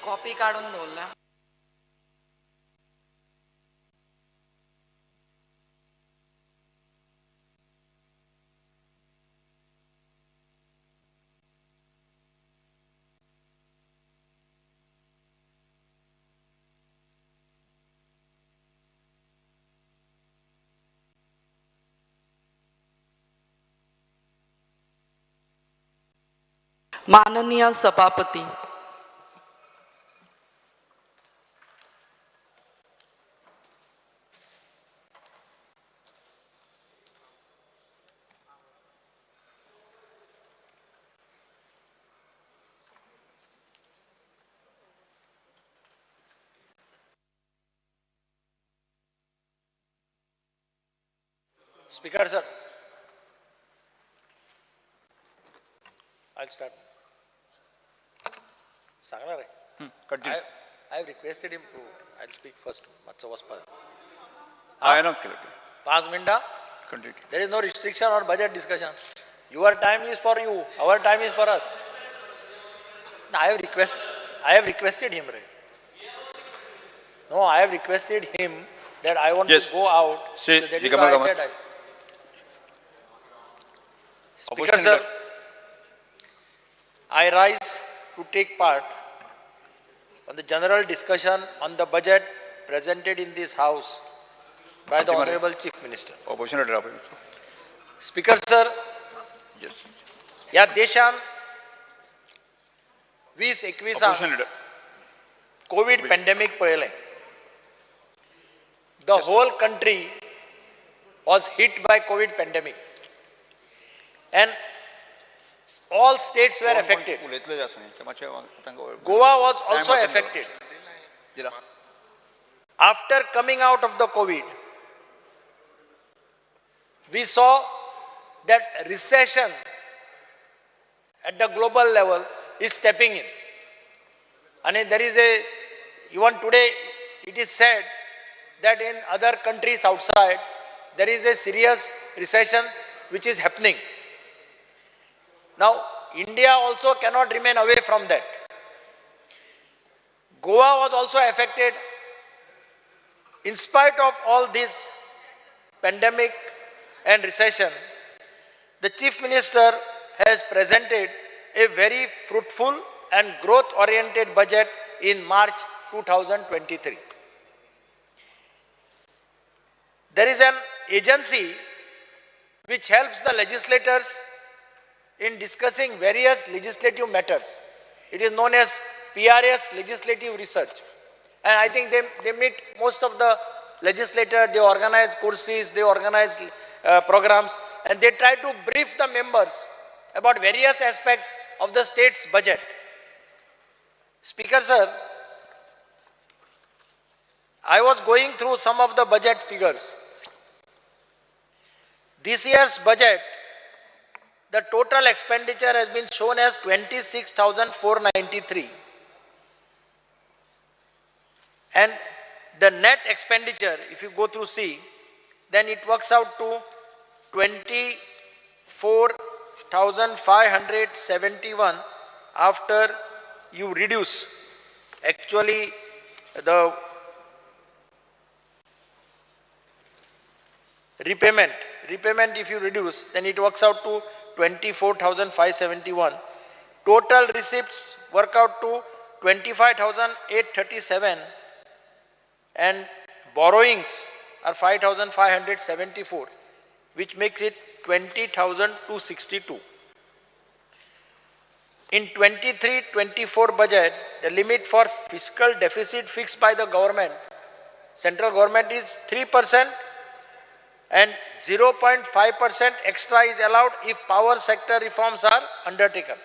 Copy काढून बोलला. माननीय सभापती, Speaker sir, I'll start. Continue. I have requested him to, I'll speak first. I announce it. 5 minutes. Continue. There is no restriction on budget discussion. Your time is for you, our time is for us. I have requested him. No, I have requested him that I want to go out. Say, so that is why I said Speaker sir, I rise to take part on the general discussion on the budget presented in this house by the Honorable Chief Minister. Opposition leader. Speaker sir, Yes. या देशान 2021 COVID pandemic पळयलें. The whole country was hit by COVID pandemic and all states were affected. Goa was also affected. After coming out of the COVID, we saw that recession at the global level is stepping in. And there is even today it is said that in other countries outside, there is a serious recession which is happening. Now, India also cannot remain away from that. Goa was also affected. In spite of all this pandemic and recession, the Chief Minister has presented a very fruitful and growth-oriented budget in March 2023. There is an agency which helps the legislators in discussing various legislative matters. It is known as PRS, Legislative Research. And I think they meet most of the legislators, they organize courses, they organize programs, and they try to brief the members about various aspects of the state's budget. Speaker sir, I was going through some of the budget figures. This year's budget, the total expenditure has been shown as 26,493. And the net expenditure, if you go through C, then it works out to 24,571 after you reduce actually the repayment. Repayment if you reduce, then it works out to 24,571. Total receipts work out to 25,837 and borrowings are 5,574, which makes it 20,262. In 23-24 budget, the limit for fiscal deficit fixed by the government, central government, is 3%, and 0.5% extra is allowed if power sector reforms are undertaken.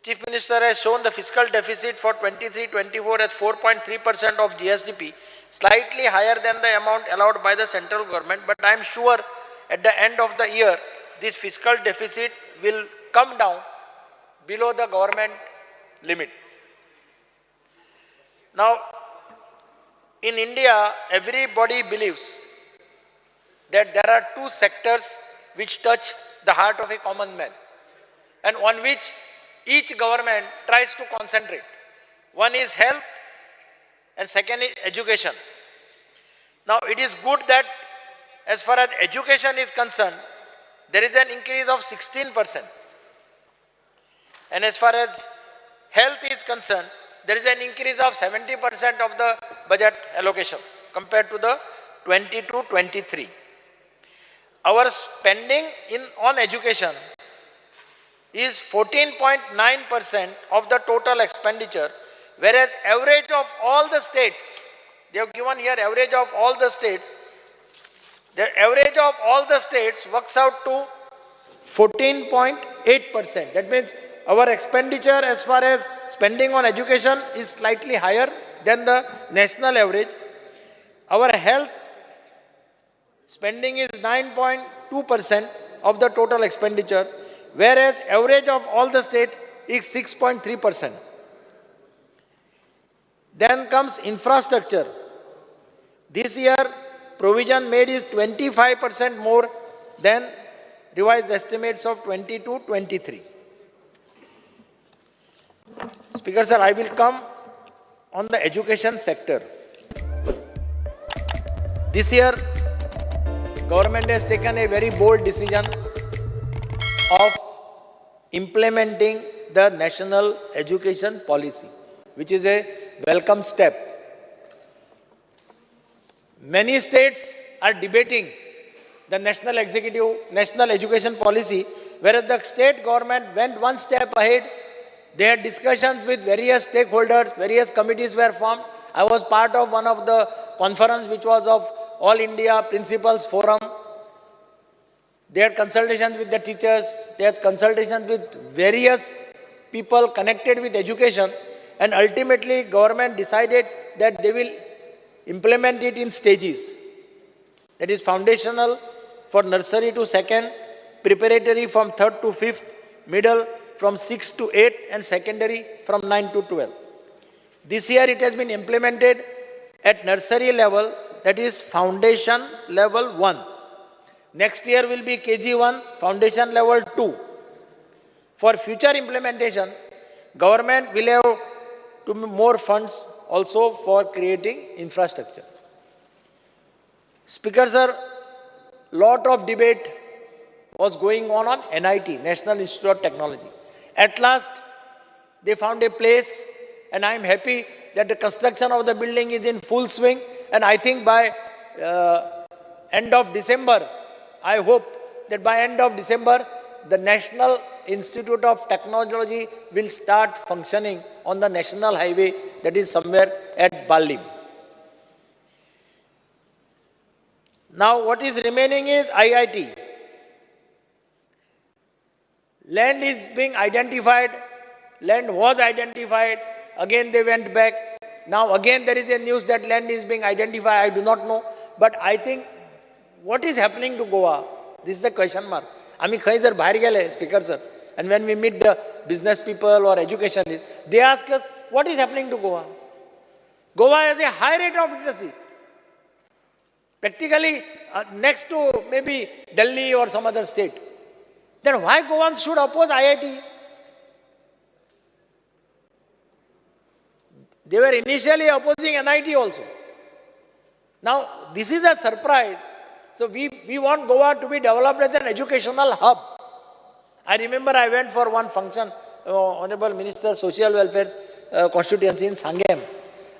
Chief Minister has shown the fiscal deficit for 23-24 as 4.3% of GSDP, slightly higher than the amount allowed by the central government, but I am sure at the end of the year, this fiscal deficit will come down below the government limit. Now, in India, everybody believes that there are two sectors which touch the heart of a common man, and on which each government tries to concentrate. One is health and second is education. Now it is good that as far as education is concerned, there is an increase of 16%. And as far as health is concerned, there is an increase of 70% of the budget allocation compared to the 22-23. Our spending on education is 14.9% of the total expenditure, whereas average of all the states, they have given here average of all the states, the average of all the states works out to 14.8%. That means our expenditure as far as spending on education is slightly higher than the national average. Our health spending is 9.2% of the total expenditure, whereas average of all the states is 6.3%. Then comes infrastructure. This year, provision made is 25% more than revised estimates of 22-23. Speaker sir, I will come on the education sector. This year, government has taken a very bold decision of implementing the National Education Policy, which is a welcome step. Many states are debating the National Education Policy, whereas the state government went one step ahead. They had discussions with various stakeholders, various committees were formed. I was part of one of the conference which was of All India Principals Forum. They had consultations with the teachers, they had consultations with various people connected with education, and ultimately government decided that they will implement it in stages. That is foundational for nursery to second, preparatory from third to fifth, middle from 6 to 8, and secondary from 9 to 12. This year it has been implemented at nursery level, that is foundation level 1. Next year will be KG1, foundation level 2. For future implementation, government will have to more funds also for creating infrastructure. Speaker sir, lot of debate was going on NIT, National Institute of Technology. At last, they found a place, and I am happy that the construction of the building is in full swing, and I think by end of December, I hope that by end of December, the National Institute of Technology will start functioning on the national highway, that is somewhere at Balim. Now what is remaining is IIT. Land is being identified, land was identified, again they went back. Now again there is a news that land is being identified, I do not know. But I think what is happening to Goa, this is the question mark. Ami khayi jar bahar gele, Speaker sir, and when we meet the business people or educationists, they ask us, what is happening to Goa? Goa has a high rate of literacy. Practically next to maybe Delhi or some other state. Then why Goans should oppose IIT? They were initially opposing NIT also. Now, this is a surprise. So, we want Goa to be developed as an educational hub. I remember I went for one function, Honorable Minister, Social Welfare's constituency in Sangam.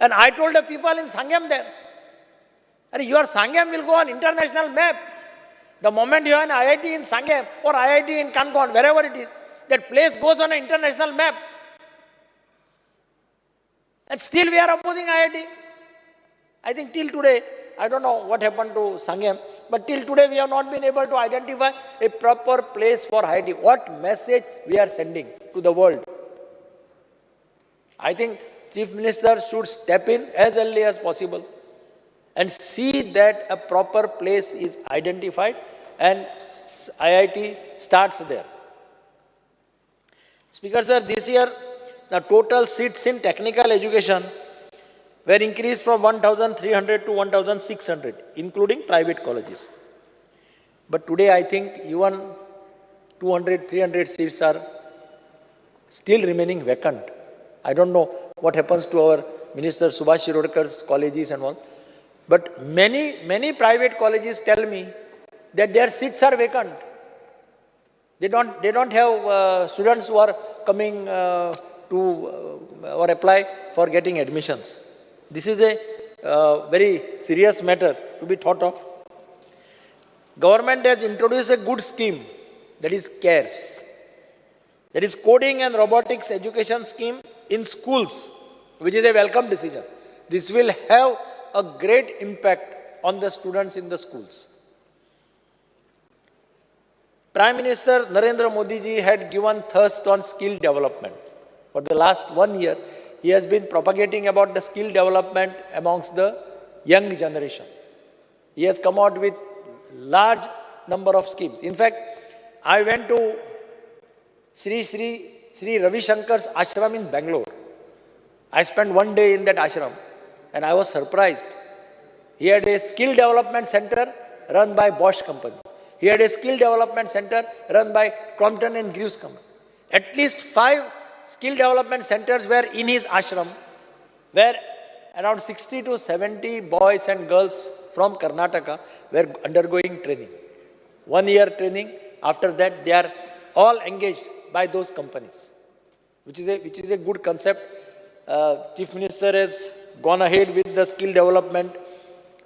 And I told the people in Sangam there, your Sangam will go on international map. The moment you have an IIT in Sangam or IIT in Kangon, wherever it is, that place goes on an international map. And still we are opposing IIT. I think till today, I don't know what happened to Sangam, but till today we have not been able to identify a proper place for IIT. What message we are sending to the world? I think Chief Minister should step in as early as possible and see that a proper place is identified and IIT starts there. Speaker sir, this year the total seats in technical education were increased from 1,300 to 1,600, including private colleges. But today I think even 200, 300 seats are still remaining vacant. I don't know what happens to our Minister Subhash Shirodkar's colleges and all. But many private colleges tell me that their seats are vacant. They don't have students who are coming or apply for getting admissions. This is a very serious matter to be thought of. Government has introduced a good scheme, that is CARES. That is Coding and Robotics Education Scheme in schools, which is a welcome decision. This will have a great impact on the students in the schools. Prime Minister Narendra Modi ji had given thrust on skill development. For the last 1 year, he has been propagating about the skill development amongst the young generation. He has come out with large number of schemes. In fact, I went to Sri Ravi Shankar's ashram in Bangalore. I spent 1 day in that ashram and I was surprised. He had a skill development center run by Bosch company. He had a skill development center run by Crompton and Greaves company. At least 5 skill development centers were in his ashram, where around 60 to 70 boys and girls from Karnataka were undergoing training. 1 year training. After that, they are all engaged by those companies, which is a good concept. Chief Minister has gone ahead with the skill development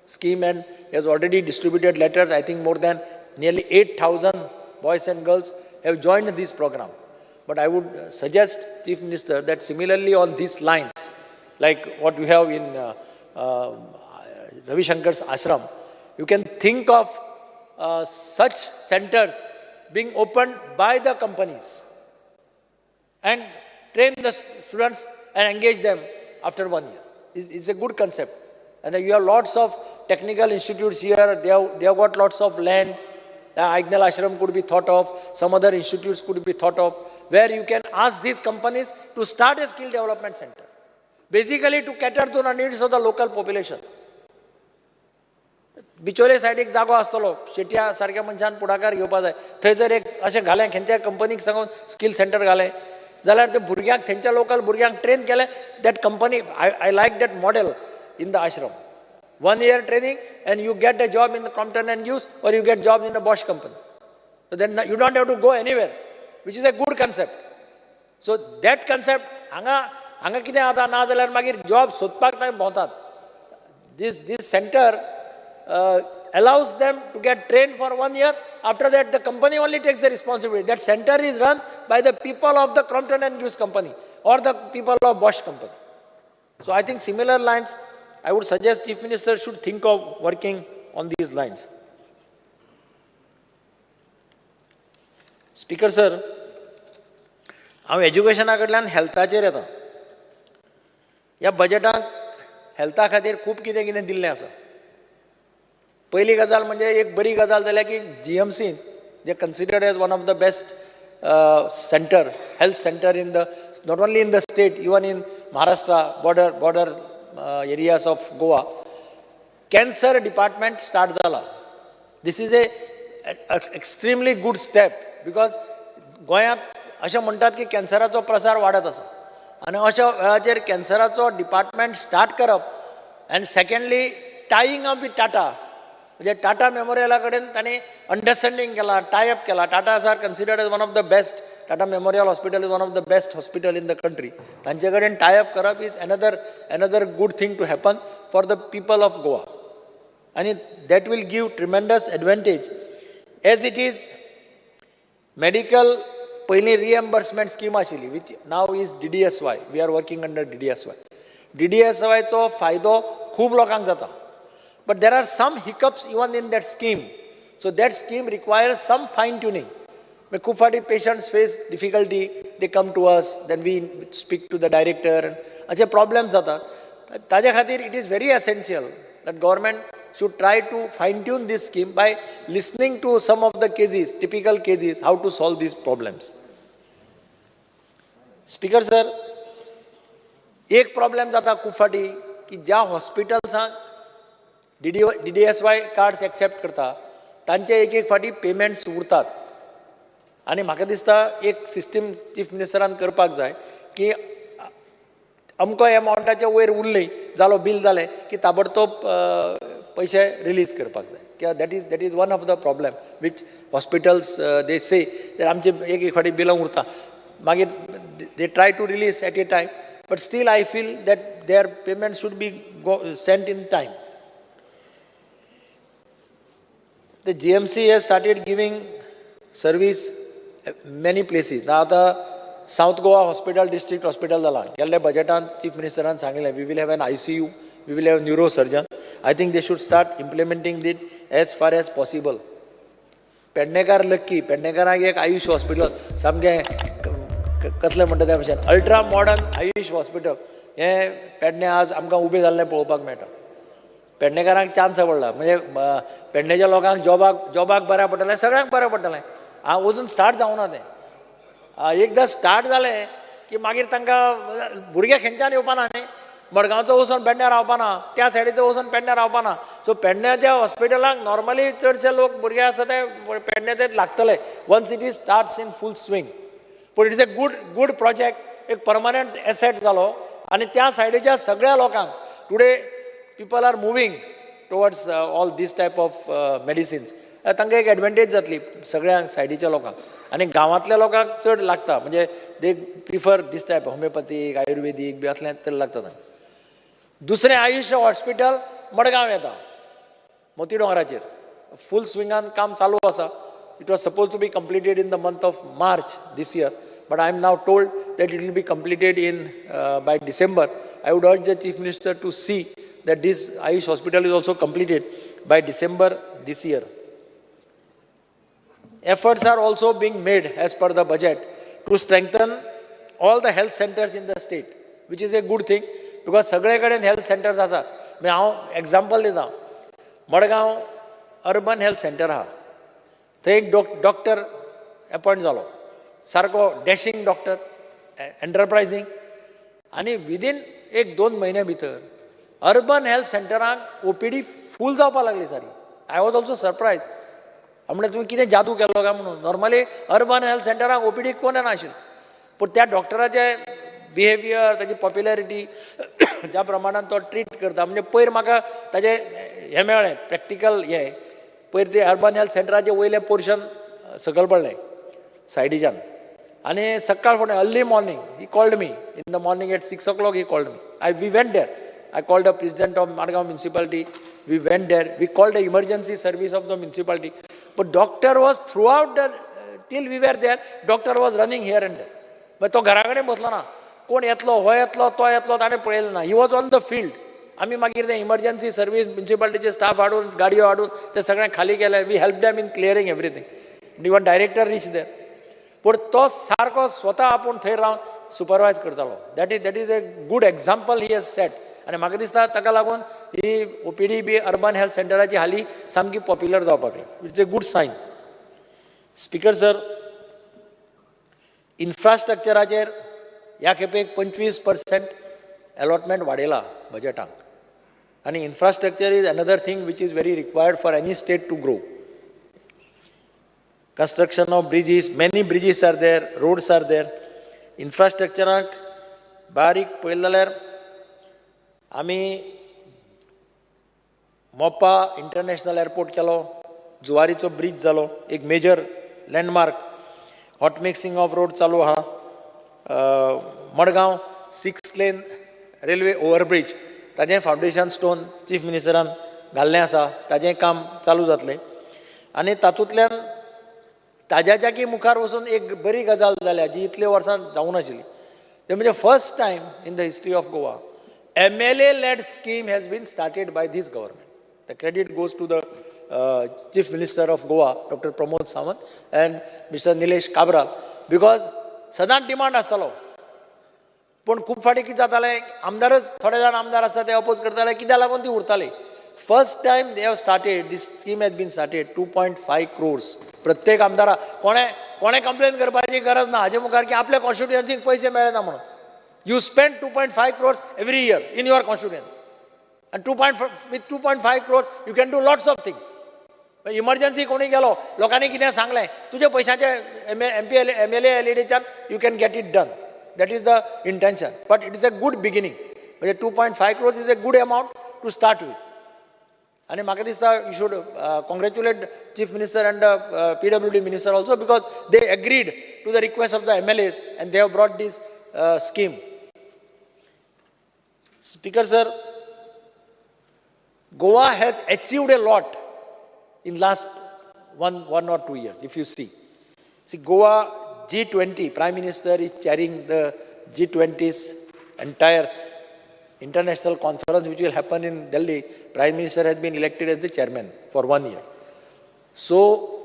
scheme and has already distributed letters. I think more than nearly 8,000 boys and girls have joined this program. But I would suggest, Chief Minister, that similarly on these lines, like what we have in Ravi Shankar's ashram, you can think of such centers being opened by the companies and train the students and engage them after 1 year. It's a good concept. And you have lots of technical institutes here. They have got lots of land. The Aignal Ashram could be thought of. Some other institutes could be thought of, where you can ask these companies to start a skill development center, basically to cater to the needs of the local population. बिचोले side एक जागो आसतलो, शेट्या सारक्या मनशान पुढाकार घेवपाक जाय. थंय जर एक अशें घालें, खंयच्या कंपनीक सांगून स्किल सेंटर घालें, जाल्यार ते भुरग्यांक, थंयच्या लोकल भुरग्यांक ट्रेन केलें. That company, I like that model in the ashram. 1 year training and you get a job in the Crompton and Greaves, or you get job in the Bosch company. So then you don't have to go anywhere, which is a good concept. So that concept, हांगा कितें जाता ना जाल्यार मागीर job सोदपाक थंय भोंवतात. This center allows them to get trained for 1 year. After that, the company only takes the responsibility. That center is run by the people of the Crompton and Greaves company or the people of Bosch company. So I think similar lines, I would suggest Chief Minister should think of working on these lines. Speaker sir, हांव एज्युकेशना कडल्यान हेल्थाचेर येता. ह्या बजेटांत हेल्था खातीर खूब कितें कितें दिल्लें आसा. पयली गजाल म्हणजे एक बरी गजाल जाल्यार की GMC, they considered as one of the best health center in the, not only in the state, even in Maharashtra, border areas of Goa. Cancer department start zala. This is a extremely good step, because गोंयांत अशें म्हणटात की कॅन्सराचो प्रसार वाडत आसा, आनी अशा वेळाचेर कॅन्सराचो डिपार्टमेंट स्टार्ट करप. And secondly tying up with Tata, म्हणजे टाटा मेमोरियला कडेन तांणी अंडरस्टँडींग केला, टायअप केला. Tatas are considered as one of the best, Tata memorial hospital is one of the best hospital in the country. तांचे कडेन टायअप करप is another good thing to happen for the people of Goa, आनी that will give tremendous advantage. As it is medical पयलीं reimbursement scheme आशिल्ली, which नाव is DDSY. We are working under DDSY. DDSYचो फायदो खूब लोकांक जाता. But there are some hiccups even in that scheme. So that scheme requires some fine tuning. खूब फाटी patients face difficulty, they come to us, then we speak to the director, and अशे problems जातात. ताजे खातीर it is very essential that government should try to fine tune this scheme by listening to some of the cases, typical cases, how to solve these problems. Speaker sir, एक problem जाता खूब फाटी की ज्या हॉस्पिटल्सांक DDSY cards accept करता, तांचे एक फाटी पेमेंट्स उरतात. आनी म्हाका दिसता एक सिस्टम चीफ मिनिस्टरान करपाक जाय की अमको एमावंटाच्या वयर उरली जालो बिल जालें की ताबडतोब पैसे रिलीज करपाक जाय कित्याक that is one of the problem which hospitals they say आमचे एक फावटी बिलां उरता मागीर they try to release at a time but still I feel that their payment should be sent in time. The GMC has started giving service many places. Now the South Goa Hospital District Hospital जाला गेल्ले बजेटान chief मिनिस्टरान सांगिल्लें we will have an ICU, we will have neurosurgeon. I think they should start implementing it as far as possible. पेडणेकार lucky पेडणेकाराक एक AYUSH hospital सामकें कसलें म्हणटा त्या भशेन अल्ट्रा मॉडर्न आयुष हॉस्पिटल हें पेडणे आज आमकां उबें जाल्लें पळोवपाक मेळटा. पेडणेकारांक चान्स आवडला म्हणजे पेडणेच्या लोकांक जॉबाक बऱ्या पडटलें सगळ्यांक बरें पडटलें. हांव अजून स्टार्ट जावना तें एकदां स्टार्ट जालें की मागीर तांकां भुरगे खंयच्यान येवपाना न्ही मडगांवचो वचून पेडण्यां रावपाना त्या सायडीचो वचून पेडण्यां रावपाना सो पेडण्याच्या हॉस्पिटलाक नॉर्मली चडशे लोक भुरगे आसा ते पेडण्याचेच लागतले once it is starts in full swing. पूण it is a good project एक परमनंट एसेट जालो आनी त्या सायडीच्या सगळ्या लोकांक today people are moving towards all this type of medicines. तांकां एक एडवांटेज जातली सगळ्या सायडीच्या लोकांक आनी गांवांतल्या लोकांक चड लागता म्हणजे they prefer this type homeopathic ayurvedic बी असलें तर लागता तांकां. दुसरें आयुष हॉस्पिटल मडगांव येता मोती दोंगराचेर फूल स्विंगान काम चालू आसा. It was suppose to be completed in the month of March this year but I am now told that it will be completed in by December. I would urge the chief minister to see that this Ayush hospital is also completed by December this year. Efforts are also being made as per the budget to strengthen all the health centers in the state, which is a good thing because सगळे कडेन health centers आसा. हांव example दिता Madgaon urban health centre आहा थंय एक doctor appoint जालो सारको डॅशिंग डॉक्टर एंटरप्रायझींग आनी विदीन एक 2 म्हयने भितर अर्बन हेल्थ सेंटराक ओपीडी फूल जावपाक लागली सारी. आय वॉज ऑल्सो सरप्रायज म्हणजे तुवें कितें जादू केलो काय म्हणून नॉर्मली अर्बन हेल्थ सेंटराक ओपीडी कोण नाशिल्लें पूण त्या डॉक्टराचे बिहेवियर ताची पॉप्युलॅरिटी ज्या प्रमाणान तो ट्रीट करता म्हणजे पयर म्हाका ताजें हें मेळ्ळें प्रॅक्टिकल हें पयर ते अर्बन हेल्थ सेंटराचे वयलें पोर्शन सकयल पडलें सायडीच्यान आनी सकाळ फुडें early morning he called me in the morning at 6 o'clock he called me we went there. I called the president of Madgaon municipality. We went there. We called the emergency service of the municipality. But doctor was throughout the till we were there. Doctor was running here and there. But तो घराकडे बसलो ना कोण येतलो हो येतलो तो येतलो ताणें पळयलें ना. He was on the field. आमी मागीर ते इमर्जन्सी सर्वीस म्युनिसिपालिटीचे स्टाफ हाडून गाडयो हाडून ते सगळें खाली केले. We help them in clearing everything. Even director reach there. पूण तो सारको स्वता आपूण थंय रावन सुपरवायज करतालो. That is a good example he has set. आनी म्हाका दिसता ताका लागून ही ओपीडी बी अर्बन हेल्थ सेंटराची हाली सामकी पॉप्युलर जावपाक लागली. It's a good sign. Speaker sir इन्फ्रास्ट्रक्चराचेर ह्या खेपेक 25% अलॉटमेंट वाडयला बजेटांक आनी infrastructure is another thing which is very required for any state to grow. construction of bridges, many bridges are there, roads are there. Infrastructure बारीक पळयलें जाल्यार आमी मोपा इंटरनॅशनल एअरपोर्ट केलो, जुवारीचो ब्रिज जालो, एक major landmark. Hot mixing of road चालू आहा. मडगांव 6 लेन रेल्वे ओवरब्रिज ताजें फावंडेशन स्टोन चीफ मिनिस्टरान घाल्लें आसा. ताजें काम चालू जातलें आनी तातूंतल्यान ताज्या जागी मुखार वचून एक बरी गजाल जाल्या जी इतले वर्सां जावं नाशिल्ली. ते म्हणजे first time in the history of Goa MLA led scheme has been started by this government. The credit goes to the Chief Minister of Goa, Dr. Pramod Sawant and Mr. Nilesh Kabral, because सदांच demand आसतालो. पूण खूब फाटी कितें जातालें आमदारच थोडे जाण आमदार आसा ते अपोज करताले कित्याक लागून ती उरताली. First time they have started this scheme has been started 2.5 crores. प्रत्येक आमदारा कोणे कंप्लेन करपाची गरज ना हाजे मुखार की आपल्या कॉन्स्टिट्युएन्सीक पयशे मेळना म्हणून. You spend 2.5 crores every year in your constituency. And with 2.5 crores, you can do lots of things. Emergency कोणी गेलो लोकांनी कितें सांगलें तुजे पयशांचे MLA एलईडीच्यान you can get it done. That is the intention. But it is a good beginning. म्हणजे 2.5 crores is a good amount to start with. आनी म्हाका दिसता you should congratulate chief minister and PWD minister also because they agreed to the request of the MLAs and they have brought this scheme. Speaker sir, Goa has achieved a lot in last one or 2 years, if you see. See, Goa G20, Prime Minister is chairing the G20's entire international conference which will happen in Delhi. Prime Minister has been elected as the chairman for 1 year. So,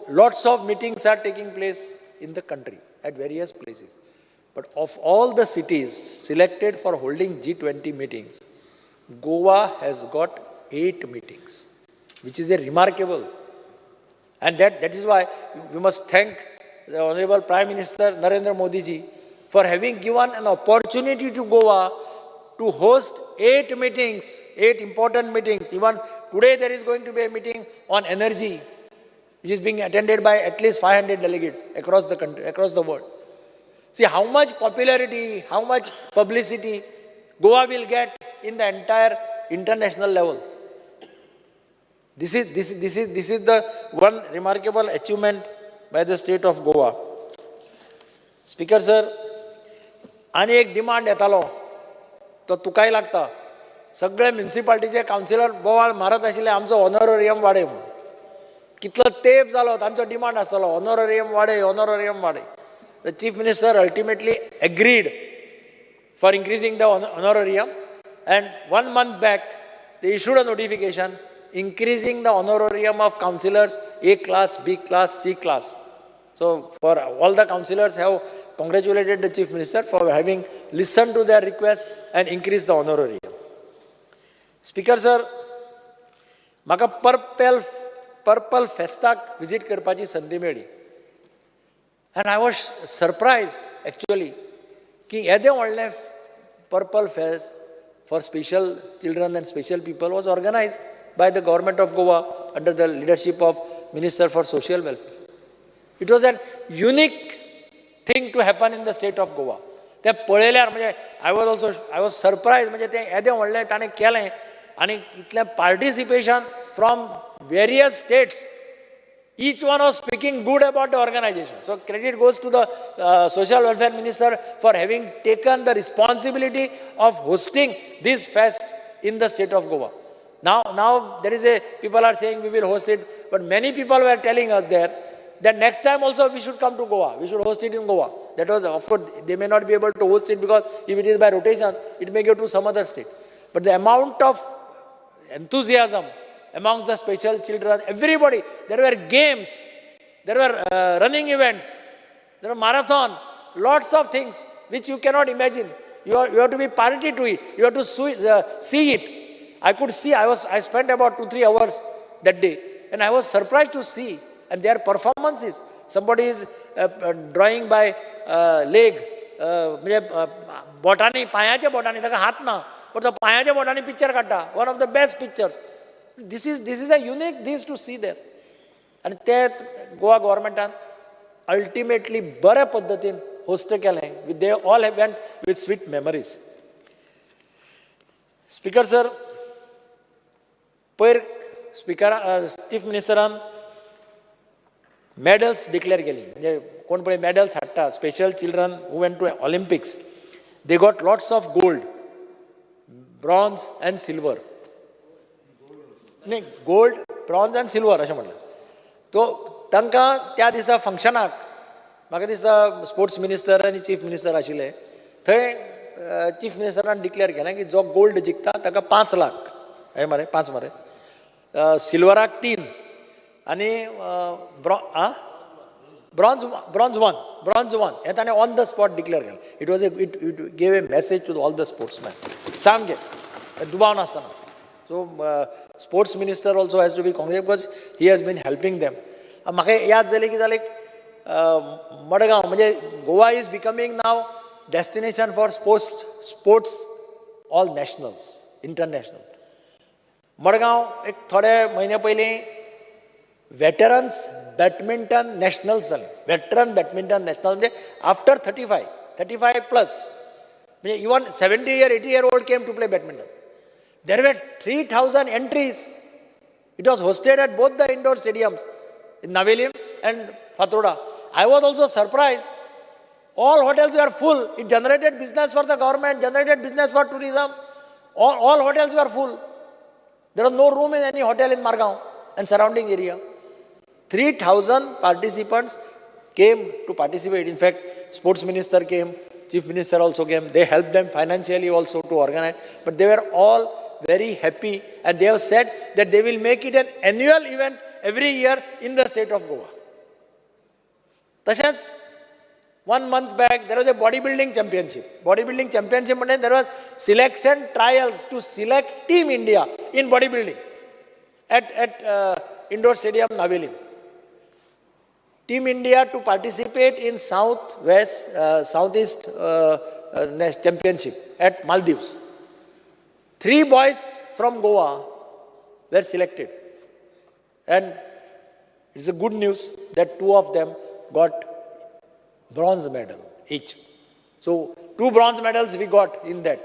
lots of meetings are taking place in the country at various places. But of all the cities selected for holding G20 meetings, Goa has got 8 meetings, which is a remarkable. And that is why we must thank the Honorable Prime Minister Narendra Modi ji for having given an opportunity to Goa to host 8 meetings, 8 important meetings. Even today there is going to be a meeting on energy, which is being attended by at least 500 delegates across the country, across the world. See how much popularity, how much publicity Goa will get in the entire international level. This is the one remarkable achievement by the state of Goa. Speaker sir, आणि एक demand येतालो तो तुकाय लागता. सगळे म्युनिसिपालिटीचे councillor बोवाळ मारत आशिल्ले आमचो ऑनरोरियम वाडय म्हणून. कितलो तेंप जालो तांचो डिमांड आसलो ऑनरोरियम वाडय, ऑनरोरियम वाडय. The Chief Minister ultimately agreed for increasing the honorarium, and 1 month back they issued a notification increasing the honorarium of councillors A class, B class, C class. So for all the councillors have congratulated the Chief Minister for having listened to their request and increased the honorarium. Speaker sir, म्हाका purple फेस्ताक visit करपाची संदी मेळ्ळी. And I was surprised actually कि येदे व्हडलें Purple Fest for special children and special people was organized by the government of Goa under the leadership of Minister for Social Welfare. It was a unique thing to happen in the state of Goa. ते पळयल्यार म्हणजे I was surprised. म्हणजे ते येदे व्हडलें ताणें केलें आनी इतलें participation from various states. Each one was speaking good about the organization. So credit goes to the Social Welfare Minister for having taken the responsibility of hosting this fest in the state of Goa. Now there is people are saying we will host it, but many people were telling us there that next time also we should come to Goa. We should host it in Goa. That was, of course, they may not be able to host it because if it is by rotation, it may go to some other state. But the amount of enthusiasm amongst the special children, everybody, there were games, there were running events, there were marathon, lots of things which you cannot imagine. You have to be party to it. You have to see it. I could see, I spent about 2-3 hours that day, and I was surprised to see, and their performances. Somebody is drawing by leg, botani, पायाचे botani, ताका हात ना, but the पायाचे botani picture काढता, one of the best pictures. This is a unique thing to see there. And that Goa government ultimately बऱ्या पद्धतीन host केलें. They all went with sweet memories. Speaker sir, पयर Chief Ministeran medals declare केली. म्हणजे कोण पळय medals हाडटा, special children who went to Olympics, they got lots of gold, bronze and silver. नाही गोल्ड, ब्रॉन्झ आनी सिल्वर अशें म्हटलें. तो तांकां त्या दिसा फंक्शनाक म्हाका दिसता स्पोर्ट्स मिनिस्टर आनी चीफ मिनिस्टर आशिल्ले थंय चीफ मिनिस्टरान डिक्लेअर केलें की जो गोल्ड जिखता ताका 5 लाख हे मरे 5 मरे सिल्वराक 3 आनी ब्रॉन्झ 1 हें ताणें ऑन द स्पॉट डिक्लेअर केलें. It gave a message to all the sportsman सामकें दुबाव नासतना. So sports minister also has to be congratulated because he has been helping them. म्हाका याद जाली की जालें मडगांव म्हणजे Goa is becoming now destination for sports all nationals, international. Madgaon एक थोडे म्हयने पयलीं वेटरन्स बॅडमिंटन नॅशनल जाले. वेटरन बॅडमिंटन नॅशनल म्हणजे आफ्टर 35 प्लस म्हणजे even 70 year 80 year old came to play badminton. There were 3,000 entries. It was hosted at both the indoor stadiums in Navelim and Fatroda. I was also surprised. All hotels were full. It generated business for the government, generated business for tourism. All hotels were full. There was no room in any hotel in Margao and surrounding area. 3,000 participants came to participate. In fact, sports minister came, chief minister also came. They helped them financially also to organize. But they were all very happy and they have said that they will make it an annual event every year in the state of Goa. Tashans, 1 month back, there was a bodybuilding championship. Bodybuilding championship, and there was selection trials to select Team India in bodybuilding at indoor stadium Navelim. Team India to participate in Southeast championship at Maldives. 3 boys from Goa were selected. And it's a good news that 2 of them got bronze medal each. So 2 bronze medals we got in that.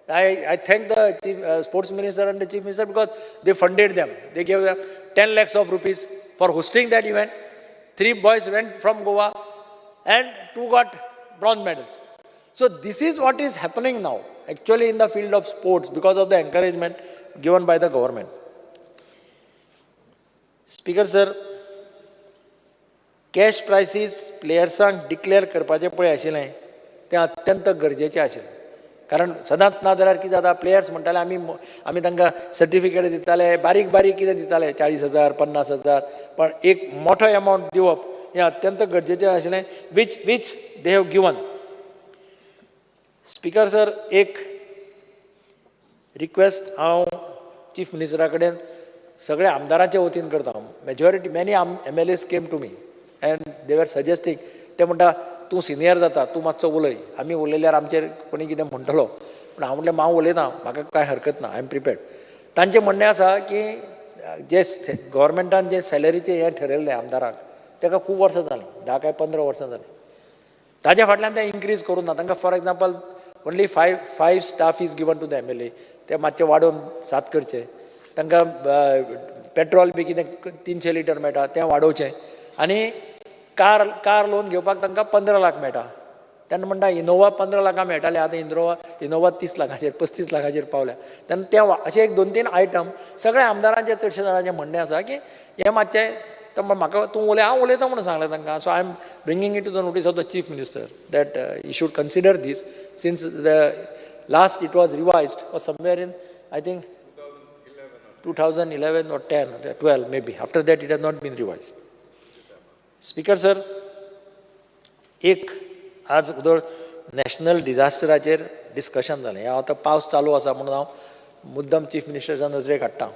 I thank the chief, sports minister and the chief minister because they funded them. They gave them 10 lakhs of rupees for hosting that event. 3 boys went from Goa and 2 got bronze medals. So this is what is happening now actually in the field of sports because of the encouragement given by the government. Speaker sir, cash prizes प्लेयर्सांक declare करपाचें पळय आशिल्लें तें अत्यंत गरजेचें आशिल्लें. कारण सदांच ना जाल्यार कितें जाता, प्लेयर्स म्हणटाले आमी तांकां सर्टिफिकेट दिताले, बारीक कितें दिताले 40,000 50,000, पण एक मोठो एमावंट दिवप हें अत्यंत गरजेचें आशिल्लें which they have given. Speaker sir, एक रिक्वेस्ट हांव चीफ मिनिस्टरा कडेन सगळ्या आमदारांच्या वतीन करता. Majority many MLAs came to me and they were suggesting, ते म्हणटा तूं सिनियर जाता, तूं मातसो उलय, आमी उलयल्यार आमचेर कोणी कितें म्हणटलो. पूण हांव म्हणलें हांव उलयतां, म्हाका कांय हरकत ना, आय एम प्रिपेर्ड. तांचें म्हणणें आसा की जे गव्हर्मेंटान जे सॅलरीचें हें ठरयल्लें आमदाराक ताका खूब वर्सां जालीं, 10 काय 15 वर्सां जालीं. ताज्या फाटल्यान तें इन्क्रीज करूं ना. तांकां for example only 5 staff is given to the MLA. ते मातशें वाडोवन 7 करचे. तांकां पेट्रोल बी कितें 300 लिटर मेळटा तें वाडोवचें. आनी कार लोन घेवपाक तांकां 15 लाख मेळटा. तेन्ना म्हणटा इनोवा 15 लाखां मेळटाले, आतां इनोवा 30 लाखाचेर 35 लाखाचेर पावल्या. तेन्ना ते अशे 2-3 आयटम सगळ्या आमदारांचे चडशे जाणांचें म्हणणें आसा की हें मातशें म्हाका तूं उलय, हांव उलयतां म्हणून सांगलें तांकां. So I am bringing it to the notice of the chief minister that you should consider this since the last it was revised or somewhere in I think 2011 or 10 or 12 maybe. After that it has not been revised. Speaker sir, एक आज उदळ national डिजास्टराचेर discussion जालें. हांव आतां पावस चालू आसा म्हणून हांव मुद्दम चीफ मिनिस्टराच्या नजरेक हाडटां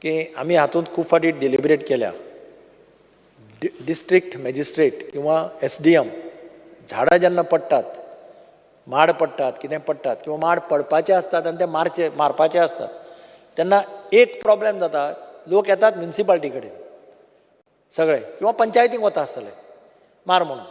की आमी हातूंत खूब फावटी डिलिबरेट केल्या. डिस्ट्रिक्ट मॅजिस्ट्रेट किंवा SDM झाडां जेन्ना पडटात, माड पडटात, कितें पडटात किंवा माड पडपाचे आसतात आनी ते मारपाचे आसतात, तेन्ना एक प्रॉब्लेम जाता. लोक येतात म्युनिसिपालिटी कडेन सगळे किंवा पंचायतीक वता आसतले मार म्हणून.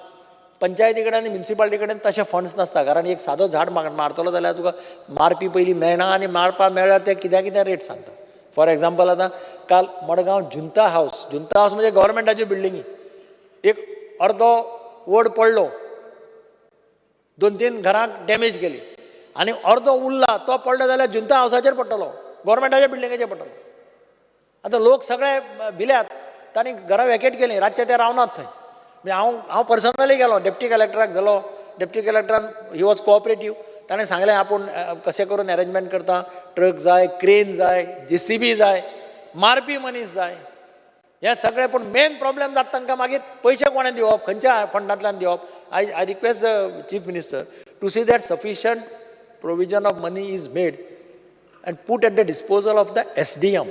पंचायती कडेन आनी म्युनिसिपालिटी कडेन तशे फंड्स नासता. कारण एक सादो झाड मारतलो जाल्यार तुका मारपी पयलीं मेळना आनी मारपाक मेळ्ळ्यार ते कित्याक रेट सांगता. फॉर एग्जाम्पल आतां काल मडगांव जुंता हावस म्हणजे गव्हर्मेंटाच्यो बिल्डिंगी, एक अर्दो वड पडलो, 2-3 घरांक डॅमेज केली आनी अर्दो उरला, तो पडलो जाल्यार जुंता हावसाचेर पडटलो, गव्हर्मेंटाच्या बिल्डिंगेचेर पडटलो. आतां लोक सगळे भिल्यात, तांणी घरां वॅकेट केलीं, रातचे ते रावनात थंय. म्हणजे हांव पर्सनली गेलो, डेप्टी कलेक्टराक गेलो. डेप्टी कलेक्टरान ही वॉज कोऑपरेटीव. ताणें सांगलें आपूण कशें करून अरेंजमेंट करता, ट्रक जाय, क्रेन जाय, JCB जाय, मारपी मनीस जाय, हें सगळें. पूण मेन प्रॉब्लेम जाता तांकां मागीर पयशे कोणें दिवप, खंयच्या फंडांतल्यान दिवप. I request the chief minister to see that sufficient provision of money is made and put at the disposal of the SDM.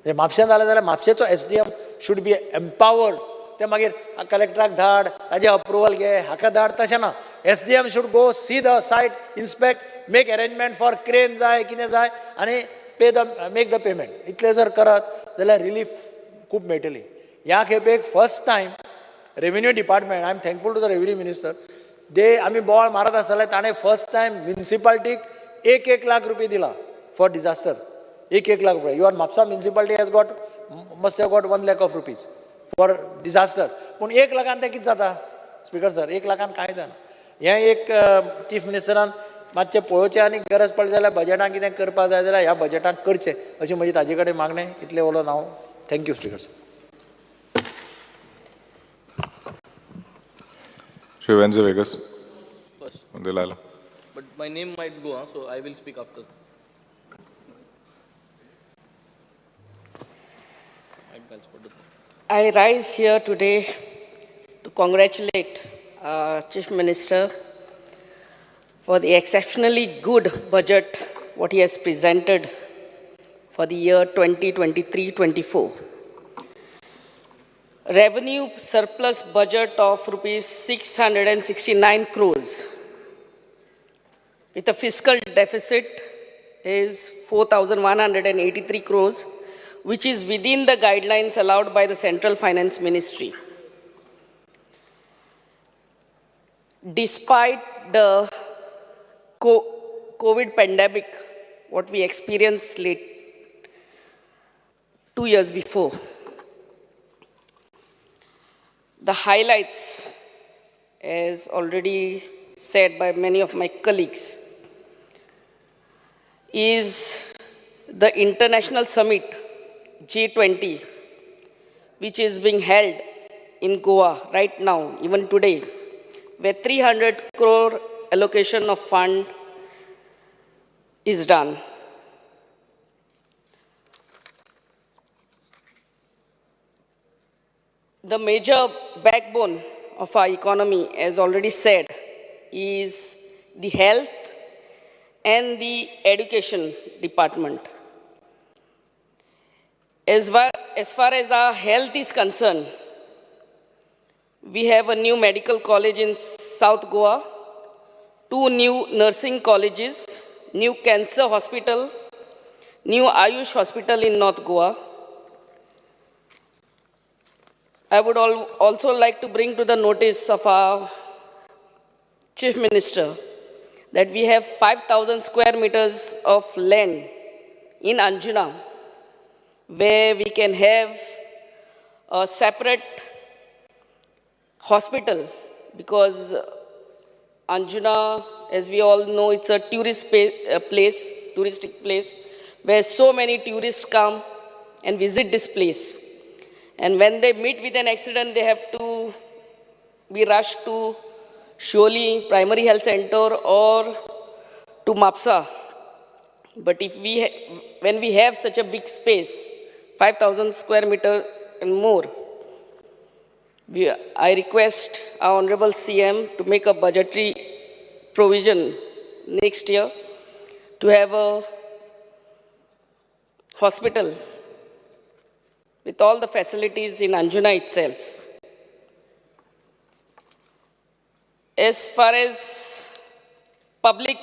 म्हापशें जालें जाल्यार म्हापशेचो SDM शूड बी एम्पावर्ड. ते मागीर कलेक्टराक धाड, ताजें अप्रुवल घे, हाका धाड, तशें ना. SDM should go see the site, inspect, make arrangement for crane जाय, कितें जाय, आनी मेक द पेमेंट. इतलें जर करत जाल्यार रिलीफ खूब मेळटली. ह्या खेपेक first time revenue department, I am thankful to the revenue minister, आमी बोवाळ मारत आसतले ताणें फर्स्ट टायम म्युनिसिपालिटीक 1 लाख रुपया दिला फॉर डिजास्टर. 1 लाख रुपया. Your Mapusa municipality has got must have got 1 lakh of rupees for disaster. पूण 1 लाखान तें कितें जाता स्पिकर सर? 1 लाखान कांय जायना. हें एक चीफ मिनिस्टरान मातशें पळोवचें आनी गरज पडली जाल्यार बजेटान कितें करपाक जाय जाल्यार ह्या बजेटान करचें अशें म्हजें ताजे कडेन मागणें. इतलें उलोवन हांव thank you speaker sir. Shri Venze Vegas. First, Dilala. but my name might go, so I will speak after. I rise here today to congratulate Chief Minister for the exceptionally good budget what he has presented for the year 2023-24. Revenue surplus budget of rupees 669 crores with a fiscal deficit is 4,183 crores, which is within the guidelines allowed by the Central Finance Ministry. Despite the COVID pandemic, what we experienced late 2 years before, the highlights, as already said by many of my colleagues, is the international summit G20, which is being held in Goa right now, even today, where 300 crore allocation of fund is done. The major backbone of our economy, as already said, is the health and the education department. As far as our health is concerned, we have a new medical college in South Goa, 2 new nursing colleges, new cancer hospital, new Ayush hospital in North Goa. I would also like to bring to the notice of our Chief Minister that we have 5,000 square meters of land in Anjuna, where we can have a separate hospital, because Anjuna, as we all know, it's a touristic place, where so many tourists come and visit this place. And when they meet with an accident, they have to be rushed to Sholi Primary Health Center or to Mapsa. But when we have such a big space, 5,000 square meters and more, I request our Honorable CM to make a budgetary provision next year to have a hospital with all the facilities in Anjuna itself. As far as public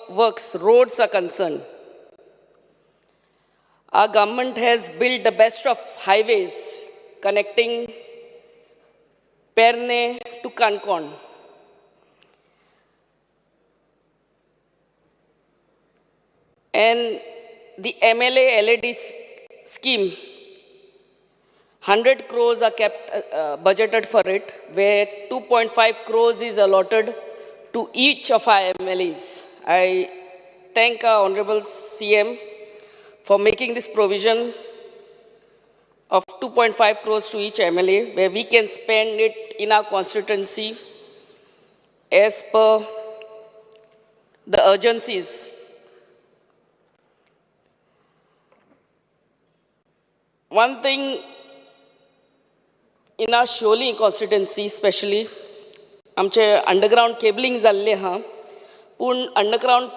works, roads are concerned, our government has built the best of highways connecting Perne to Kankon. And the MLA LED scheme, 100 crores are kept budgeted for it, where 2.5 crores is allotted to each of our MLAs. I thank our Honorable CM for making this provision of 2.5 crores to each MLA, where we can spend it in our constituency as per the urgencies. One thing in our Sholi constituency especially, आमचे underground cabling जाल्लें आहा, पूण underground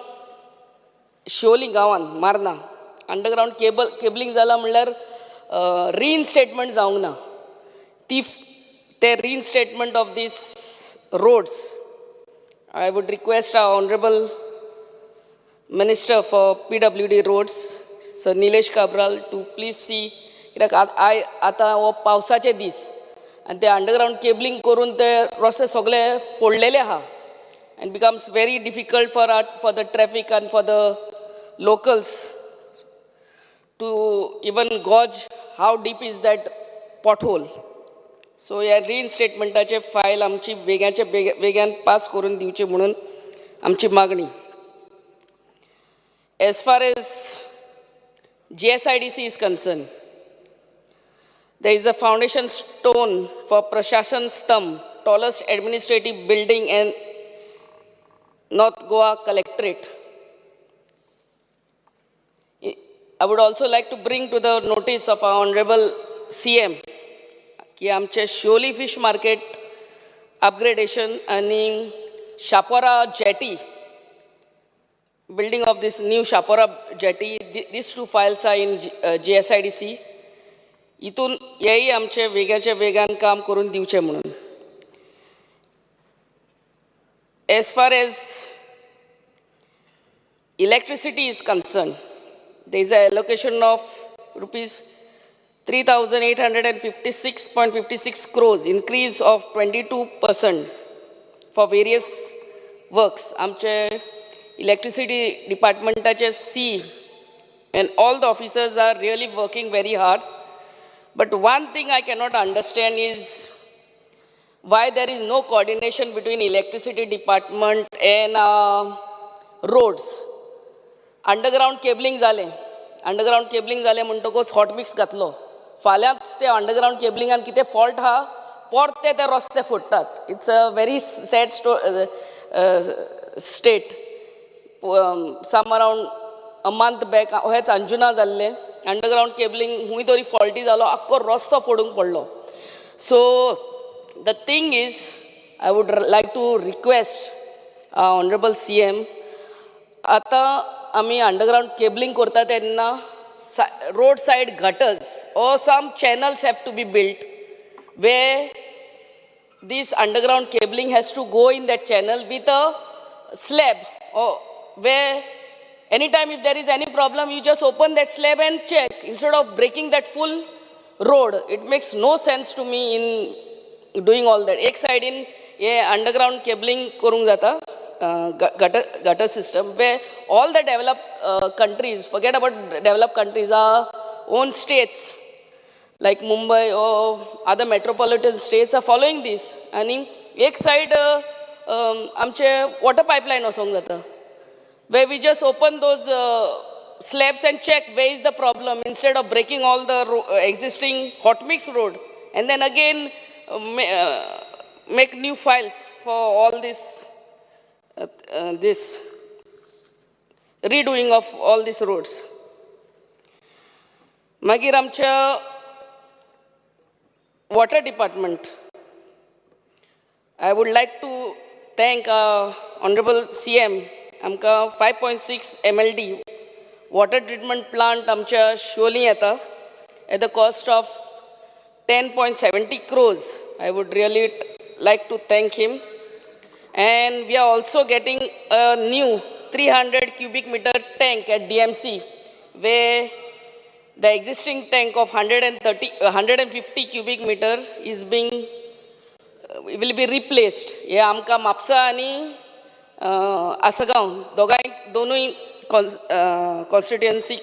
शोली गांवांत मारना underground cabling जाला म्हणल्यार रिइन्स्टेटमेंट जावंक ना. ते reinstatement of this roads, I would request our Honorable Minister for PWD Roads, Sir Nilesh Cabral, to please see कित्याक आतां हो पावसाचे दीस आनी ते अंडरग्रावंड केबलिंग करून ते रस्ते सगळे फोडलेले आहा and becomes very difficult for the traffic and for the locals to even gauge how deep is that pothole. So ह्या reinstatementचे फायल आमची वेग्यान पास करून दिवचे म्हणून आमची मागणी. As far as GSIDC is concerned, there is a foundation stone for Prashashan Stamp, tallest administrative building in North Goa Collectorate. I would also like to bring to the notice of our Honorable CM कि आमचे Sholi Fish Market Upgradation आणि Shapora Jetty, building of this new Shapora Jetty, these two files are in GSIDC. इथून हेही आमचे वेगान काम करून दिवचे म्हणून. As far as electricity is concerned, there is an allocation of rupees 3,856.56 crores, increase of 22% for various works. Amche electricity departmentache C and all the officers are really working very hard. But one thing I cannot understand is why there is no coordination between electricity department and roads. Underground cabling जाले म्हणटकूच hot mix घातलो. फाल्यांच ते underground केबलिंगान कितें fault आहा परते ते रस्ते फोडटात. It's a very sad state. Some around a month back हेच अंजुना जाल्ले अंडरग्राउंड केबलिंग खूंय तरी फॉल्टी जालो आख्खो रस्तो फोडूंक पडलो. So the thing is, I would like to request Honorable CM, आता आमी underground cabling करता तेन्ना roadside gutters or some channels have to be built where this underground cabling has to go in that channel with a slab, or where anytime if there is any problem you just open that slab and check instead of breaking that full road. It makes no sense to me in doing all that. एक side in ये underground cabling करूँग जाता gutter system where all the developed countries, forget about developed countries, our own states like Mumbai or other metropolitan states are following this. आणि एक side आमचे water pipeline वचोंग जाता where we just open those slabs and check where is the problem instead of breaking all the existing hot mix road and then again make new files for all this redoing of all these roads. Magir amcha water department, I would like to thank Honorable CM. Amka 5.6 MLD water treatment plant amcha Sholi yata at the cost of 10.70 crores. I would really like to thank him. And we are also getting a new 300 cubic meter tank at DMC, where the existing tank of 150 cubic meter is will be replaced. हे आमकां म्हापसा आनी आसगांव दोनूय constituency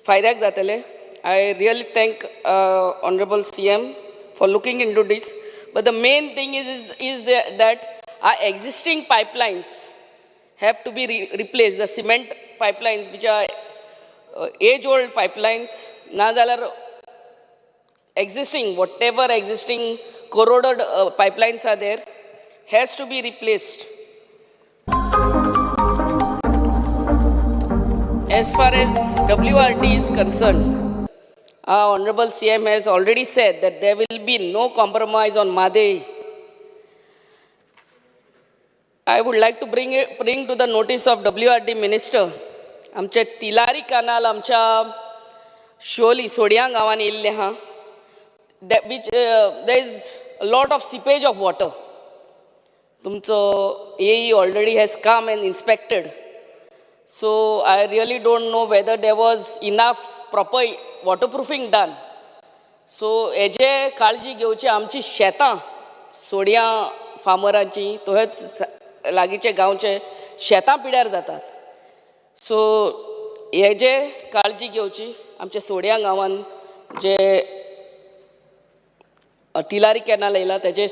फायद्याक जातले. I really thank Honorable CM for looking into this. But the main thing is that our existing pipelines have to be replaced. The cement pipelines, which are age-old pipelines, nazalar existing, whatever existing corroded pipelines are there, has to be replaced. As far as WRD is concerned, our Honorable CM has already said that there will be no compromise on Madei. I would like to bring to the notice of WRD Minister, आमचे Tilari canal आमच्या Sholi सोडियां गांवान येल्ले हा, which there is a lot of seepage of water. तुमचो AE already has come and inspected. So I really don't know whether there was enough proper waterproofing done. So हेजे काळजी घेवची आमची शेतां सोड्या फार्मरांची तोच लागींचे गांवचे शेतां पिड्यार जातात. सो हेजे काळजी घेवची आमच्या सोड्या गांवांत जे तिलारी कॅनल येयला तेजे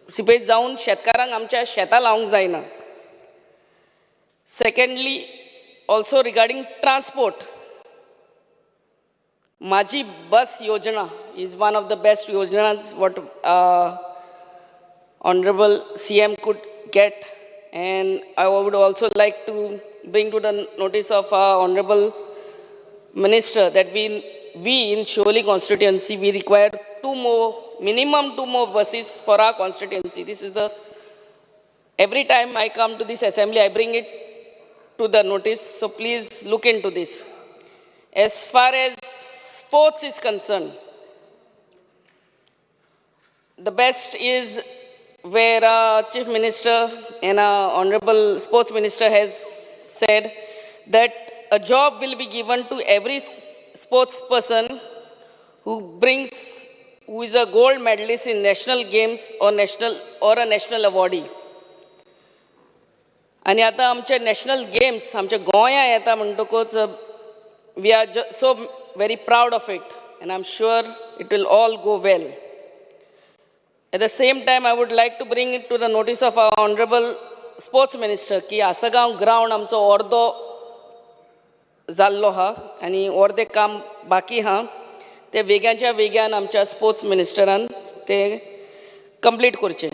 सिपेज जावन शेतकारांक आमच्या शेतां लावंक जायना. सेकंडली ऑल्सो रिगार्डिंग ट्रान्सपोर्ट, माझी बस योजना is one of the best yojanas what Honorable CM could get, and I would also like to bring to the notice of our Honorable Minister that we in Shivoli constituency we require minimum two more buses for our constituency. This is the every time I come to this assembly I bring it to the notice, so please look into this. As far as sports is concerned, the best is where our Chief Minister and our Honorable Sports Minister has said that a job will be given to every sports person who is a gold medalist in national games or a national awardee. आणि आता आमचे national games आमच्या गोंया येता म्हणटकूच we are so very proud of it, and I'm sure it will all go well. At the same time, I would like to bring it to the notice of our Honorable Sports Minister की Assagao ground आमचो अर्दो जाल्लो हा आनी अर्दें काम बाकी हा ते वेग्याच्या वेग्यान आमच्या स्पोर्ट्स मिनिस्टरान ते कंप्लीट करचें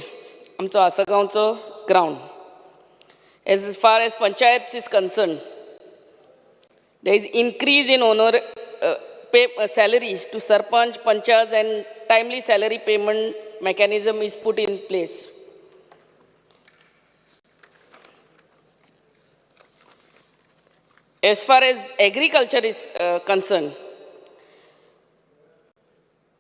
आमचो आसगांवचो ground. As far as panchayats is concerned, there is increase in salary to sarpanch, panchas, and timely salary payment mechanism is put in place. As far as agriculture is concerned,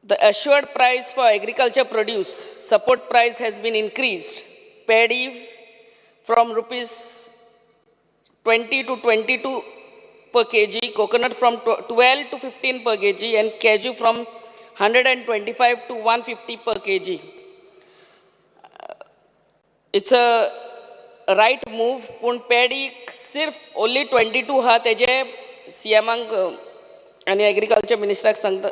the assured price for agriculture produce, support price has been increased. Paddy from rupees 20 to 22 per kg, coconut from 12 to 15 per kg, and cashew from 125 to 150 per kg. It's a right move, पण paddy सिर्फ only 22 हा तेजे CMांक आणि agriculture मिनिस्टराक सांगता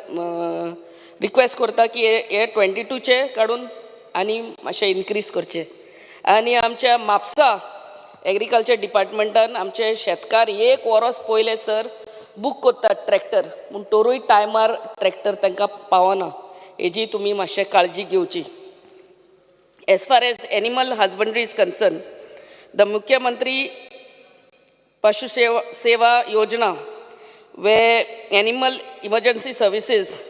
request करता की हे 22चे काडून आनी मातशें इनक्रीज करचे. आणि आमच्या म्हापसा एग्रीकल्चर डिपार्टमेंटान आमचे शेतकार एक वरोस पयले सर बूक करतात ट्रॅक्टर, पूण तोरूय टायमार ट्रॅक्टर तांकां पावना. हेजी तुमी मातशें काळजी घेवची. As far as animal husbandry is concern, the मुख्यमंत्री पशु सेवा योजना where animal emergency services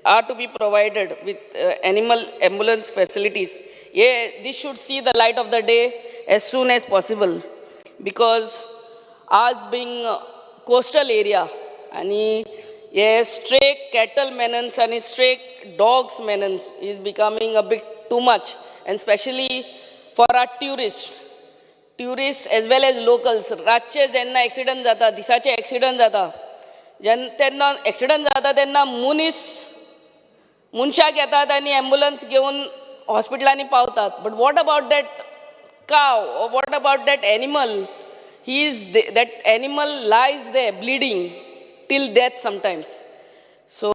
are to be provided with animal ambulance facilities. This should see the light of the day as soon as possible, because as being coastal area and stray cattle menace and stray dogs menace is becoming a bit too much, and especially for our tourists as well as locals. रातचे जेन्ना accident जाता, दिसाचे accident जाता, तेन्ना accident जाता तेन्ना मनशाक येतात आनी एम्बुलन्स घेवन हॉस्पिटलांनी पावतात. But what about that cow, or what about that animal? That animal lies there bleeding till death sometimes. So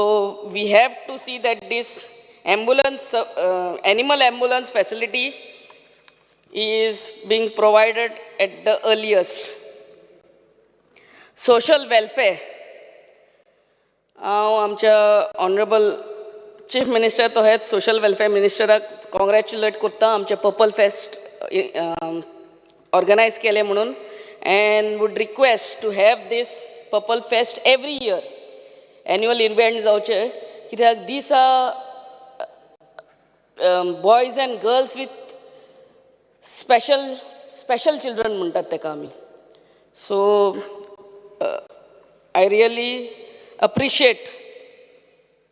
we have to see that this animal ambulance facility is being provided at the earliest. Social welfare. आमच्या Honorable Chief Minister तो हेच social welfare मिनिस्टराक congratulate करता आमचे purple fest organise केले म्हणून, and would request to have this Purple Fest every year. Annual event जावचे कित्याक these are boys and girls with special children म्हणटात तेका आमी. So I really appreciate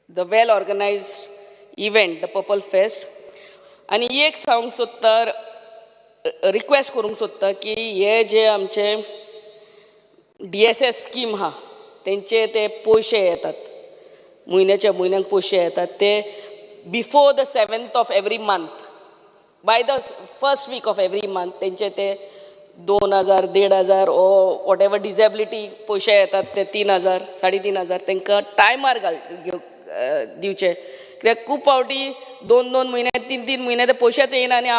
the well organized event, the Purple Fest. आणि एक सांगूंक सोदता, request करूंक सोदता की हे जे आमचे DSS स्कीम आहा तेंचे ते पयशे येतात म्हयन्याच्या म्हयन्याक पयशे येतात ते before the 7th of every month, by the first week of every month तेंचे ते 2,000, 1,500 ओ वॉट एवर डिजेबिलिटी पयशे येतात ते 3,000, 3,500 तांकां टायमार दिवचे. कित्याक खूब फावटी 2-2 म्हयने 3-3 म्हयने ते पयशेच येयना आनी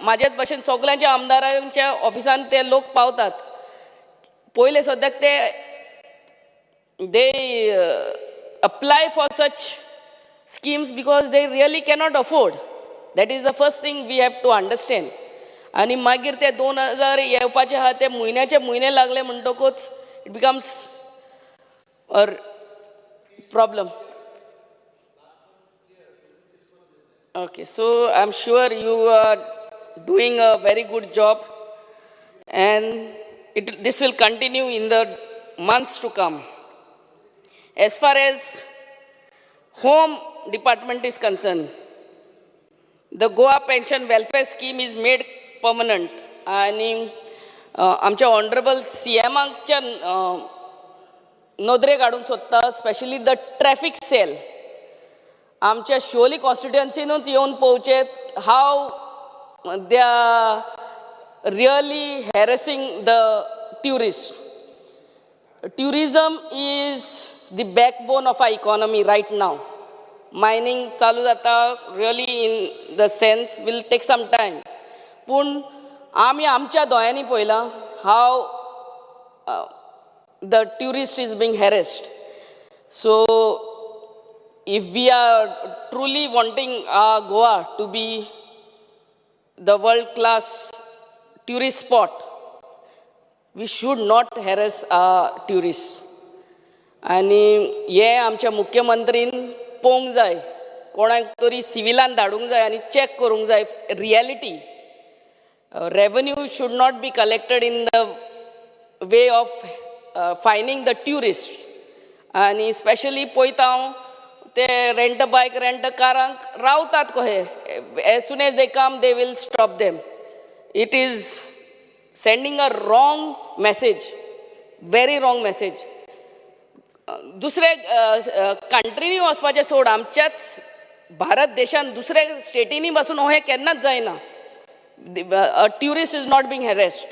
म्हाजेच भशेन सगळ्यांच्या आमदारांच्या ऑफिसान ते लोक पावतात. पयले सद्याक they apply for such schemes because they really cannot afford. That is the first thing we have to understand. आणि मागीर ते 2,000 येवपाचे आहा ते म्हयन्याचे म्हयने लागले म्हणटकूच it becomes a problem. Okay, so I'm sure you are doing a very good job and this will continue in the months to come. As far as Home Department is concerned, the Goa Pension Welfare Scheme is made permanent. आणि आमच्या honourable CMच्या नदरेक हाडूंक सोदता, specially the traffic sale. आमच्या शिवोली कॉन्स्टिट्युएन्सीनूच येवन पळोवचें how they are really harassing the tourist. Tourism is the backbone of our economy right now. Mining चालू जाता really in the sense will take some time. पूण आमी आमच्या दोळ्यांनी पळयलां how the tourist is being harassed. So if we are truly wanting Goa to be the world-class tourist spot, we should not harass our tourists. आणि हे आमच्या मुख्यमंत्रीन पळोवंक जाय, कोणाक तरी सिविलान धाडूंक जाय आनी चॅक करूंक जाय reality. Revenue should not be collected in the way of fining the tourist. आनी स्पेशली पळयता हांव ते रेंट बायक रेंट कारांक रावतात कशे. As soon as they come they will stop them. It is sending a wrong message, very wrong message. दुसरे कंट्रीनी वचपाचें सोड, आमच्याच भारत देशान दुसऱ्या स्टेटीनी पासून हे केन्नाच जायना. A tourist is not being harassed,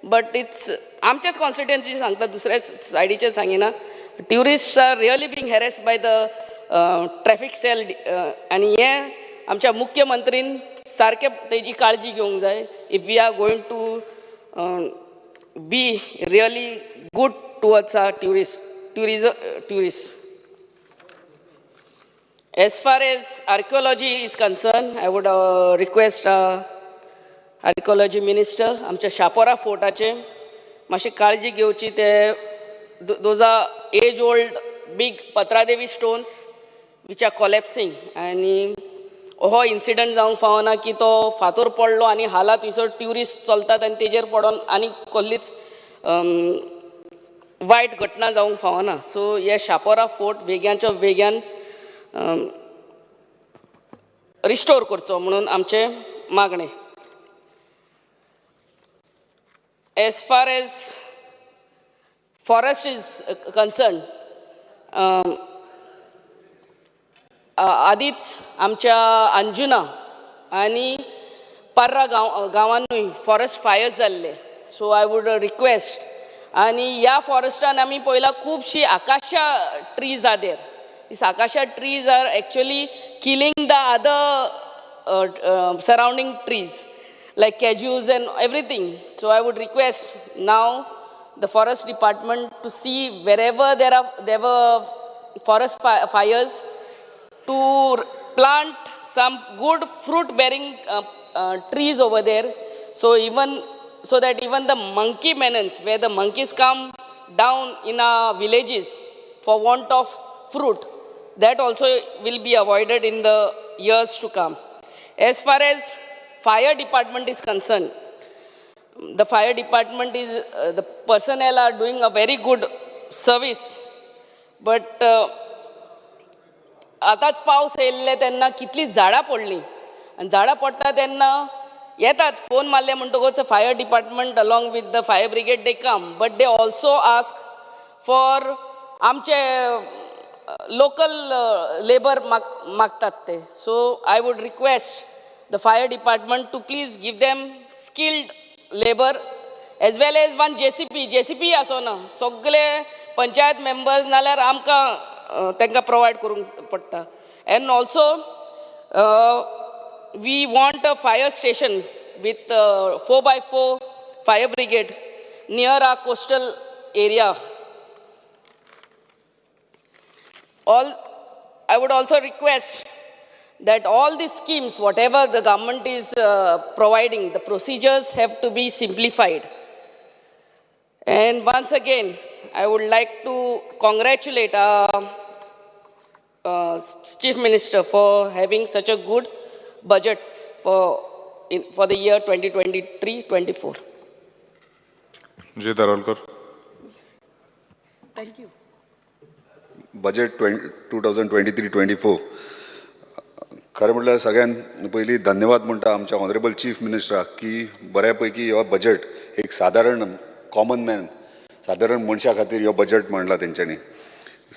but it's आमच्याच कॉन्स्टिट्युएन्सी सांगता, दुसऱ्या सायडीचे सांगिना. Tourists are really being harassed by the traffic cell. आनी हे आमच्या मुख्यमंत्रीन सारके तेजी काळजी घेवंक जाय. If we are going to be really good towards our tourists. As far as archaeology is concerned, I would request archaeology minister आमच्या शापोरा फोर्टाचे मातशी काळजी घेवची. ते those are age old big Patradevi stones which are collapsing. आणि हो incident जावंक फावना की तो फातर पडलो आनी हालां थंयसर ट्युरिस्ट चलतात आनी तेजेर पडोन आनी कसलीच वायट घटना जावंक फावना. सो हे शापोरा फोर्ट बेग्याच्या बेग्यान रिस्टोर करचो म्हणून आमचें मागणें. As far as forest is concern, आदींच आमच्या अंजुना आनी पर्रा गांवांनूय फॉरेस्ट फायर्स जाल्ले. So I would request. आनी ह्या फॉरेस्टान आमी पळयलां खुबशीं आकाशा trees are there. These akasha trees are actually killing the other surrounding trees like cashews and everything. So I would request now the forest department to see wherever there were forest fires to plant some good fruit bearing trees over there, so that even the monkey menace, where the monkeys come down in our villages for want of fruit, that also will be avoided in the years to come. As far as fire department is concerned, the fire department is the personnel are doing a very good service, but आताच पावस येयल्ले तेन्ना कितली झाडां पडलीं आनी झाडां पडटा तेन्ना येतात फोन मारले म्हणटकूच fire department along with the fire brigade they come, but they also ask for आमचे local labor मागतात ते. So I would request the fire department to please give them skilled labor as well as one JCP असो ना सगळे panchayat members नाल्यार आमकां तांकां provide करूंक पडटा. And also we want a fire station with 4x4 fire brigade near our coastal area. I would also request that all these schemes, whatever the government is providing, the procedures have to be simplified. And once again, I would like to congratulate our Chief Minister for having such a good budget for the year 2023-24. J. Darolkar. Thank you. Budget 2023-24 खरें म्हटल्यार सगळ्यान पयली धन्यवाद म्हणटा आमच्या honourable chief मिनिस्टराक की बऱ्यापैकी हो बजेट एक सादारण कॉमन मॅन सादारण मनशा खातीर हो बजेट मांडला तेंच्यांनी.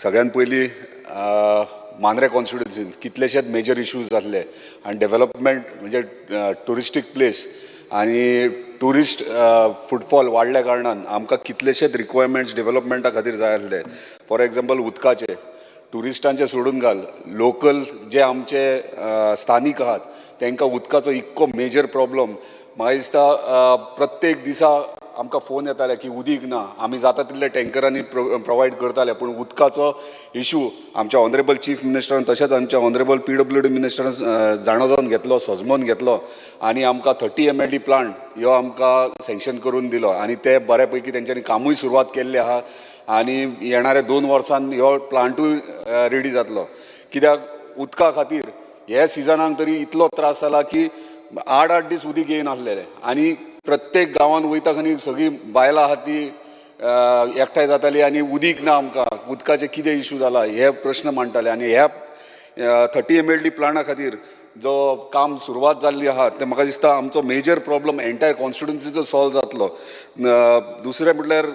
सगळ्यान पयली मांद्रे कॉन्स्टिट्युन्सीन कितलेशेच मेजर इश्यूज जाल्ले आनी डेव्हलपमेंट म्हणजे टुरिस्टीक प्लेस आनी टुरिस्ट फुटफॉल वाडल्या कारणान आमकां कितलेशेच रिक्वायरमेंट्स डेव्हलपमेंटा खातीर जाय आसले. फॉर एग्जाम्पल उदकाचे टुरिस्टांचे सोडून घाल लोकल जे आमचे स्थानीक आहात तांकां उदकाचो इतको मेजर प्रॉब्लम म्हाका दिसता प्रत्येक दिसा आमकां फोन येताले की उदीक ना आमी जाता तितले टँकरांनी प्रोवायड करताले पूण उदकाचो इशू आमच्या ऑनरेबल चीफ मिनिस्टरान तशेंच आमच्या ऑनरेबल PWD मिनिस्टरान जाणून घेतलो सजमोवन घेतलो आनी आमकां 30 MLD प्लांट ह्यो आमकां सँक्शन करून दिलो आनी ते बऱ्यापैकी तेंच्यांनी कामूय सुरवात केल्ली आहा आनी येणाऱ्या 2 वर्सांत ह्यो प्लांटूय रेडी जातलो. कित्याक उदका खातीर हे सिजनाक तरी इतलो त्रास जाला की 8 दीस उदीक येयन आसलेले आनी प्रत्येक गांवांत वयता खंय सगळीं बायलां आहात ती एकठांय जाताली आनी उदीक ना आमकां उदकाचे कितें इशू जाला हे प्रश्न मांडटाले आनी ह्या 30 MLD प्लांटा खातीर जो काम सुरवात जाल्ली आहा ते म्हाका दिसता आमचो मेजर प्रॉब्लम एंटायर कॉन्स्टिट्युन्सीचो सॉल्व जातलो. दुसरें म्हटल्यार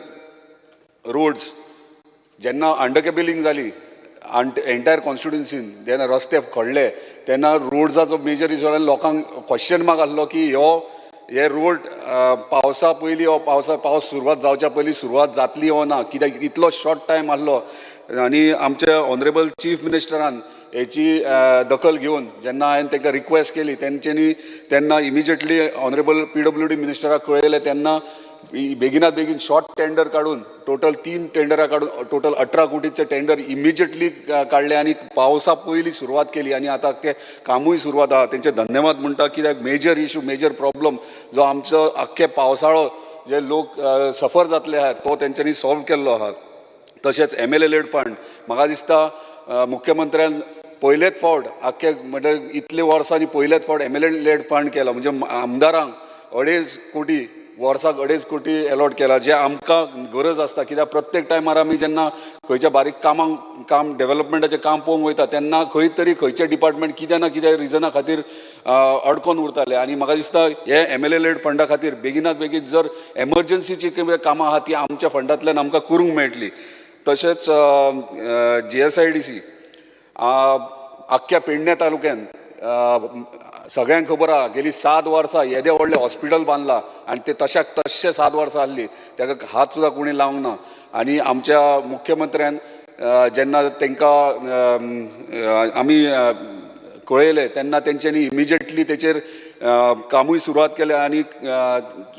रोड्स जेन्ना अंडरकेबलिंग जाली एंटायर कॉन्स्टिट्युन्सीन जेन्ना रस्ते खणले तेन्ना रोड्साचो मेजर इशू जालो लोकांक क्वेश्चन मार्क आसलो की हे रोड पावसा पयलीं हो पावस सुरवात जावच्या पयलीं सुरवात जातली हो ना कित्याक इतलो शॉर्ट टायम आसलो आनी आमचे ऑनरेबल चीफ मिनिस्टरान हेची दखल घेवन जेन्ना हांवें तांकां रिक्वेस्ट केली तेंच्यांनी तेन्ना इमिजिएटली ऑनरेबल PWD मिनिस्टराक कळयलें तेन्ना बेगिनात बेगीन शॉर्ट टेंडर काडून टोटल 3 टेंडरां काडून टोटल 18 कोटीचे टेंडर इमिजिएटली काडले आनी पावसा पयलीं सुरवात केली आनी आतां ते कामूय सुरवात आहा तेंचे धन्यवाद म्हणटा कित्याक मेजर इशू मेजर प्रॉब्लम जो आमचो आख्खे पावसाळो जे लोक सफर जातले आहात तो तेंच्यांनी सॉल्व केल्लो आहा. तशेंच MLA लेड फंड म्हाका दिसता मुख्यमंत्र्यान पयलेच फावट आख्खे म्हणजे इतले वर्सांनी पयलेच फावट MLA लेड फंड केला म्हणजे आमदारांक 2.5 कोटी वर्साक 2.5 कोटी अलॉट केला जे आमकां गरज आसता कित्याक प्रत्येक टायमार आमी जेन्ना खंयच्या बारीक काम डेव्हलपमेंटाचें काम पळोवंक वयता तेन्ना खंय तरी खंयचे डिपार्टमेंट कितें ना कितें रिजना खातीर अडकोन उरताले आनी म्हाका दिसता हे MLA लेड फंडा खातीर बेगिनात बेगीन जर एमर्जन्सीची कामां आहा ती आमच्या फंडांतल्यान आमकां करूंक मेळटली. तशेंच GSIDC आख्ख्या पेडणे तालुक्यात सगळ्यांक खबर आहा गेली 7 वर्सां येदे व्हडलें हॉस्पिटल बांदलां आनी ते तशाक तशें 7 वर्सां आसलीं ताका हात सुद्दां कोणी लावंक ना आनी आमच्या मुख्यमंत्र्यान जेन्ना तांकां आमी कळयलें तेन्ना तेंच्यांनी इमिजिएटली तेचेर कामूय सुरवात केलें आनी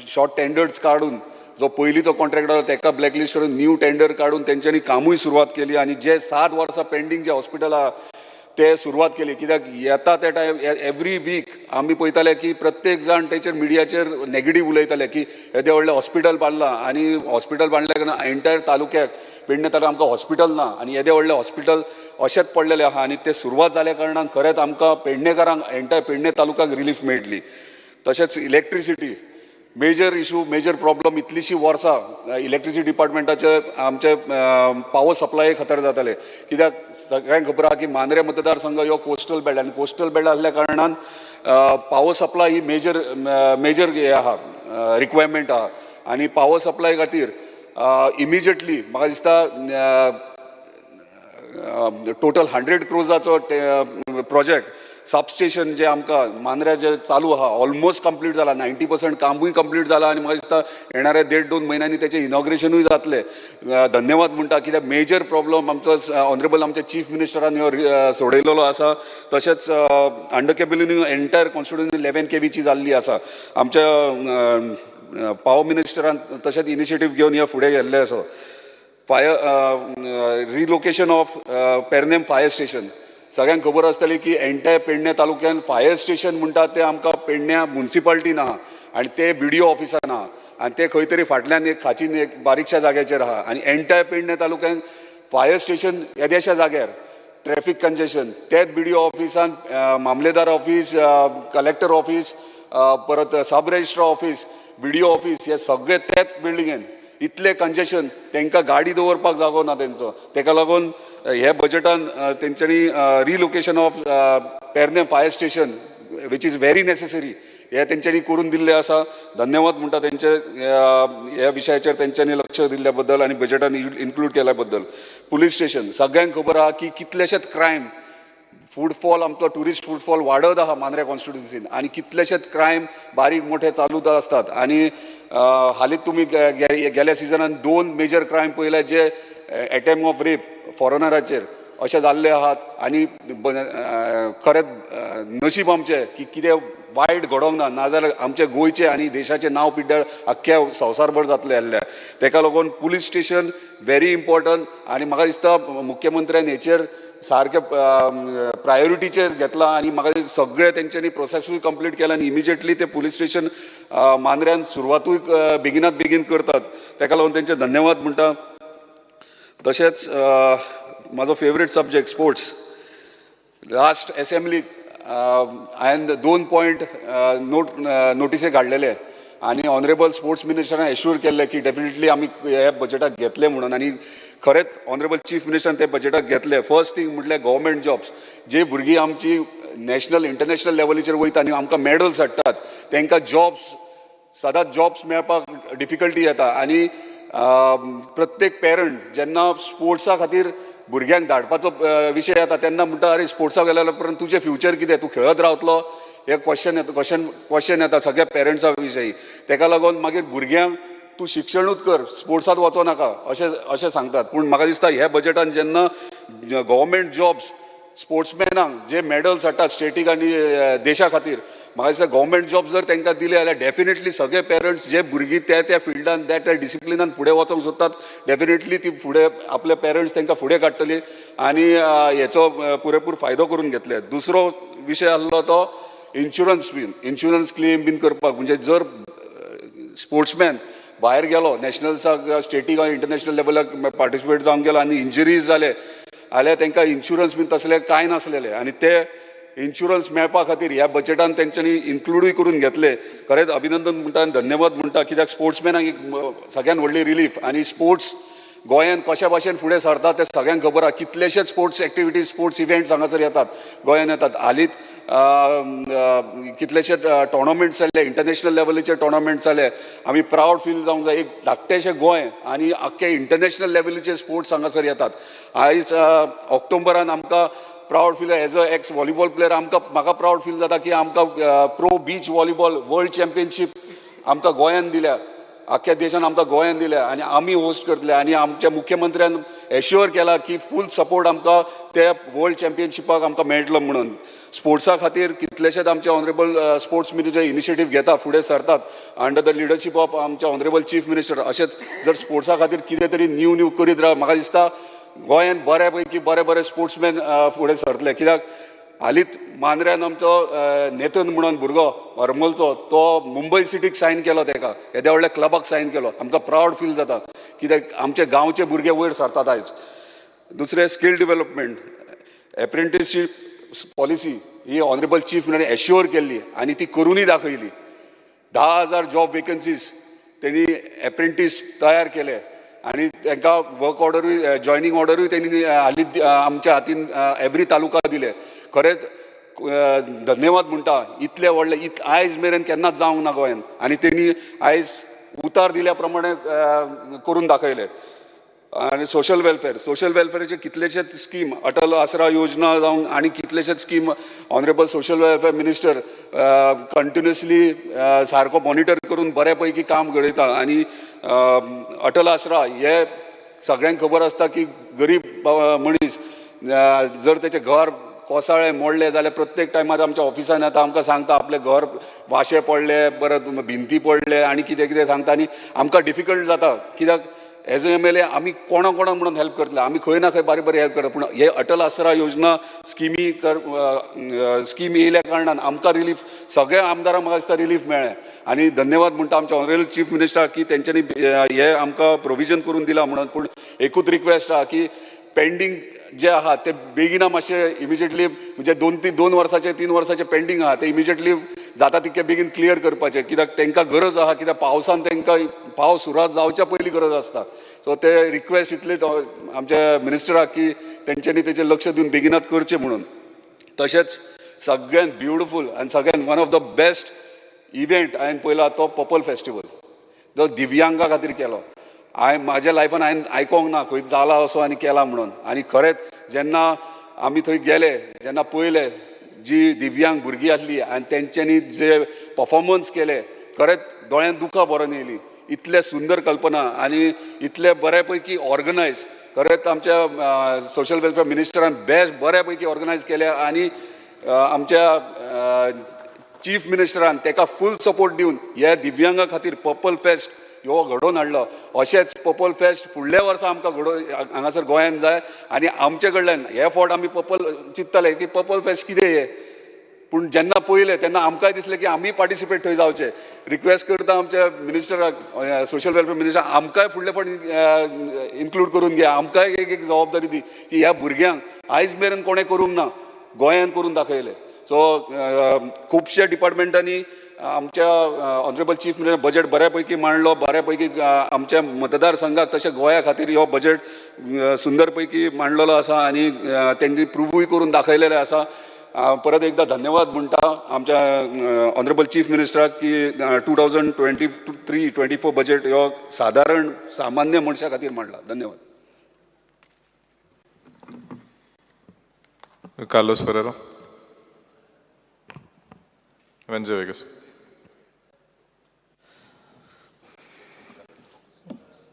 शॉर्ट टेंडर्स काडून जो पयलींचो कॉन्ट्रॅक्टर आसा ताका ब्लॅकलिस्ट करून न्यू टेंडर काडून तेंच्यांनी कामूय सुरवात केली आनी जे 7 वर्सां पेंडींग जे हॉस्पिटल आहा ते सुरवात केली कित्याक येता त्या टायम एवरी वीक आमी पळयताले की प्रत्येक जाण तेचेर मिडियाचेर नेगेटीव उलयताले की येदे व्हडलें हॉस्पिटल बांदलां आनी हॉस्पिटल बांदल्या कारणान एंटायर तालुक्याक पेडणे तालुक्याक आमकां हॉस्पिटल ना आनी येदे व्हडलें हॉस्पिटल अशेंच पडलेलें आहा आनी ते सुरवात जाल्या कारणान खरेंच आमकां पेडणेकारांक एंटायर पेडणे तालुक्याक रिलीफ मेळटली. तशेंच electricity major issue major problem इतलीशीं वर्सां इलेक्ट्रिसिटी डिपार्टमेंटाचे आमचे पावर सप्लाय खातीर जाताले कित्याक सगळ्यांक खबर आहा की मांद्रे मतदारसंघ हो कोस्टल बेल्ट आनी कोस्टल बेल्ट आसल्या कारणान पावर सप्लाय ही मेजर हे आहा रिक्वायरमेंट आहा आनी पावर सप्लाय खातीर इमिजिएटली म्हाका दिसता टोटल 100 क्रोजाचो प्रोजेक्ट सबस्टेशन जे आमकां मांद्र्या जे चालू आहा ऑलमोस्ट कंप्लीट जाला 90% कामूय कंप्लीट जाला आनी म्हाका दिसता येणाऱ्या 1.5-2 म्हयन्यांनी त्याचें इनॉग्रेशनूय जातलें. धन्यवाद म्हणटा कित्याक मेजर प्रॉब्लम आमचो ऑनरेबल आमच्या चीफ मिनिस्टरान ह्यो सोडयलेलो आसा. तशेंच अंडर केबिलिंग एंटायर कॉन्स्टिट्युएन्सी 11 KVची जाल्ली आसा. आमच्या पावर मिनिस्टरान तशेंच इनिशिएटीव घेवन ह्या फुडें गेल्ले आसा. Relocation of Pernem fire station सगळ्यांक खबर आसतली की एंटायर पेडणे तालुक्यान फायर स्टेशन म्हणटा ते आमकां पेडण्या म्युनिसिपालिटीन आहा आनी ते BDO ऑफिसान आहा आनी ते खंय तरी फाटल्यान एक खाचीन एक बारीकशा जाग्याचेर आहा आनी एंटायर पेडणे तालुक्यान फायर स्टेशन येद्याशा जाग्यार ट्रॅफिक कंजेशन तेच BDO ऑफिसान मामलेदार ऑफिस कलेक्टर ऑफिस परत सब रजिस्ट्रार ऑफिस BDO ऑफिस हे सगळे तेच बिल्डिंगेन इतले कंजेशन तांकां गाडी दवरपाक जागो ना तेंचो. ताका लागून हे बजेटान तेंच्यांनी relocation of Pernem fire station which is very necessary हे तेंच्यांनी करून दिल्ले आसा. धन्यवाद म्हणटा तेंचे ह्या विशयाचेर तेंच्यांनी लक्ष दिल्ल्या बद्दल आनी बजेटान इन्क्लूड केल्या बद्दल. पुलीस स्टेशन सगळ्यांक खबर आहा की कितलेशेच क्रायम फूडफॉल आमचो ट्युरिस्ट फूडफॉल वाडत आहा मांद्र्या कॉन्स्टिट्युएन्सीन आनी कितलेशेच क्रायम बारीक मोठे चालूच आसतात. आनी हालींच तुमी गेल्या सिजनान 2 मेजर क्रायम पळयले जे एटेम्प ऑफ रेप फॉरेनराचेर अशें जाल्ले आहात. आनी खरेंच नशीब आमचें की कितें वायट घडोंक ना नाजाल्यार आमचे गोंयचे आनी देशाचें नांव पिड्ड्यार आख्ख्या संवसारभर जातलें आसलें. ताका लागून पुलीस स्टेशन व्हेरी इम्पॉर्टंट आनी म्हाका दिसता मुख्यमंत्र्यान हेचेर सारके प्रायोरिटीचेर घेतला आनी म्हाका सगळे तेंच्यांनी प्रोसेसूय कंप्लीट केला आनी इमिजिएटली ते पुलीस स्टेशन मांद्र्यान सुरवातूय बेगिनात बेगीन करतात. ताका लागून तेंचे धन्यवाद म्हणटा. तशेंच म्हाजो फेवरेट सब्जेक्ट स्पोर्ट्स. लास्ट एसेंब्लीक हांवें 2 पॉयंट नोटिसे काडलेले आनी ऑनरेबल स्पोर्ट्स मिनिस्टरान एश्युअर केल्ले की डेफिनेटली आमी ह्या बजेटाक घेतले म्हणून आनी खरेंच ऑनरेबल चीफ मिनिस्टरान ते बजेटाक घेतले. फर्स्ट थिंग म्हटल्यार गव्हर्मेंट जॉब्स जे भुरगीं आमची नॅशनल इंटरनॅशनल लेवलीचेर वयता आनी आमकां मेडल्स हाडटात तांकां जॉब्स सदांच जॉब्स मेळपाक डिफिकल्टी येता आनी प्रत्येक पेरंट जेन्ना स्पोर्ट्सा खातीर भुरग्यांक धाडपाचो विशय येता तेन्ना म्हणटा अरे स्पोर्ट्साक गेल्या उपरांत तुजें फ्युचर कितें तूं खेळत रावतलो हे क्वेश्चन येता सगळ्या पेरंट्सा विशयी. ताका लागून मागीर भुरग्यांक तूं शिक्षणूच कर स्पोर्ट्सांत वचो नाका अशें सांगतात. पूण म्हाका दिसता ह्या बजेटान जेन्ना गव्हर्मेंट जॉब्स स्पोर्ट्समॅनांक जे मेडल्स हाडटात स्टेटीक आनी देशा खातीर म्हाका दिसता गव्हर्मेंट जॉब जर तांकां दिले जाल्यार डेफिनेटली सगळे पेरंट्स जे भुरगीं त्या फिल्डान त्या डिसिप्लिनान फुडें वचोंक सोदतात डेफिनेटली ती फुडें आपले पेरंट्स तांकां फुडें काडटली आनी हेचो पुरेपूर फायदो करून घेतले. दुसरो विशय आसलो तो इन्शुरन्स क्लेम बीन करपाक. म्हणजे जर स्पोर्ट्समॅन भायर गेलो नॅशनल्साक स्टेटीक वा इंटरनॅशनल लेवलाक पार्टिसिपेट जावंक गेलो आनी इंजरीज जाले जाल्यार तांकां इन्शुरन्स बीन तसले कांय नासलेले आनी ते इन्शुरन्स मेळपा खातीर ह्या बजेटान तेंच्यांनी इन्क्लूडूय करून घेतले. खरेंच अभिनंदन म्हणटा आनी धन्यवाद म्हणटा कित्याक स्पोर्ट्समॅनाक एक सगळ्यान व्हडली रिलीफ आनी स्पोर्ट्स गोंयान कशा भाशेन फुडें सरता ते सगळ्यांक खबर आहा. कितलेशेच स्पोर्ट्स एक्टिविटीज स्पोर्ट्स इव्हेंट्स हांगासर येतात गोंयान येतात. हालींच कितलेशे टोर्नामेंट्स जाले इंटरनॅशनल लेवलीचे टोर्नामेंट्स जाले. आमी प्रावड फील जावंक जाय एक धाकटेशें गोंय आनी आख्खे इंटरनॅशनल लेवलीचे स्पोर्ट्स हांगासर येतात. आयज ऑक्टोबरान आमकां proud feel as a x volleyball player म्हाका प्रावड फील जाता की आमकां pro beach volleyball world championship आमकां गोंयान दिल्या आख्ख्या देशान आमकां गोंयान दिल्या आनी आमी होस्ट करतले आनी आमच्या मुख्यमंत्र्यान एश्युअर केला की फूल सपोर्ट आमकां त्या वर्ल्ड चॅम्पियनशिपाक आमकां मेळटलो म्हणून. स्पोर्ट्सा खातीर कितलेशेच आमचे ऑनरेबल स्पोर्ट्स मिनिस्टर इनिशिएटीव घेता फुडें सरतात अंडर द लिडरशीप ऑफ आमचे ऑनरेबल चीफ मिनिस्टर. अशेंच जर स्पोर्ट्सा खातीर कितें तरी न्यू करीत राव म्हाका दिसता गोंयान बऱ्या पैकी बरे स्पोर्ट्समॅन फुडें सरतले. कित्याक हालींच मांद्र्यान आमचो नेतन म्हणून भुरगो हरमलचो तो मुंबय सिटीक सायन केलो ताका येद्या व्हडल्या क्लबाक सायन केलो. आमकां प्रावड फील जाता कित्याक आमचे गांवचे भुरगे वयर सरतात आयज. दुसरें स्कील डेव्हलपमेंट एप्रेंटिसशीप पॉलिसी ही ऑनरेबल चीफ मिनिस्टरान एश्युअर केल्ली आनी ती करूनय दाखयली. 10,000 जॉब वेकन्सीज तेणी एप्रेंटीस तयार केले आनी तांकां वर्क ऑर्डरूय जॉयनींग ऑर्डरूय तेणी हालींच आमच्या हातीन एवरी तालुका दिले. खरेंच धन्यवाद म्हणटा इतले व्हडले आयज मेरेन केन्नाच जावंक ना गोंयान आनी तेणी आयज उतार दिल्या प्रमाणे करून दाखयले. आणि सोशल वेलफेअरचे कितलेशेच स्कीम अटल आसरा योजना जावन आणि कितलेशेच scheme honourable social welfare minister continuously सारको मॉनिटर करून बऱ्यापैकी काम घडयता आणि अटल आसरा हे सगळ्यांक खबर आसता की गरीब मनीस जर तेचें घर कोसळ्ळें मोडलें जाल्यार प्रत्येक टायमार आमच्या ऑफिसान येता आमकां सांगता आपलें घर वाशे पडले परत भिंती पडले आनी कितें कितें सांगता आनी आमकां डिफिकल्ट जाता कित्याक एज अ MLA आमी कोणा म्हणून हेल्प करतले आमी खंय ना खंय बारी हेल्प करता पूण हे अटल आसरा योजना स्कीम येयल्या कारणान आमकां रिलीफ सगळ्या आमदारांक म्हाका दिसता रिलीफ मेळ्ळें आनी धन्यवाद म्हणटा आमच्या ऑनरेबल चीफ मिनिस्टराक की तेंच्यांनी हे आमकां प्रोविजन करून दिला म्हणून पूण एकूच रिक्वेस्ट आहा की पेंडींग जे आहा ते बेगिना मातशें इमिजिएटली म्हणजे 2 वर्साचे 3 वर्साचे पेंडींग आहा ते इमिजिएटली जाता तितके बेगीन क्लियर करपाचे कित्याक तांकां गरज आहा कित्याक पावसान तांकां पावस सुरवात जावच्या पयलीं गरज आसता सो ते रिक्वेस्ट इतलेच आमच्या मिनिस्टराक की तेंच्यांनी तेचेर लक्ष दिवन बेगिनात करचें म्हणून तशेंच सगळ्यात ब्युटिफूल आनी सगळ्यात one of the best event हांवें पयला तो पर्पल फेस्टिवल जो दिव्यांगा खातीर केलो म्हाज्या लायफान हांवें आयकोंक ना खंय जाला असो आनी केला म्हणून आनी खरेंच जेन्ना आमी थंय गेले जेन्ना पळयले जी दिव्यांग भुरगीं आसली आनी तेंच्यांनी जे परफॉर्मन्स केले खरेंच दोळ्यांत दुखां भरून येयली इतले सुंदर कल्पना आनी इतले बऱ्यापैकी ऑर्गनायज खरेंच आमच्या सोशल वेलफेअर मिनिस्टरान बेस्ट बऱ्यापैकी ऑर्गनायज केल्या आनी आमच्या चीफ मिनिस्टरान ताका फूल सपोर्ट दिवन ह्या दिव्यांगा खातीर पर्पल फेस्ट ह्यो घडोवन हाडलो अशेंच पर्पल फेस्ट फुडल्या वर्सा आमकां हांगासर गोंयांत जाय आनी आमचे कडल्यान हे फावट आमी पर्पल चिंतताले की पर्पल फेस्ट कितें हे पूण जेन्ना पळयलें तेन्ना आमकांय दिसलें की आमी पार्टिसिपेट थंय जावचे रिक्वेस्ट करता आमच्या मिनिस्टराक सोशल वेलफेअर मिनिस्टर आमकांय फुडले फावट इन्क्लूड करून घे आमकांय एक जबाबदारी दी की ह्या भुरग्यांक आयज मेरेन कोणें करूंक ना गोंयांत करून दाखयलें सो खुबशे डिपार्टमेंटांनी आमच्या ऑनरेबल चीफ मिनिस्टर बजेट बऱ्यापैकी मांडलो बऱ्यापैकी आमच्या मतदारसंघाक तशें गोंया खातीर हो बजेट सुंदर पैकी मांडलेलो आसा आनी तेंनी प्रूव्हूय करून दाखयलेलें आसा परत एकदा धन्यवाद म्हणटा आमच्या ऑनरेबल चीफ मिनिस्टराक की 2023-24 बजेट हो साधारण सामान्य मनशा खातीर मांडला धन्यवाद Carlos Ferreira. Wednesday, Vegas.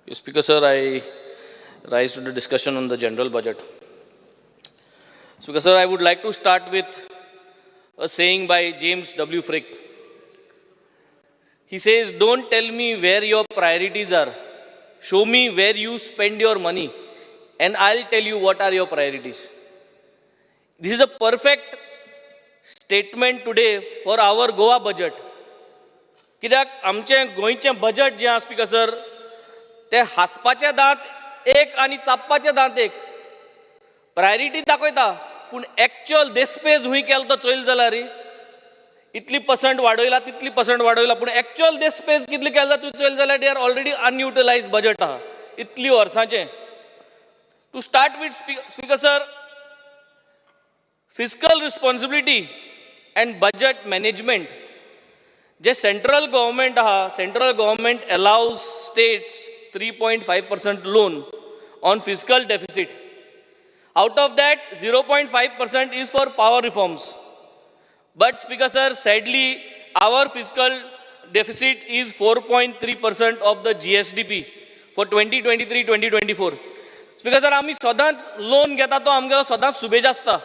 Speaker sir, I rise to the discussion on the general budget. Speaker sir, I would like to start with a saying by James W. Frick. He says, "Don't tell me where your priorities are. Show me where you spend your money, and I'll tell you what are your priorities." This is a perfect statement today for our Goa budget. कित्याक आमचे गोंयचे budget जे आसा speaker sir ते हांसपाचे दांत एक आनी चापपाचे दांत एक प्रायोरिटी दाखयता पूण एक्चुअल देस्पेज हूंय केलो तो चोयल जाल्यार रे इतली पर्संट वाडयला तितली पर्संट वाडयला पूण एक्चुअल देस्पेज कितली केलो तूं चोयल जाल्यार they are already unutilized budget आहा इतली वर्सांचे to start with speaker sir fiscal responsibility and budget management. The central government allows states 3.5% loan on fiscal deficit. Out of that, 0.5% is for power reforms. But Speaker sir, sadly, our fiscal deficit is 4.3% of the GSDP for 2023-2024. Speaker sir, आमी सदांच loan घेता तो आमगे सदांच सुबेज आसता.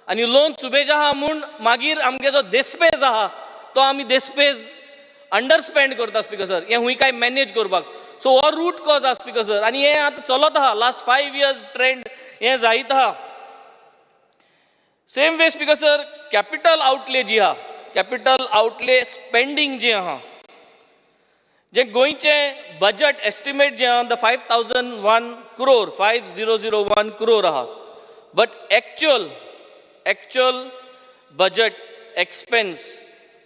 आणि loan सुबेज आहा म्हूण मागीर आमगे जो देस्पेज आहा तो आमी देस्पेज अंडरस्पेंड करता स्पीकर सर हें हूंय काय मॅनेज करपाक सो हो रूट कॉज आहा स्पीकर सर आनी हें आतां चलत आहा लास्ट 5 years ट्रेंड हें जायत आहा same way speaker sir capital outlay जी आहा कॅपिटल आउटले स्पेंडींग जें आहा जें गोंयचें बजेट एस्टिमेट जें आहा द 5001 crore आहा but actual budget expense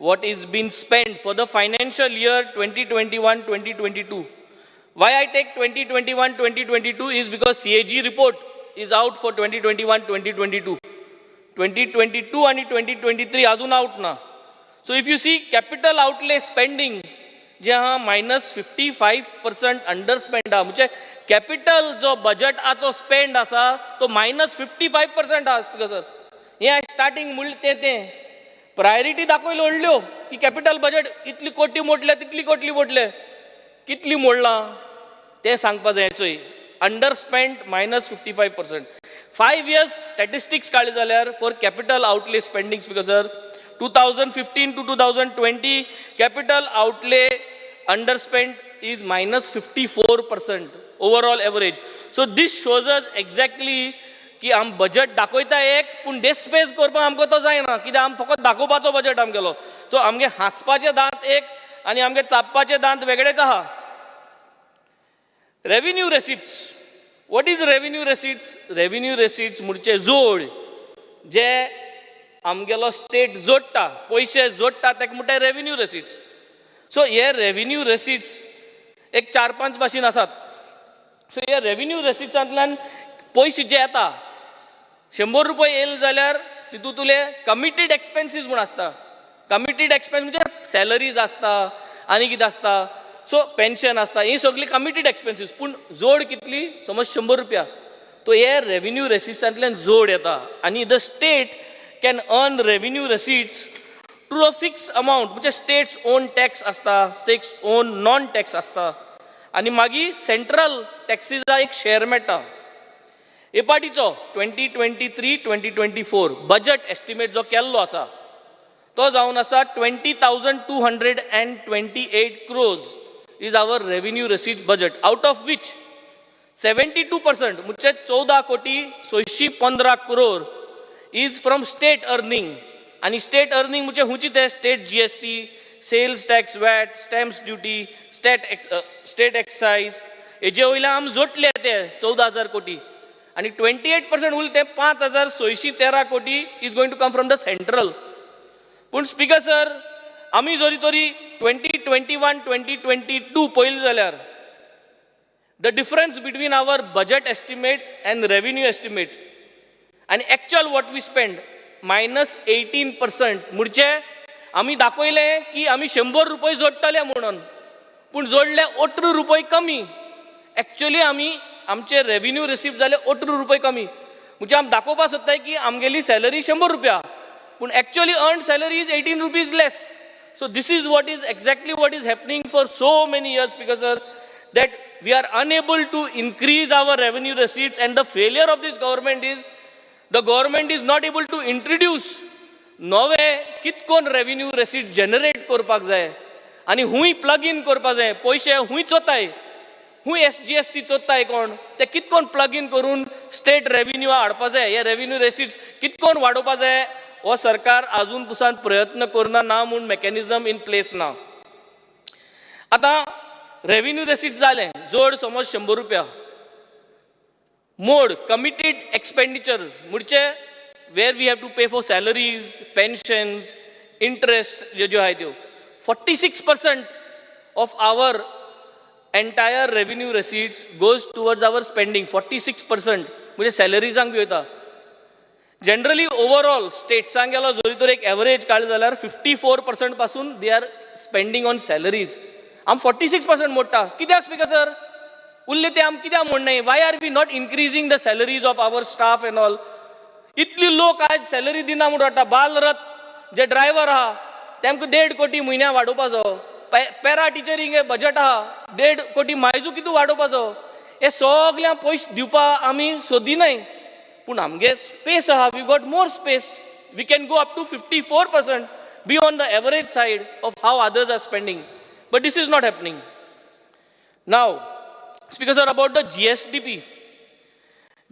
what is being spent for the financial year 2021-2022. Why I take 2021-2022 is because CAG report is out for 2021-2022. 2022 and 2023 azun out na. So if you see capital outlay spending जे आहा -55% अंडरस्पेंड आहा, म्हणजे capital जो बजेटाचो spend आसा तो -55% आहा speaker sir. हे starting म्हणलें तें प्रायोरिटी दाखयल्यो व्हडल्यो की कॅपिटल बजेट इतली कोटी मोडले तितली कोटी मोडले, कितली मोडलां तें सांगपा जाय. चोय अंडरस्पेंड -55%. 5 years स्टॅटिस्टिक्स काडले जाल्यार for capital outlay spending speaker sir 2015 to 2020 capital outlay underspent is -54% overall average. So this shows us exactly की आम बजेट दाखयता एक पूण डिस्पेस करपाक आमकां तो जायना, कित्याक आम फकत दाखोवपाचो बजेट आमगेलो. सो आमगे हांसपाचे दांत एक आनी आमगे चापपाचे दांत वेगळेच आहा. Revenue रेसिप्ट्स. What is revenue रेसिप्ट्स? Revenue रेसिप्ट्स म्हणजे जोड जे आमगेलो स्टेट जोडटा, पयशे जोडटा, ताका म्हणटा रेव्हेन्यू रेसिप्ट्स. सो हे रेव्हेन्यू रेसिप्ट्स एक 4-5 भाशेन आसात. सो हे रेव्हेन्यू रेसिप्ट्सांतल्यान पयशे जे येता 100 रुपये येयले जाल्यार तितूंतले कमिटेड एक्सपेन्सीस म्हूण आसता. कमिटेड एक्सपेन्स म्हणजे सॅलरीज आसता आनी कितें आसता, सो पेन्शन आसता, ही सगळी कमिटेड एक्सपेन्सीस. पूण जोड कितली? समज 100 रुपया, तो हे रेव्हेन्यू रेसिप्ट्सांतल्यान जोड येता. आनी the state can earn revenue receipts to a fix amount, म्हणजे स्टेट्स ओन टॅक्स आसता, स्टेट्स ओन नॉन टॅक्स आसता, आनी मागीर सेंट्रल टॅक्सीचा एक शेअर मेळटा. हे पाटीचो 2023-2024 बजेट एस्टिमेट जो केल्लो आसा तो जावन आसा 20,228 crores is our revenue receipts budget, out of which 72% म्हणजे 14,615 crore is from state earning. आणि स्टेट अर्निंग म्हणजे हुंची ते state GST, sales tax, VAT, stamps duty, state excise, हेजे वयल्यान आमी जोडले ते 14,000 कोटी. आणि 28% उरले ते 5,613 कोटी is going to come from the central. पूण स्पीकर सर आमी जरी तरी 2021-2022 पळयलें जाल्यार the difference between our budget estimate and revenue estimate आनी एक्चुअल वॉट वी स्पेंड -18%. म्हणजे आमी दाखयलें की आमी 100 रुपये जोडटले म्हणून, पूण जोडले 18 रुपये कमी. एक्चुअली आमी आमचे रेव्हेन्यू रिसीव जाले 18 रुपये कमी. म्हणजे आमी दाखोवपाक सोदताय की आमगेली सॅलरी 100 रुपया, पूण actually earn salary is 18 rupees less. So this is what is exactly what is happening for so many years, because sir, that we are unable to increase our revenue receipts, and the failure of this government is the government is not able to introduce नवे कितकोन revenue रेसीट generate करपाक जाय आनी हुंय plug in करपाक जाय. पयशे हुंय चोताय, हुंय SGST चोताय कोण, ते कितकोन plug in करून स्टेट रेव्हेन्यू हाडपा जाय, हे रेव्हेन्यू रेसीट्स कितकोन वाडोवपा जाय, हो सरकार अजून पुसान प्रयत्न करना ना म्हूण मेकॅनिझम इन प्लेस ना. आतां रेव्हेन्यू रेसीट्स जालें, जोड समज 100 रुपया, मोड कमिटेड एक्सपेंडिचर म्हणजे where we have to pay for salaries, pensions, interest ज्यो आहाय त्यो 46% of our entire revenue receipts goes towards our spending. 46% म्हणजे सॅलरीजांक बी वयता. जनरली ओवरऑल स्टेट्सांक गेलो जरी तर एक एवरेज काडलें जाल्यार 54% पासून they are spending on salaries. आम 46% मोडटा. कित्याक स्पीकर सर उरले ते आम कित्याक मोडनाय? Why are we not increasing the salaries of our staff and all? इतली लोक आज सॅलरी दिना म्हणून वाटता. बालरथ जे ड्रायव्हर आहा तेमकां 1.5 कोटी म्हयन्या वाडोवपाचो. पॅरा टिचरींग हे बजेट आहा 1.5 कोटी मायजू कितू वाडोवपाचो. हे सगळ्यांक पयशे दिवपाक आमी सोदिनाय, पूण आमगे स्पेस आहा, we got more space, we can go up to 54% beyond the average side of how others are spending. But this is not happening. Now speaker sir about the GSDP.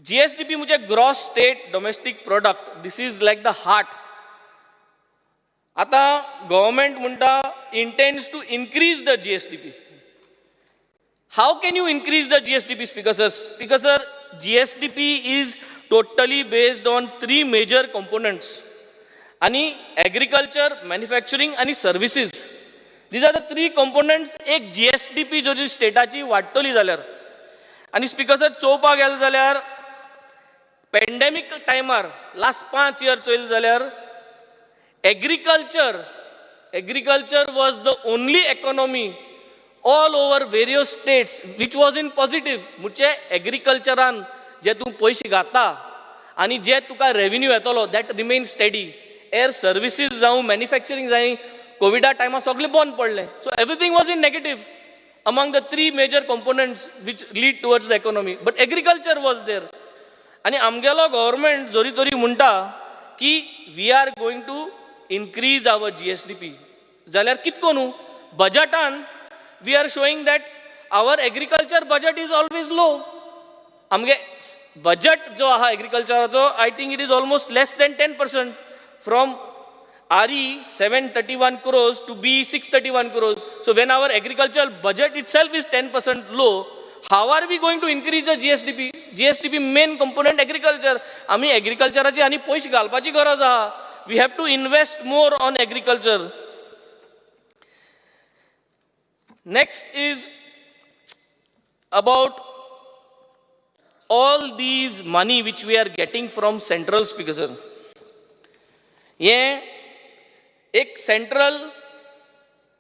GSDP म्हणजे gross state domestic product. This is like the heart. आता government म्हणटा intends to increase the GSDP. How can you increase the GSDP speaker sir? Speaker sir GSDP is totally based on 3 major components आणि agriculture, manufacturing आणि services. These are the 3 components. एक GSDP जो स्टेटाची वाडटली जाल्यार. आणि speaker sir चोवपाक गेले जाल्यार pandemic टायमार last 5 years चोयले जाल्यार agriculture was the only economy all over various states, which was in positive. म्हणजे agriculturean जे तू पैसे घाता आणि जे तुका revenue येतलो, that remains steady. Air services जाऊ, manufacturing जाऊ, कोविडा टायमा सगळे बंद पडले. So everything was in negative among the three major components which lead towards the economy. But agriculture was there. आणि आमगेलो government जोरी तोरी म्हणटा की we are going to increase our GSDP. जाल्यार कितको न्हू बजेटान we are showing that our agriculture budget is always low. आमगे budget जो आहा agricultureचो, I think it is almost less than 10% from RE 731 crores to B 631 crores. So when our agricultural budget itself is 10% low, how are we going to increase the GSDP? GSDP main component agriculture. आमी agricultureची आणि पैसे घालपाची गरज आहा. We have to invest more on agriculture. Next is about all these money which we are getting from central speaker sir. ये एक central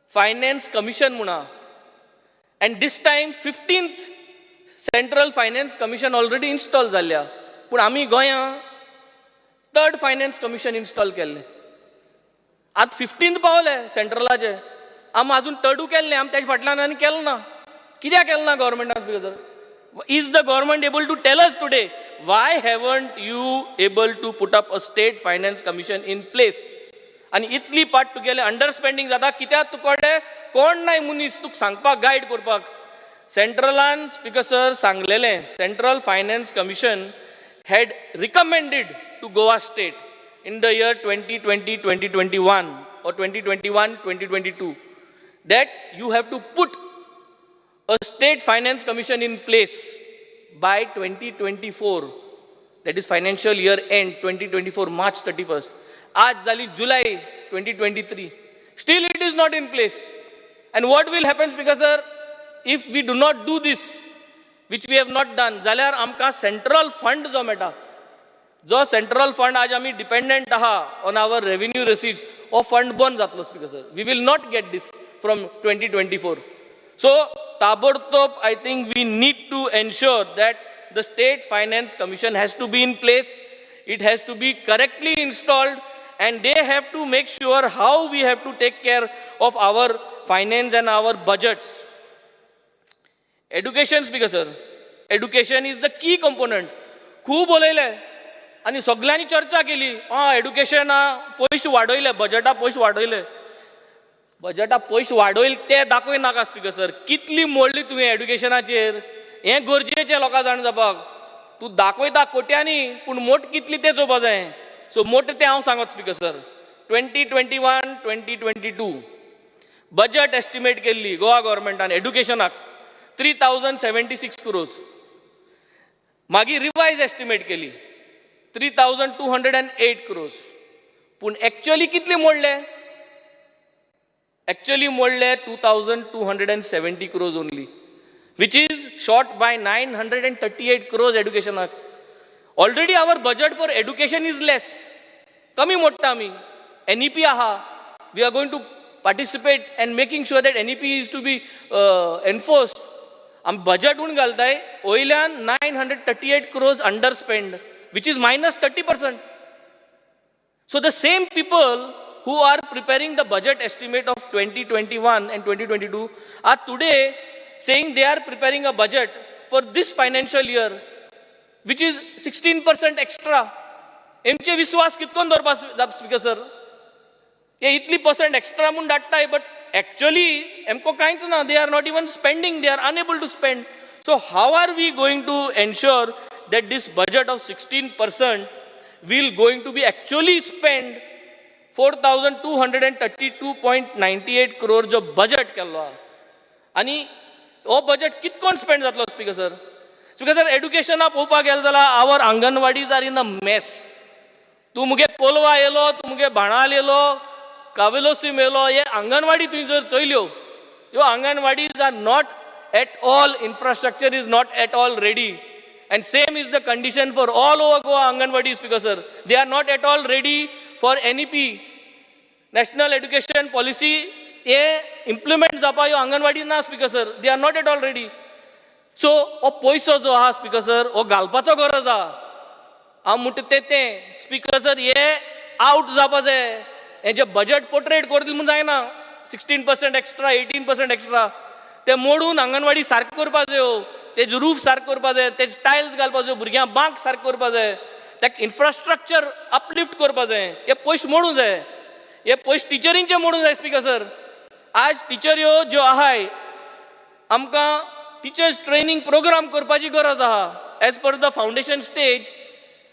finance commission Muna, and this time 15th central finance commission already installed जाल्या, पण आमी गोंया third finance commission install केल्ले. आत 15th पावले centralaचे, आम अजून थर्डू केल्ले, आम त्याच्या फाटल्यान आनी केलो ना. कित्याक केलो ना गव्हर्मेंटान speaker sir? Is the government able to tell us today why haven't you able to put up a state finance commission in place? आणि इतली पाट तुगेले अंडरस्पेंडिंग जाता कित्याक तुकोडे कोण नाही मुनीस तुका सांगपाक गायड करपाक. सेंट्रलान स्पीकर सर सांगलेले central finance commission had recommended to Goa state in the year 2020-2021 or 2021-2022 that you have to put a state finance commission in place by 2024, that is financial year end 2024 March 31st. Aaj zali July 2023, still it is not in place. And what will happen because sir, if we do not do this, which we have not done, zalyar amka central fund jo meta, जो central fund आज आमी dependent आहा on our revenue receipts, or fund बंद जातलो speaker sir. We will not get this from 2024. So ताबडतोब I think we need to ensure that the state finance commission has to be in place. It has to be correctly installed, and they have to make sure how we have to take care of our finance and our budgets. Education speaker sir. Education is the key component. खूप उलयले आणि सगळ्यांनी चर्चा केली. Education पयशे वाडयले, बजेटा पयशे वाडयले. बजेटा पयशे वाडयले ते दाखय नाका स्पीकर सर. कितली मोडली तुवें एड्युकेशनाचेर, हें गरजेचें लोकां जाण जावपाक. तूं दाखयता कोट्यांनी, पूण मोठ कितली तें चोवपा जाय. सो मोठ तें हांव सांगत स्पीकर सर. 2021-2022 बजेट एस्टिमेट केल्ली गोवा गव्हर्मेंटान एड्युकेशनाक 3076 crores. मागीर रिवायज एस्टिमेट केली 3208 crores. पूण एक्चुअली कितले मोडले? Actually मोडले 2270 crores only, which is short by 938 crores education. Already our budget for education is less. कमी मोडटा आमी. NEP आहा. We are going to participate and making sure that NEP is to be enforced. आमी budget उण घालताय, वयल्यान 938 crores underspend, which is minus 30%. So the same people who are preparing the budget estimate of 2021 and 2022 are today saying they are preparing a budget for this financial year, which is 16% extra. एमचे विश्वास कितकोन दवरपा जाता speaker sir? हे इतली % extra म्हूण धाडटाय, but actually एमको कांयच ना. They are not even spending, they are unable to spend. So how are we going to ensure that this budget of 16% will going to be actually spent 4232.98 crore जो budget केल्लो आनी हो budget कितकोन spend जातलो speaker sir? Speaker sir एड्युकेशना पळोवपाक गेले जाल्यार आवर आंगणवाडीज are in a mess. तूं मुगे कोलवा येयलो, तूं मुगे भाणाल येयलो, कावेलोसीम येयलो, हे आंगणवाडी तुवें जर चयल्यो, ह्यो anganwadis are not at all, infrastructure is not at all ready. And same is the condition for all over Goa Anganwadi speaker sir. They are not at all ready for NEP, National Education Policy हे implement जावपा ह्यो अंगणवाडी ना speaker sir, they are not at all ready. So हो पयसो जो आहा speaker sir हो घालपाचो गरज आहा. हांव म्हणटा तें स्पीकर सर हे आउट जावपा जाय. हे जे बजेट पोर्ट्रेट करतले म्हूण जायना. 16% एक्स्ट्रा 18% एक्स्ट्रा ते मोडून अंगणवाडी सारको करपा जायो, तेज रूफ सारको करपा जाय, तेज टायल्स घालपा जाय, भुरग्यांक बांक सारको करपा जाय, ताका इन्फ्रास्ट्रक्चर अपलिफ्ट करपा जाय. हे पयशे मोडूं जाय. हे पयशे टिचरींचे मोडूं जाय स्पीकर सर. आज टीचर ह्यो ज्यो आहाय आमकां टिचर्स ट्रेनिंग प्रोग्राम करपाची गरज आहा as per the foundation stage.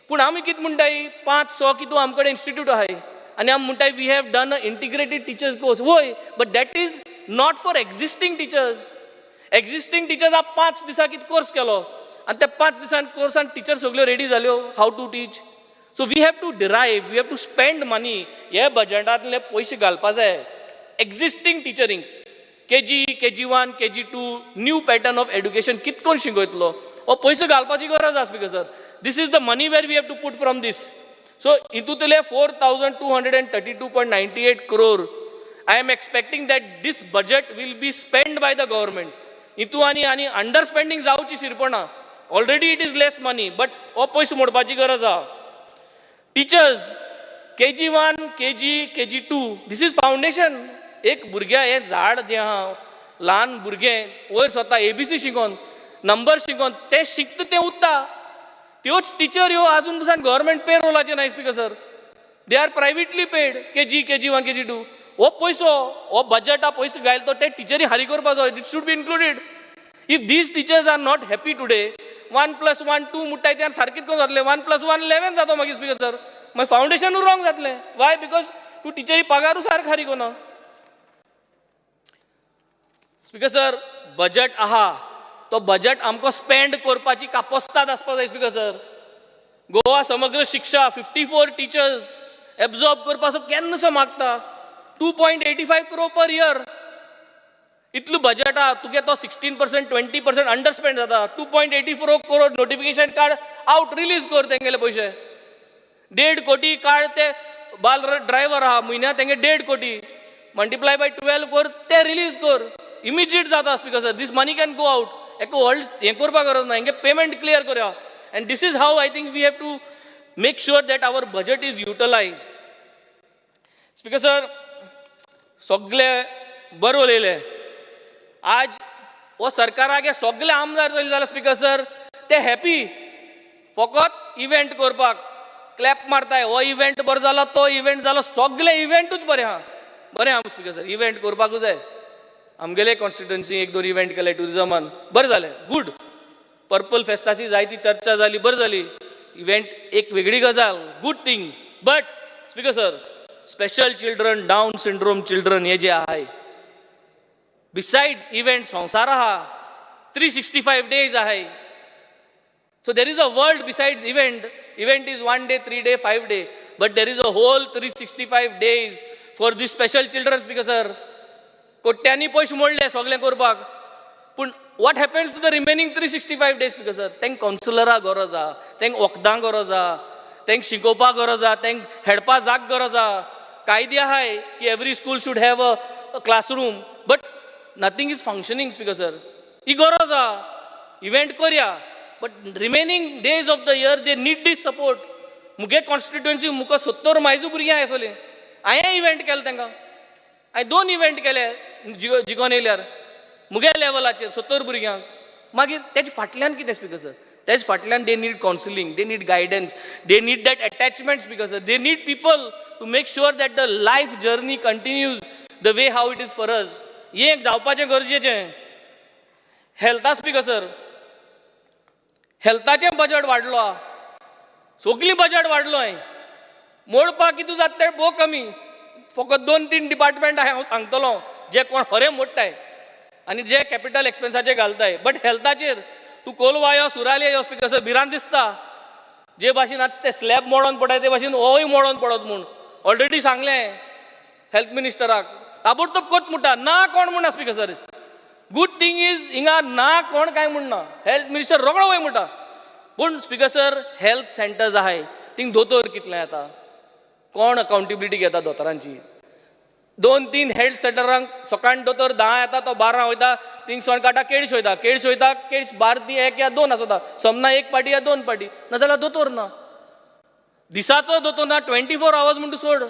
पूण आमी कितें म्हणटाय 5-6 कितू आमचे कडेन इन्स्टिट्यूट आहाय आनी आमी म्हणटाय we have done a integrated teachers course. वय, but that is not for existing teachers. Existing teachers 5 दिसां कितें कोर्स केलो आनी त्या 5 दिसां कोर्सान टिचर सगल्यो रेडी जाल्यो how to teach. So we have to derive, we have to spend money. हे बजेटांतले पयशे घालपा जाय एक्झिस्टींग टिचरींक. KG, KG1, KG2 new pattern of education कितकोन शिकयतलो हो पयशे घालपाची गरज आसा speaker sir. This is the money where we have to put from this. So हितूंतले 4,232.98 crore I am expecting that this budget will be spent by the government. हितू आनी अंडर स्पेंडिंग जावची शिरपणा. Already it is less money but हो पयशे मोडपाची गरज आहा. Teachers KG1, KG2 this is foundation. एक भुरग्या हें झाड जें आहा ल्हान भुरगें वयर स्वता ABC शिकोन नंबर शिकोन तें शिकता तें उत्ता. त्योच टिचर ह्यो आजून पसून गव्हर्मेंट पे रोलाचे नाय speaker sir. They are privately paid. KG, KG1, KG2 हो पयसो हो बजेटा पयसो घालतो ते टिचरी हारी करपाचो. It should be included. If these teachers are not happy today 1+1 2 म्हणटाय ते सारकें करून जातलें. 1+1 11 जातो मागीर स्पीकर सर. मागीर फावंडेशनूय रॉंग जातलें. वाय? बिकॉज तूं टिचरी पगारूय सारको हारी कोना. स्पीकर सर बजेट आहा तो बजेट आमकां स्पेंड करपाची कापोस्ताद आसपा जाय स्पीकर सर. गोवा समग्र शिक्षा 54 टिचर्स एब्जॉर्ब करपाचो केन्नासो मागता. 2.85 crore per year. इतलो बजेट आहा तुगे तो 16% 20% अंडर स्पेंड जाता. 2.84 crore notification card out release कर तेंगेले पयशे. 1.5 कोटी कार्ड ते बाल ड्रायव्हर आहा म्हयन्याक तेंगे 1.5 कोटी मल्टिप्लाय बाय 12 कर ते रिलीज कर. इमिजिएट जाता speaker sir. This money can go out. एको व्हड हें करपाक गरज ना. हेंगे पेमेंट क्लियर करया. And this is how I think we have to make sure that our budget is utilised. Speaker sir सगळे बरें उलयले. आज हो सरकाराक हे सगळे आमदार चले जाल्यार स्पीकर सर ते हॅपी फकत इव्हेंट करपाक क्लॅप मारताय. हो इव्हेंट बरो जालो तो इव्हेंट जालो सगळे इव्हेंटूच बरें आहा. बरें आहा स्पीकर सर. इव्हेंट करपाकूच जाय. आमगेले कॉन्स्टिट्युएन्सी 1-2 इव्हेंट केले टुरिजमान बरें जालें. गुड. पर्पल फेस्टाची जायती चर्चा जाली बरी जाली. इव्हेंट एक वेगळी गजाल. Good thing. But speaker sir special children down syndrome children हे जे आहाय बिसाइड्स इव्हेंट संवसार आहा 365 days आहाय. So there is a world besides event. Event is 1 day 3 day 5 day but there is a whole 365 days for this special children speaker sir. कोट्यांनी पयशे मोडले सगळें करपाक. पूण what happens to the remaining 365 days speaker sir. तेंक कावन्सिलराक गरज आहा, तेंक वखदां गरज आहा, तेंक शिकोवपाक गरज आहा, तेंक हेडपा जाग गरज आहा. कायदे आहाय की every school should have a classroom but nothing is functioning speaker sir. ही गरज आहा. इव्हेंट करया but remaining days of the year they need this support. मुगे कॉन्स्टिट्युएन्सी मुखार 70 मायजू भुरगीं आहाय आसली. हांवें इव्हेंट केले तांकां. हांवें 2 इव्हेंट केले जिखोन येयल्यार मुगे लेवलाचेर 70 भुरग्यांक. मागीर तेजे फाटल्यान कितें स्पीकर सर. तेजे फाटल्यान they need counselling, they need guidance, they need that attachment speaker sir. They need people to make sure that the life journey continues the way how it is for us. हें जावपाचें गरजेचें. हेल्था speaker sir हेल्थाचें budget वाडलो आहा. सगळी budget वाडलो हांवें. मोडपाक कितें जाता तें भोव कमी. फकत 2-3 डिपार्टमेंट आहाय हांव सांगतलो जे कोण खरें मोडटाय आनी जे कॅपिटल एक्सपेन्साचेर घालताय. बट हेल्थाचेर तूं कोलवा यो सुराले यो स्पीकर सर भिरांत दिसता. जे भाशेन आतां ते स्लॅब मोडोन पडटाय ते भाशेन होय मोडोन पडत म्हूण ऑलरेडी सांगलें हेल्थ मिनिस्टराक. ताबडतोब करत म्हणटा ना कोण म्हणना speaker sir. Good thing is हिंगा ना कोण काय म्हणना. हेल्थ मिनिस्टर रोखडो वय म्हणटा. पूण स्पीकर सर हेल्थ सेंटर्स आहाय थिंग दोतोर कितले येता. कोण अकाउंटेबिलिटी घेता दोतोरांची. 2-3 हेल्थ सेंटरांक सकाळी दोतोर 10 येता तो 12 वयता थिंग सण काटा केळश वयता केळश 12 1 या 2 आसता समना 1 पाटी या 2 पाटी नाजाल्यार दोतोर ना दिसाचो दोतोर ना 24 आवर्स म्हणटा सोड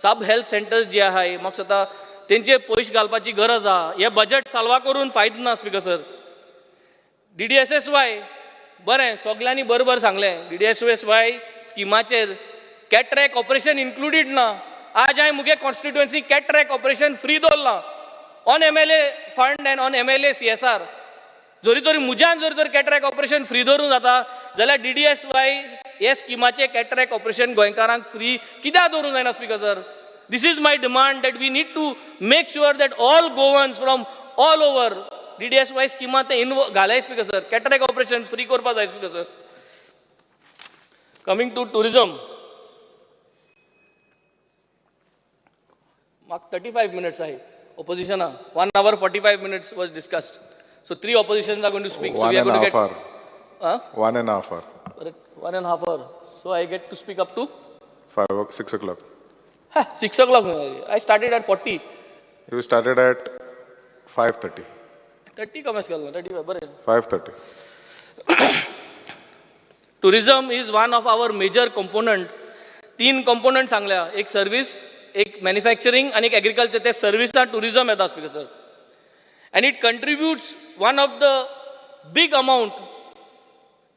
सब हेल्थ सेंटर्स जे आहाय म्हाका स्वता तेंचे पयशे घालपाची गरज आहा हे बजेट साल्वा करून फायदो ना स्पीकर सर DDSSY बरें सगळ्यांनी बरोबर सांगलें DDSSY स्किमाचेर कॅट्रॅक ऑपरेशन इन्क्लुडीड ना आज हांवें मुगे कॉन्स्टिट्युएन्सी कॅट्रॅक ऑपरेशन फ्री दवरलां on MLA fund end on MLA CSR जोरी तरी मुज्यान जोरी तर कॅट्रॅक ऑपरेशन फ्री दवरूं जाता जाल्यार DDSY हे स्किमाचे कॅट्रॅक ऑपरेशन गोंयकारांक फ्री कित्याक दवरूं जायना speaker sir this is my demand that we need to make sure that all Goans from all over DDSY स्किमांत ते घालाय speaker sir cataract operation free करपा जाय speaker sir coming to tourism म्हाका 35 मिनिट्स आहे opposition 1 hour 45 minutes was discussed so 3 oppositions are going to speak so we are going to get 1.5 hour 1.5 hour so I get to speak up to 6 o'clock 6 o'clock I started at 40 you started at 5:30 30 कमेस केलो 35 बरें 5:30 tourism is one of our major component 3 component सांगल्या एक service एक manufacturing आणि एक agriculture ते सर्विसा tourism येता speaker sir and it contributes one of the big amount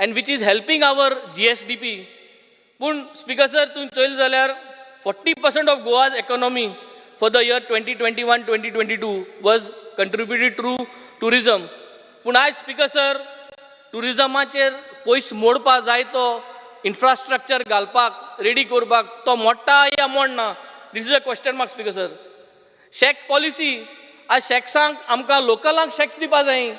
and which is helping our GSDP पूण स्पीकर सर तुम्ही चोयल जाल्यार 40% of Goa's economy for the year 2021-2022 was contributed through tourism पूण आयज स्पीकर सर टुरिजमाचेर पयस मोडपा जाय तो इन्फ्रास्ट्रक्चर घालपाक रेडी करपाक तो मोडटा या मोडना this is a question mark speaker sir shack policy आज शॅक्सांक आमकां लोकलांक शॅक्स दिवपा जाय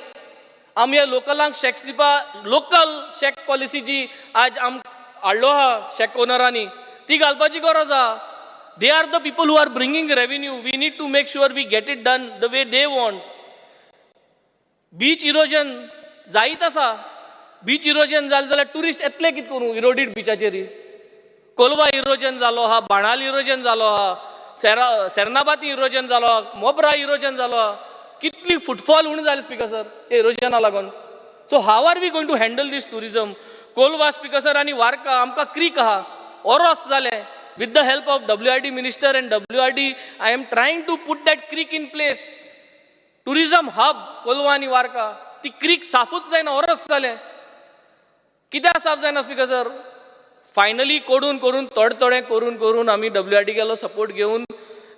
आमी ह्या लोकलांक शॅक्स दिवपा लोकल शॅक पॉलिसी जी आज हाडलो आहा शॅक ओनरांनी ती घालपाची गरज आहा they are the people who are bringing revenue we need to make sure we get it done the way they want beach erosion जायत आसा बीच इरोजन जालें जाल्यार ट्युरिस्ट येतले कितें करूं इरोडीड बिचाचेर कोलवा इरोजन जालो आहा बाणाल इरोजन जालो आहा सेर्नाबाती इरोजन जालो आहा मोबरा इरोजन जालो आहा कितली फुटफॉल उणी जाली स्पीकर सर इरोजना लागून so how are we going to handle these tourism Colva speaker sir आनी वार्का आमकां क्रीक आहा ओरोस जालें with the help of WRD minister and WRD I am trying to put that creek in place tourism hub Kolwa आनी वार्का ती creek साफूच जायना ओरोस जालें कित्याक साफ जायना स्पीकर सर फायनली करून थोडें करून आमी WRD गेलो सपोर्ट घेवन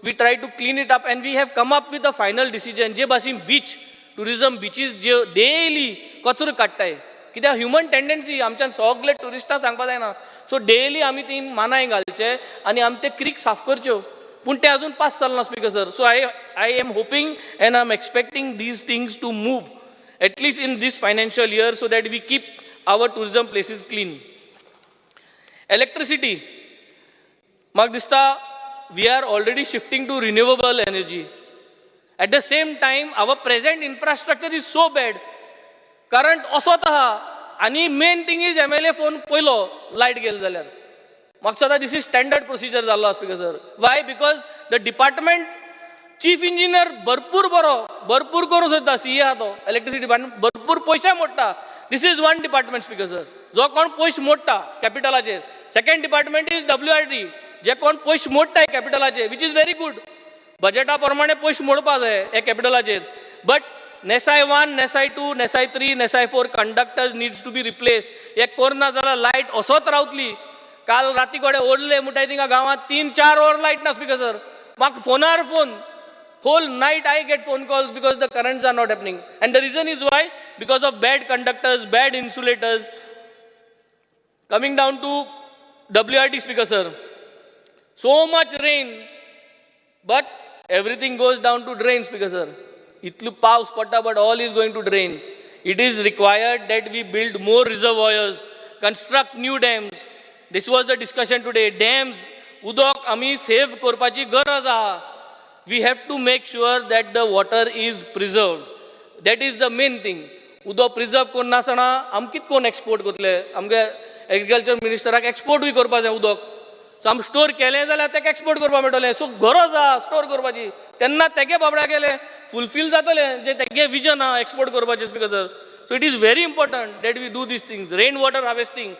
we try to clean it up and we have come up with a final decision जे भाशेन बीच टुरिजम बिचीस जे डेली कचरो काडटाय कित्याक ह्युमन टेंडन्सी आमच्यान सगळे टुरिस्टां सांगपा जायना सो डेली आमी ती मानाय घालचे आनी आमी ते क्रीक साफ करच्यो पूण ते अजून पास जालना speaker sir so I am hoping and I am expecting these things to move at least in this financial year so that we keep our tourism places clean electricity म्हाका दिसता we are already shifting to renewable energy at the same time our present infrastructure is so bad current असोच आहा आनी main thing is MLA phone पयलो light गेलो जाल्यार म्हाका दिसता दिस इज स्टँडर्ड प्रोसिजर जाल्लो speaker sir why because the department chief engineer भरपूर करूं सोदता CA आहा तो इलेक्ट्रिसिटी डिपार्टमेंट भरपूर पयशे मोडटा this is one department speaker sir जो कोण पयशे मोडटा कॅपिटलाचेर सेकंड डिपार्टमेंट इज WRD जे कोण पयशे मोडटाय कॅपिटलाचेर वीच इज व्हेरी गुड बजेटा प्रमाणे पयशे मोडपा जाय हे कॅपिटलाचेर but NESAI 1, NESAI 2, NESAI 3, NESAI 4 conductors needs to be replace हे करना जाल्यार लायट असोच रावतली काल राती कोडे ओडले म्हणटाय थिंगा गांवांत 3-4 वर लायट ना स्पीकर सर म्हाका फोनार phone whole night I get phone calls because the currents are not happening and the reason is why because of bad conductors bad insulators coming down to WRD speaker sir so much rain but everything goes down to drain speaker sir itlu paus patta but all is going to drain it is required that we build more reservoirs construct new dams this was the discussion today dams udok ami save korpachi garaj aha we have to make sure that the water is preserved that is the main thing उदक preserve करना आसतना आम कित कोण export करतले आमगे agriculture मिनिस्टराक एक्सपोर्टूय करपा जाय उदक आम स्टोर केलें जाल्यार तेका एक्सपोर्ट करपाक मेळटलें. सो गरज आहा स्टोर करपाची. तेन्ना तेगे बाबड्या गेले फुलफील जातलें जे तेगे विजन आहा एक्सपोर्ट करपाचें speaker sir. So it is very important that we do these things. Rainwater harvesting.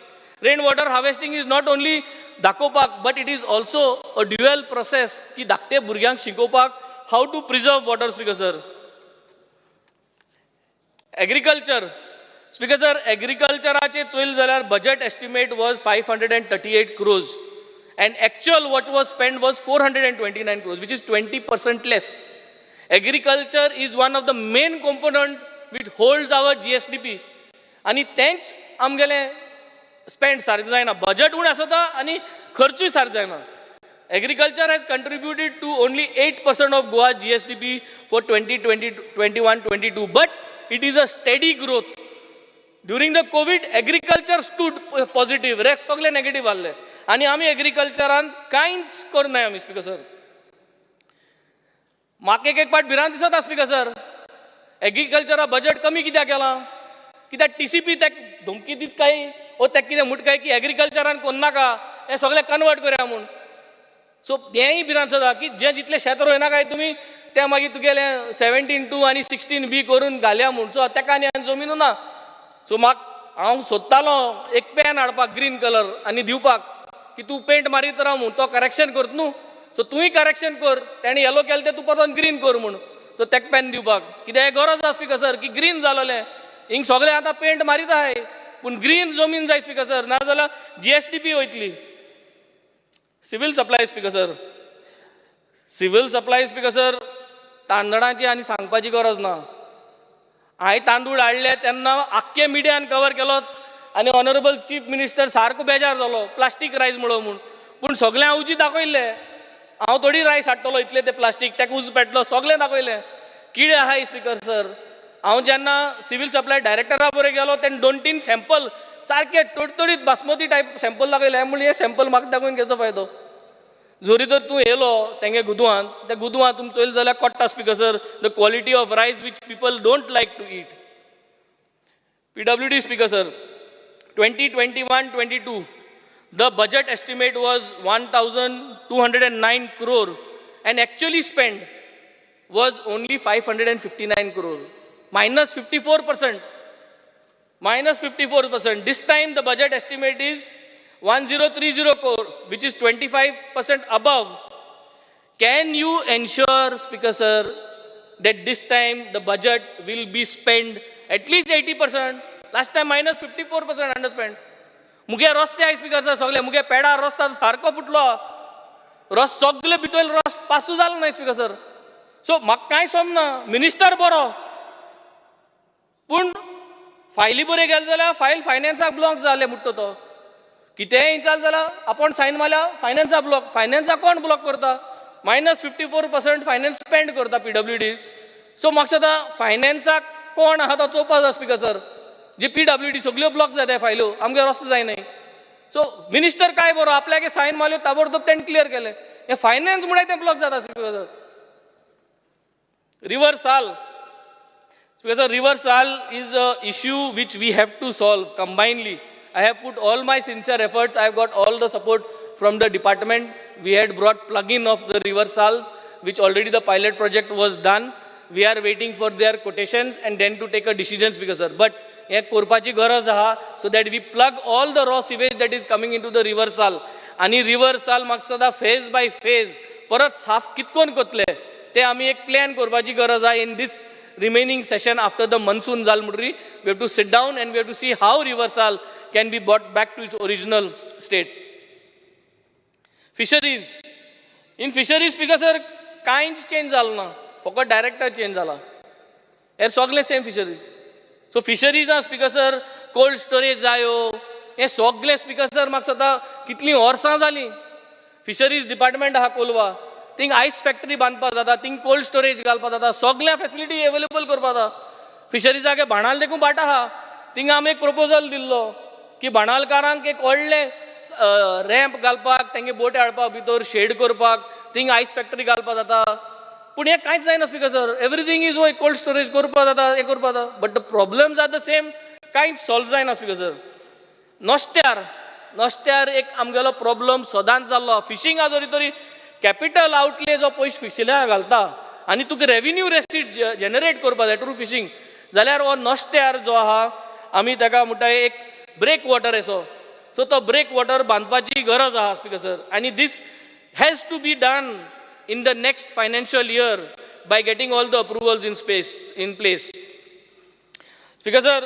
Rainwater harvesting is not only dakopak, but it is also a dual process की धाकटे भुरग्यांक शिकोवपाक how to preserve water, speaker sir. Agriculture. Speaker sir, agricultureचे Choyal जाल्यार budget estimate was 538 crores and actual what was spent was 429 crores, which is 20% less. Agriculture is one of the main component which holds our GSDP. आणि तेंच आमगेले spend सारकें जायना. Budget उण आसता आनी खर्चूय सारकें जायना. Agriculture has contributed to only 8% of Goa GSDP for 2021-22, but it is a steady growth. During the COVID, agriculture stood positive, rest सगळे negative आले. आणि आमी agricultureान कांयच करनाय आमी स्पीकर सर. म्हाका एक पाट भिरांत दिसता स्पीकर सर. एग्रीकल्चरा बजेट कमी कित्याक केलां? कित्याक TCP तेक धमकी दीत काय ओ तेक कितें म्हूट काय की एग्रीकल्चरान कोन्नाका हें सगळें कन्वर्ट करया म्हूण. सो हेंय भिरांत जाता की जे जितले शेत रोयना काय तुमी ते मागीर तुगेले 17(2) आनी 16(b) करून घालया म्हूण. सो तेका आनी जमीन ना. सो हांव सोदतालो एक पेन हाडपाक ग्रीन कलर आनी दिवपाक की तूं पेंट मारीत राव म्हूण तो करेक्शन करता न्हू. सो तुंय करेक्शन कर. तेणी येलो केलें तें तूं परत ग्रीन कर म्हूण. सो तेका पेन दिवपाक कित्याक गरज आसा स्पीकर सर की ग्रीन जालोलें. हिंग सगळे आतां पेंट मारीत आहाय पूण ग्रीन जमीन जाय स्पीकर सर, नाजाल्यार GSDP वयतली. Civil supply speaker sir. Civil supply speaker sir तांदळाची आनी सांगपाची गरज ना. हांवें तांदूळ हाडले तेन्ना आख्खे मिडियान कवर केलो आनी ऑनरेबल चीफ मिनिस्टर सारको बेजार जालो प्लास्टीक रायस म्हणून म्हूण. पूण सगळें हांव उजी दाखयल्लें. हांव थोडी रायस हाडटलो इतले ते प्लास्टीक तेका उज पेटलो सगळें दाखयलें. कितें आहाय स्पीकर सर. हांव जेन्ना सिव्हील सप्लाय डायरेक्टरा बरोबर गेलो तेन्ना 2-3 सॅम्पल सारके तडतडीत बासमती टायप सॅम्पल दाखयले. म्हणलें हे सॅम्पल म्हाका दाखोवन घेवचो फायदो. जोरी तर तूं येयलो तेंगे गुदवान त्या गुदवान तुमी चोयल जाल्यार कोट्टा speaker sir the quality of rice which people don't like to eat. PWD speaker sir 2021-22 the budget estimate was 1,209 crore and actually spent was only 559 crore, minus 54%. Minus 54%. This time the budget estimate is 1030 crore, which is 25% above. Can you ensure, Speaker Sir, that this time the budget will be spent at least 80%? Last time minus 54% underspent. मुगे रस्ते I speaker sir सगळे मुगे पेडा रस्ता सारको फुटलो. रस सगळे भितर रस पासूं जालो ना स्पीकर सर. सो म्हाका कांय समना. मिनिस्टर बरो पूण फायली बऱ्यो गेले जाल्यार फायल फायनान्साक ब्लॉक जाले म्हणटा तो. कितेंय जालें जाल्यार आपण सायन मारल्या फायनान्साक ब्लॉक. फायनान्साक कोण ब्लॉक करता? minus 54% फायनान्स स्पेंड करता PWD. सो म्हाका दिसता फायनान्साक कोण आहा तो चोवपा जाय स्पीकर सर. जे PWD सगळ्यो ब्लॉक जाताय फायल्यो आमगे रस्तो जायनाय. सो मिनिस्टर काय बरो आपल्यागे सायन मारल्यो ताबडतोब तेणें क्लियर केलें. हे फायनान्स म्हणून ते ब्लॉक जाता speaker sir. Reversal. Because a reversal is an issue which we have to solve combinedly. I have put all my sincere efforts. I have got all the support from the department. We had brought plug-in of the reversals, which already the pilot project was done. We are waiting for their quotations and then to take a decision, Speaker sir. But हे करपाची गरज आहा so that we plug all the raw sewage that is coming into the reversal. आणि reversal म्हाका सदा phase by phase परत साफ कितकोन कोतले ते आमी एक प्लॅन करपाची गरज आहा in this remaining session after the monsoon Zalmudri. We have to sit down and we have to see how reversal can be brought back to its original state. Fisheries. In fisheries, Speaker sir, कांयच change जालो ना. फकत director change जाला. हे सगळे same fisheries. So fisheries speaker sir cold storage जायो हे सगळे स्पीकर सर म्हाका सदां कितलीं वर्सां जालीं. फिशरीज डिपार्टमेंट आहा कोलवा थिंग आयस फॅक्टरी बांदपाक जाता थिंग कोल्ड स्टोरेज घालपाक जाता सगळ्या फॅसिलिटी एवेलेबल करपाक जाता. फिशरीजागे बाणाल देखून बाट आहा थिंग आमी एक प्रपोजल दिल्लो की बाणालकारांक एक व्हडले रॅम्प घालपाक तेंगे बोटी हाडपाक भितर शेड करपाक थिंग आयस फॅक्टरी घालपाक जाता. पूण हें कांयच जायना स्पीकर सर. एवरीथींग इज वय कोल्ड स्टोरेज करपाक जाता हें करपाक जाता. But the problems are the same. कांयच सॉल्व जायना स्पीकर सर. नुस्त्यार नुस्त्यार एक आमगेलो प्रॉब्लम सदांच जाल्लो. फिशिंगा जरी तरी कॅपिटल आउटले जो पयशे फिशिंगाक घालता आनी तुका रेव्हेन्यू रेसीट जनरेट करपा जाय थ्रू फिशींग, जाल्यार हो नुस्त्यार जो आहा आमी ताका म्हणटा एक ब्रेक वॉटर असो. सो तो ब्रेक वॉटर बांदपाची गरज आहा स्पीकर सर. आनी this has to be done in the next financial year by getting all the approvals in place. Speaker sir,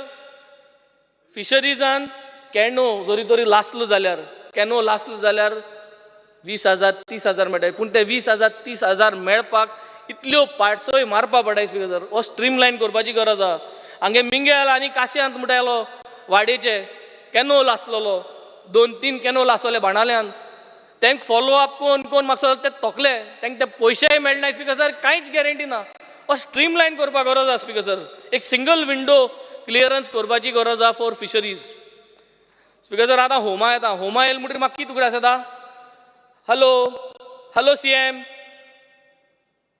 fisheries and canoe जरी तरी लासलो जाल्यार 20,000 30,000 मेळटाय, पूण ते 20,000 30,000 मेळपाक इतल्यो पार्ट्सोय मारपा पडटाय स्पीकर सर. हो स्ट्रीमलायन करपाची गरज आहा. हांगे मिंगेल आनी काश्यांत म्हणटालो वाडेचे कॅनो लासलोलो, 2-3 कॅनो लासले बाणाल्यान, तांकां फॉलो अप कोण म्हाका ते तोकले तांकां ते पयशेय मेळनाय स्पीकर सर. कांयच गॅरंटी ना. हो स्ट्रीमलायन करपाक गरज आहा स्पीकर सर. एक सिंगल विंडो क्लियरन्स करपाची गरज आहा फॉर फिशरीज स्पीकर सर. आतां होमा येता, होमा येयले म्हणटकीर म्हाका कितें उगडास येता, हॅलो CM,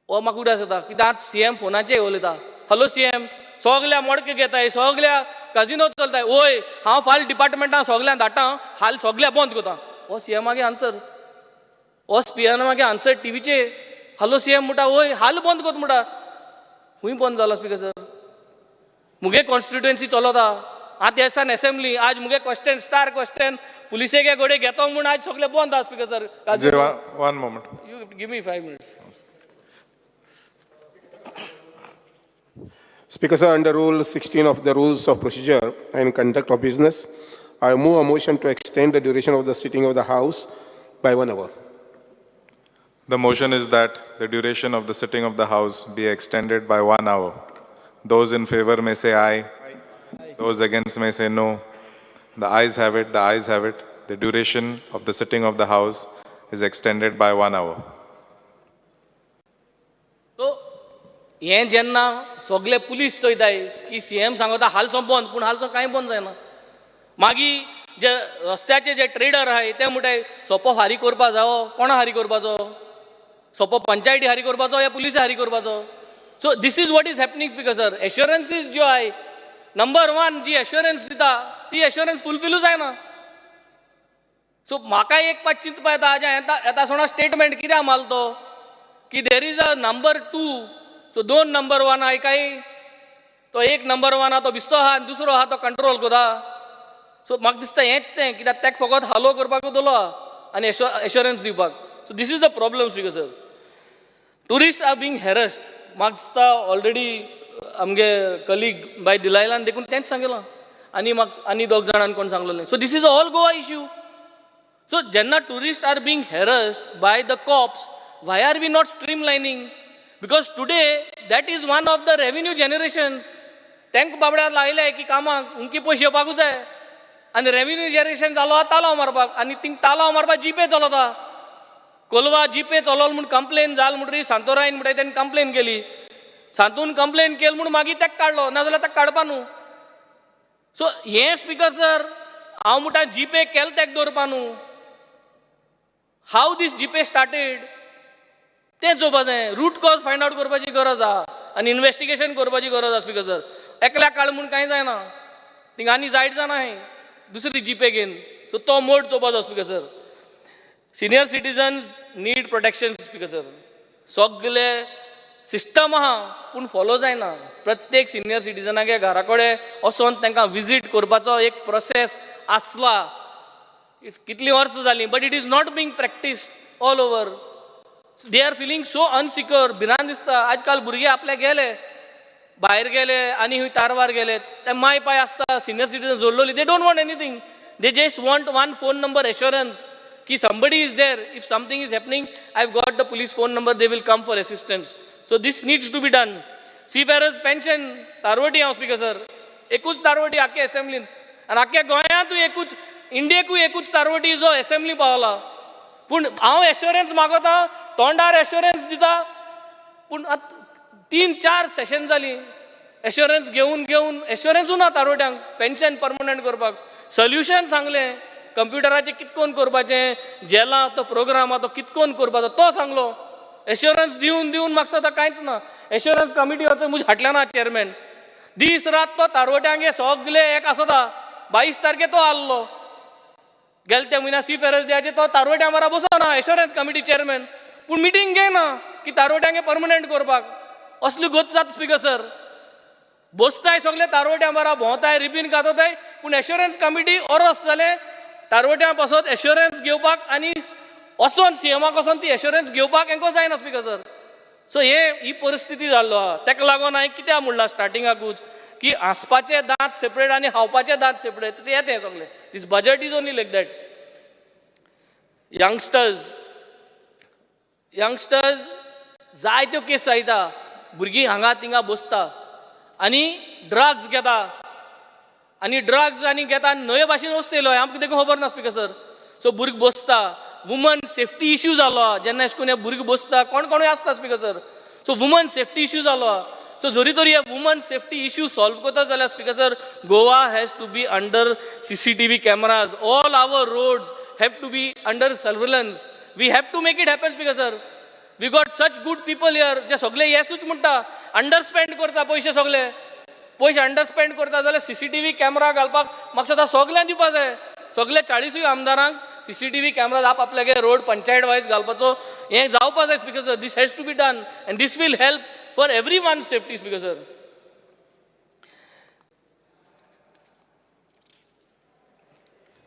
हो म्हाका उगडास येता कित्याक आतां CM फोनाचेर उलयता, हॅलो CM, सगल्या मोडके घेताय, सगल्या काजिनो चलताय, ओय हांव फाल्यां डिपार्टमेंटान सगल्यांक धाडटा, हाल सगल्या बंद करता. हो CM आन्सर, हो स्पीकर आन्सर टीव्हीचे, हॅलो CM म्हणटा, ओय हाल बंद करता म्हणटा. खूंय बंद जाला स्पीकर सर. मुगे कॉन्स्टिट्युएन्सी चलता आतां येसान असेंब्ली, आज मुगे क्वेश्चन स्टार क्वेश्चन पुलिसेगे गोडे घेतो म्हणून आज सगळे बंद आहा speaker sir. One moment. You give me 5 minutes. Speaker sir, under Rule 16 of the Rules of Procedure and Conduct of Business, I move a motion to extend the duration of the sitting of the House by 1 hour. The motion is that the duration of the sitting of the House be extended by 1 hour. Those in favor may say aye. Those against may say no. The ayes have it, the ayes have it. The duration of the sitting of the House is extended by 1 hour. So हें जेन्ना सगळे police चोयताय की CM सांगता हालसो बंद, पूण हालसो कांय बंद जायना. मागीर जे रस्त्याचे जे ट्रेडर आहाय ते म्हणटाय सोपो हारी करपा जावो, कोणा हारी करपाचो, सोपो पंचायती हारी करपाचो या पुलिस हारी करपाचो. So this is what is happening speaker sir. Assurances ज्यो आहाय, नंबर 1 जी एश्युरन्स दिता ती एश्युरन्स फुलफिलूच जायना. सो म्हाका एक पाट चिंतपा येता, येता सोणा स्टेटमेंट कित्याक मारलो की देर is a number 2, so 2 number 1 आहाय काय, तो एक नंबर 1 आहा तो बिस्तो आहा आनी दुसरो आहा तो कंट्रोल करता. सो म्हाका दिसता हेंच तें, कित्याक ताका फकत हालो करपाक दवरलो आनी एश्युरन्स दिवपाक. So this is the problem speaker sir. Tourist are being harassed. म्हाका दिसता ऑलरेडी आमगे कलीग बाय दिलायलान देखून तेंच सांगलां आनी 2 जाणांनी कोण सांगलेलें. So this is all Goa issue. So जेन्ना tourist are being harassed by the cops, why are we not streamlining? Because today that is one of the revenue generations. तांकां बाबड्याक लायले की कामाक उंकी पयशे येवपाकूच जाय आनी रेव्हेन्यू जनरेशन जालो तालाव मारपाक, आनी थिंग तालाव मारपाक जीपे चलता. कोलवा जीपे चलोल म्हूण कंप्लेन जाल म्हणटरी सांतोरायन म्हणटा तेणी कंप्लेन केली, सांतून कंप्लेन केली म्हणून मागीर ताका काडलो, नाजाल्यार ताका काडपा न्हू. सो हें स्पीकर सर हांव म्हणटा जीपे केले ताका दवरपा न्हू. हाव दीस जीपे स्टार्टेड तें चोवपा जाय. रूट कॉज फायंड आवट करपाची गरज आहा आनी इन्व्हेस्टिगेशन करपाची गरज आहा स्पीकर सर. एकल्याक काड म्हूण कांय जायना, थिंग आनी जायत जाणा हाय दुसरी जीपे घेवन. सो तो मोड चोवपा जाय speaker sir. Senior citizens need protection speaker sir. सगळे सिस्टम आहा पूण फॉलो जायना. प्रत्येक सिनियर सिटीजनागे घरा कडेन वचोन तांकां विजीट करपाचो एक प्रोसेस आसला. कितलीं वर्सां जालीं, but it is not being practised all over. They are feeling so insecure. भिरांत दिसता. आजकाल भुरगे आपले गेले भायर गेले आनी खंय तारवार गेले, ते माय पाय आसता सिनियर सिटीजन जोडलोली, they don't want anything. They just want 1 phone number assurance ki somebody is there. If something is happening, I've got the police phone number, they will come for assistance. So this needs to be done. Seafarers pension तारवटी हांव speaker sir, एकूच तारवटी आख्या असेंब्लीन आनी आख्या गोंयांतूय एकूच, इंडियेकूय एकूच तारवटी जो assembly पावला. पूण हांव एश्युरन्स मागता, तोंडार एश्युरन्स दिता, पूण 3-4 सेशन जालीं एश्युरन्स घेवन एश्युरन्सूच ना तारवट्यांक पेन्शन परमनंट करपाक. सोल्युशन सांगलें कंप्युटराचेर कितकोन करपाचें, जेला तो प्रोग्राम आहा तो कितकोन करपाचो तो सांगलो. एश्युरन्स दिवन म्हाका सुद्दां कांयच ना. एश्युरन्स कमिटी वचून म्हजे फाटल्यान ना चेअरमॅन. दीस रात तो तारवट्यांगे सगळे एक आसता. 22 तारखे तो आसलो. गेल्या त्या म्हयन्या सी फेरस डेयाचेर तो तारवट्या मारा बसना एश्योरन्स कमिटी चेअरमॅन पूण मिटींग घेयना की तारवट्यांगे परमनंट करपाक असली गत जाता स्पीकर सर बसताय सगळे तारवट्या मारा भोंवताय रिबीन कातताय पूण एश्योरन्स कमिटी ओरोस जालें तारवट्या पासत एश्योरन्स घेवपाक आनी वचोन सीएमाक वचोन ती एश्योरन्स घेवपाक हेंको जायना स्पीकर सर सो ही परिस्थिती जाल्लो आहा तेका लागून हांवें कित्याक म्हणलां स्टार्टिंगाकूच की हांसपाचे दांत सेपरेट आनी हावपाचे दांत सेपरेट तशें येतें सगळें this budget is only like that youngsters जायत्यो केस जायता भुरगीं हांगा थिंगा बसता आनी ड्रग्स घेता आनी ड्रग्स आनी घेता आनी नवे भाशेन वचतलो आमकां तेका खबर ना स्पीकर सर सो भुरगीं बसता वुमन सेफ्टी इश्यू जालो जेन्ना अशें करून हे भुरगीं बसता कोण कोणूय आसता speaker sir so woman safety issue जालो सो जरी तरी हे वुमन सेफ्टी इश्यू सॉल्व करता जाल्यार speaker sir Goa has to be under CCTV cameras all our roads have to be under surveillance we have to make it happen speaker sir we got such good people here जे सगळे येसूच म्हणटा अंडरस्पेंड करता पयशे सगळे पयशे अंडरस्पेंड करता जाल्यार CCTV कॅमेरा घालपाक म्हाका सदां सगळ्यांक दिवपा जाय सगळे 40 आमदारांक CCTV कॅमेरा आपल्यागे रोड पंचायत वायज घालपाचो हें जावपा जाय speaker sir this has to be done and this will help for every one safety speaker sir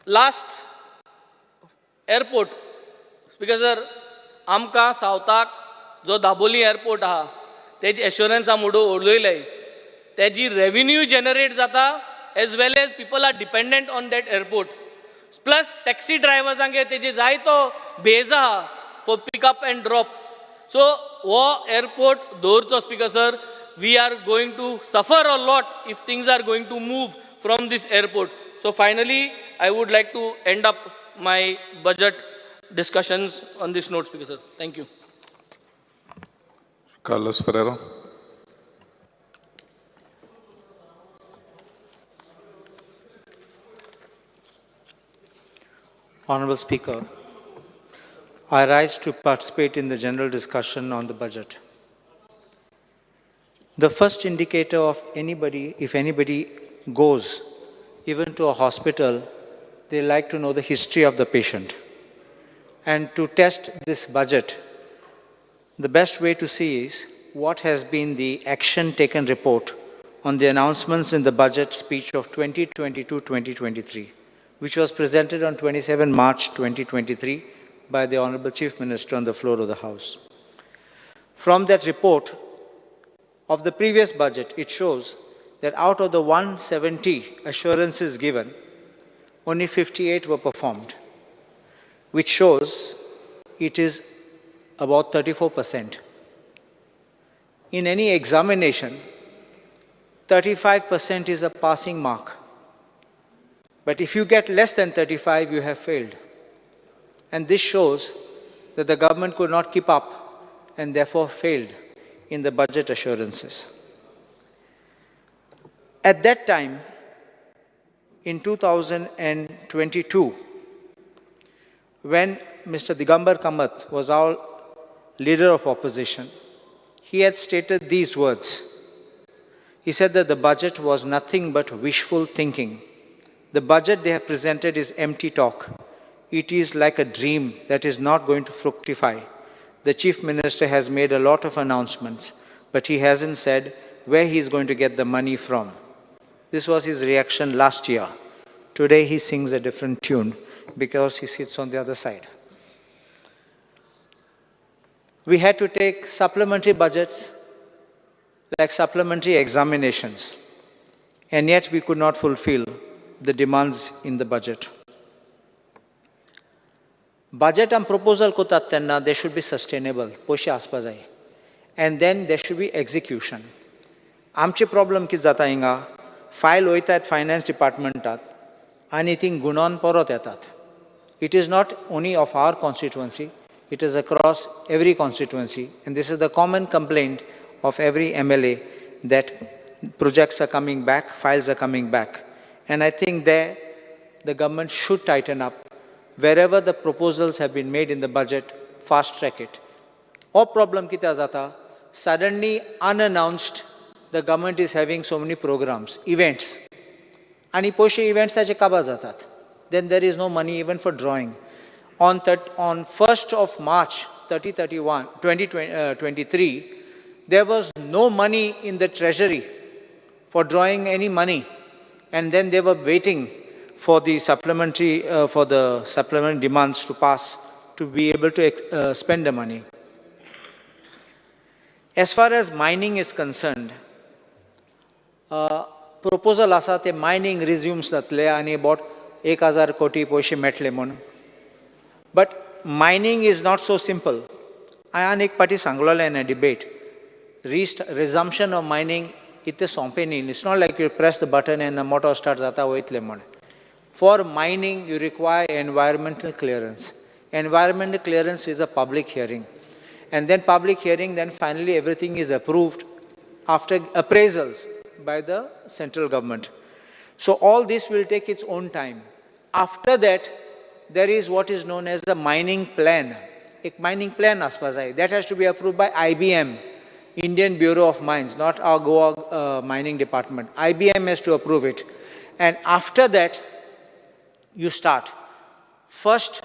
last airport speaker sir आमकां सावथाक जो दाबोली एअरपोर्ट आहा तेजी एश्योरन्स हांव उलयलें तेजी रेव्हेन्यू जनरेट जाता as well as people are dependent on that airport plus taxi ड्रायव्हर्सांगे तेजे जायतो बेज आहा for pickup and drop so हो एअरपोर्ट दवरचो speaker sir we are going to suffer a lot if things are going to move from this airport so finally I would like to end up my budget discussions on this note, Speaker sir. Thank you. Carlos Ferreira. Honorable Speaker, I rise to participate in the general discussion on the budget. The first indicator of anybody, if anybody goes even to a hospital, they like to know the history of the patient. And to test this budget, the best way to see is what has been the action taken report on the announcements in the budget speech of 2022-2023, which was presented on 27 March 2023 by the Honorable Chief Minister on the floor of the House. From that report of the previous budget, it shows that out of the 170 assurances given, only 58 were performed, which shows it is about 34%. In any examination, 35% is a passing mark. But if you get less than 35, you have failed. And this shows that the government could not keep up and therefore failed in the budget assurances. At that time, in 2022, when Mr. Digambar Kamath was our leader of opposition, he had stated these words. He said that the budget was nothing but wishful thinking. The budget they have presented is empty talk. It is like a dream that is not going to fructify. The Chief Minister has made a lot of announcements, but he hasn't said where he is going to get the money from. This was his reaction last year. Today he sings a different tune because he sits on the other side. We had to take supplementary budgets like supplementary examinations, and yet we could not fulfill the demands in the budget. Budget and proposal kotat tenna, they should be sustainable, poishe aspa jay. And then there should be execution. Amche problem ki jata inga, file oitat finance departmentat, anything gunan porot yetat. It is not only of our constituency, it is across every constituency, and this is the common complaint of every MLA, that projects are coming back, files are coming back. And I think there the government should tighten up. Wherever the proposals have been made in the budget, fast track it. Or problem kita jata, suddenly unannounced, the government is having so many programs, events. Ani poishe events ache kaba jatat. then there is no money even for drawing. On 1st of March 2023, there was no money in the treasury for drawing any money. And then they were waiting for the supplementary demands to pass to be able to spend the money. As far as mining is concerned, proposal asa te mining resumes जातले आणि about 1,000 कोटी पैसे मेळटले म्हूण. But mining is not so simple. हांवें एक पाटी सांगलोलें in a debate. Resumption of mining इतलें सोंपें न्ही. It's not like you press the button and the motor starts जाता वयतलें म्हूण. For mining, you require environmental clearance. Environmental clearance is a public hearing. And then public hearing, then finally everything is approved after appraisals by the central government. So all this will take its own time. After that, there is what is known as the mining plan. A mining plan that has to be approved by IBM, Indian Bureau of Mines, not our Goa mining department. IBM has to approve it. And after that, you start. First,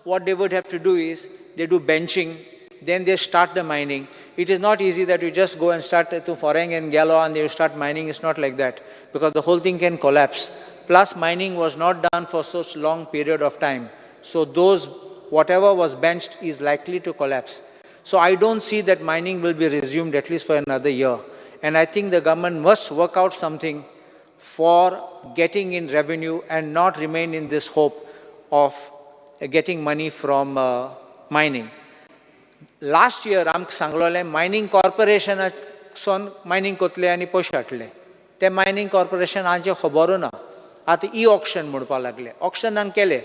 what they would have to do is, they do benching, then they start the mining. It is not easy that you just go and start to Foreng and Gallo and you start mining. It's not like that, because the whole thing can collapse. Plus, mining was not done for such long period of time. So whatever was benched is likely to collapse. So I don't see that mining will be resumed at least for another year. And I think the government must work out something for getting in revenue and not remain in this hope of getting money from mining. Last year, आमकां सांगलोलें mining corporation son mining कोतले आनी पयशे हाडले. ते mining corporation आमचे खबरू ना. आतां e-auction म्हणपाक लागले. Auctionान केले.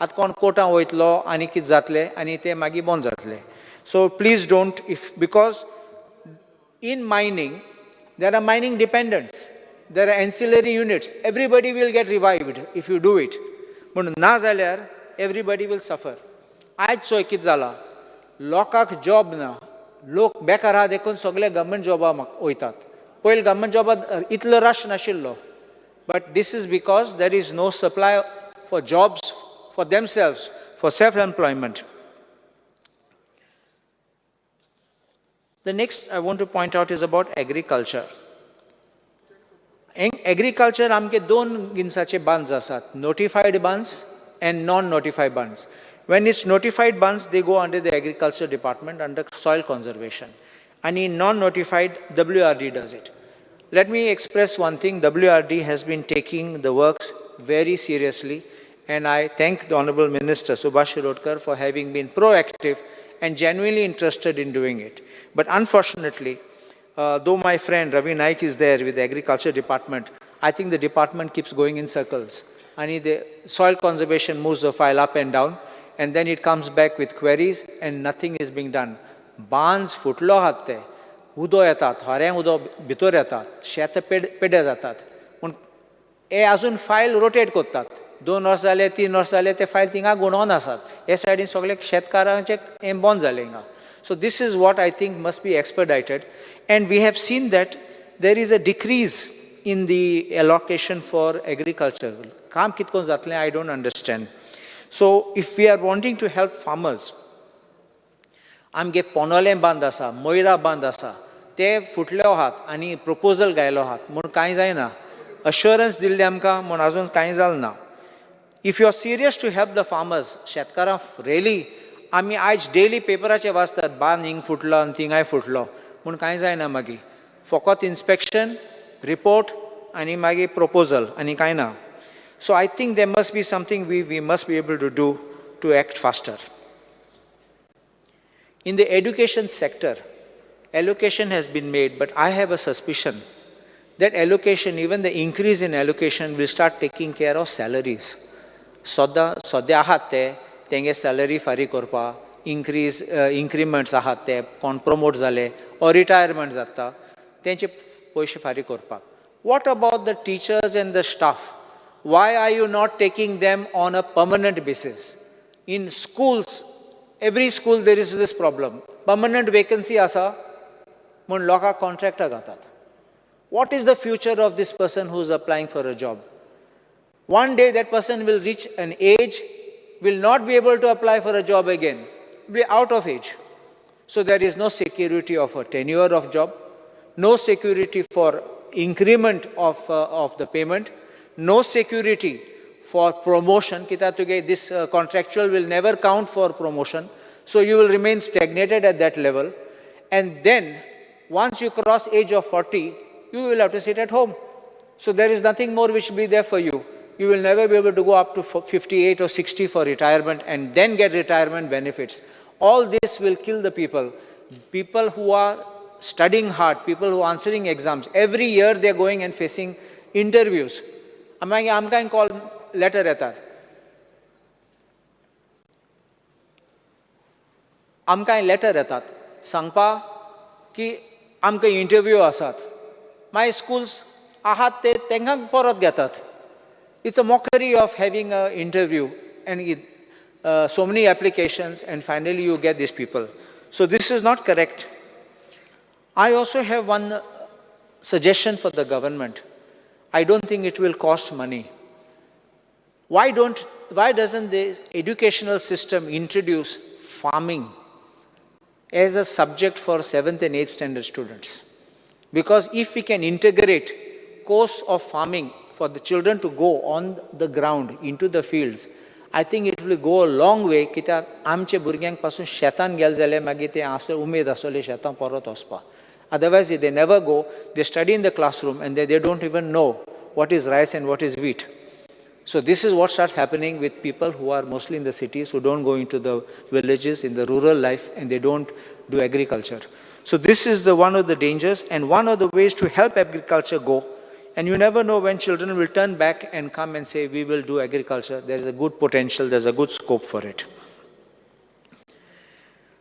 आतां कोण कोर्टां वयतलो आनी कितें जातलें आनी ते मागीर बंद जातले. So please don't, because in mining, there are mining dependents. There are ancillary units. Everybody will get revived if you do it. But ना जाल्यार everybody will suffer. आज चोय कितें जाला? लोकांक जॉब ना. लोक बेकार आहा देखून सगळे गव्हर्मेंट जॉबाक वयतात. पयलीं गव्हर्मेंट जॉबाक इतलो रश नाशिल्लो. But this is because there is no supply for jobs for themselves, for self-employment. The next I want to point out is about agriculture. In agriculture, आमचे दोन गिन्साचे bans आसात. Notified bans and non-notified bans. When it's notified bans, they go under the Agriculture Department under soil conservation. And in non-notified, WRD does it. Let me express one thing. WRD has been taking the works very seriously. And I thank the Honorable Minister, Subhash Shirodkar, for having been proactive and genuinely interested in doing it. But unfortunately, though my friend Ravi Naik is there with the Agriculture Department, I think the department keeps going in circles. And the soil conservation moves the file up and down, and then it comes back with queries, and nothing is being done. Bans futlo hatte, udo yetat, hareng udo bitor yetat, शेत पेड्या जातात. पूण हे अजून file rotate करतात. 2 वर्स जाले, 3 वर्स जाले, ते फायल थिंगा गुणोवन आसात. हे सायडीन सगळे शेतकारांचे हें बंद जालें हिंगा. So this is what I think must be expedited. And we have seen that there is a decrease in the allocation for agriculture. Kam kitkon zatle, I don't understand. So if we are wanting to help farmers, आमगे पोनोलें बांद आसा, मोयरा बांद आसा, ते फुटल्यो आहात आनी proposal गायलो आहात म्हूण कांय जायना. अश्युरन्स दिल्ले आमकां म्हूण आजून कांय जालें ना. If you are serious to help the farmers, शेतकारां really, आमी आयज डेली पेपराचे वाचतात, बांद हिंग फुटलो आनी थिंगाय फुटलो म्हूण कांय जायना मागीर. फकत इन्स्पेक्शन, रिपोर्ट आनी मागीर प्रपोजल आनी कांय ना. So I think there must be something we must be able to do to act faster. In the education sector, allocation has been made, but I have a suspicion that allocation, even the increase in allocation, will start taking care of salaries. Sodya ahat te, tenge salary fari korpa, increments ahat te, kon promote zale, or retirement zatta, tenche poishe fari korpa. What about the teachers and the staff? Why are you not taking them on a permanent basis? In schools, every school there is this problem. Permanent vacancy asa, mun loka contractor gatat. What is the future of this person who is applying for a job? One day that person will reach an age, will not be able to apply for a job again, be out of age. So there is no security of a tenure of job, no security for increment of the payment, no security for promotion. This contractual will never count for promotion. So you will remain stagnated at that level. And then once you cross age of 40, you will have to sit at home. So there is nothing more which will be there for you. You will never be able to go up to 58 or 60 for retirement and then get retirement benefits. All this will kill the people. People who are studying hard, people who are answering exams. Every year they are going and facing interviews. Amkai call letter yetat. Amkai letter yetat. Sangpa ki amkai interview asat. My schools ahat te tengang porot getat. It's a mockery of having an interview and so many applications, and finally you get these people. So this is not correct. I also have one suggestion for the government. I don't think it will cost money. Why doesn't the educational system introduce farming as a subject for 7th and 8th standard students? Because if we can integrate course of farming for the children to go on the ground into the fields, I think it will go a long way. Kita amche burgyank pasun shetan gel zale magi te asle umed asole shetan porot ospa. Otherwise, if they never go, they study in the classroom and they don't even know what is rice and what is wheat. So this is what starts happening with people who are mostly in the cities, who don't go into the villages, in the rural life, and they don't do agriculture. So this is one of the dangers and one of the ways to help agriculture go. And you never know when children will turn back and come and say, we will do agriculture. There is a good potential, there's a good scope for it.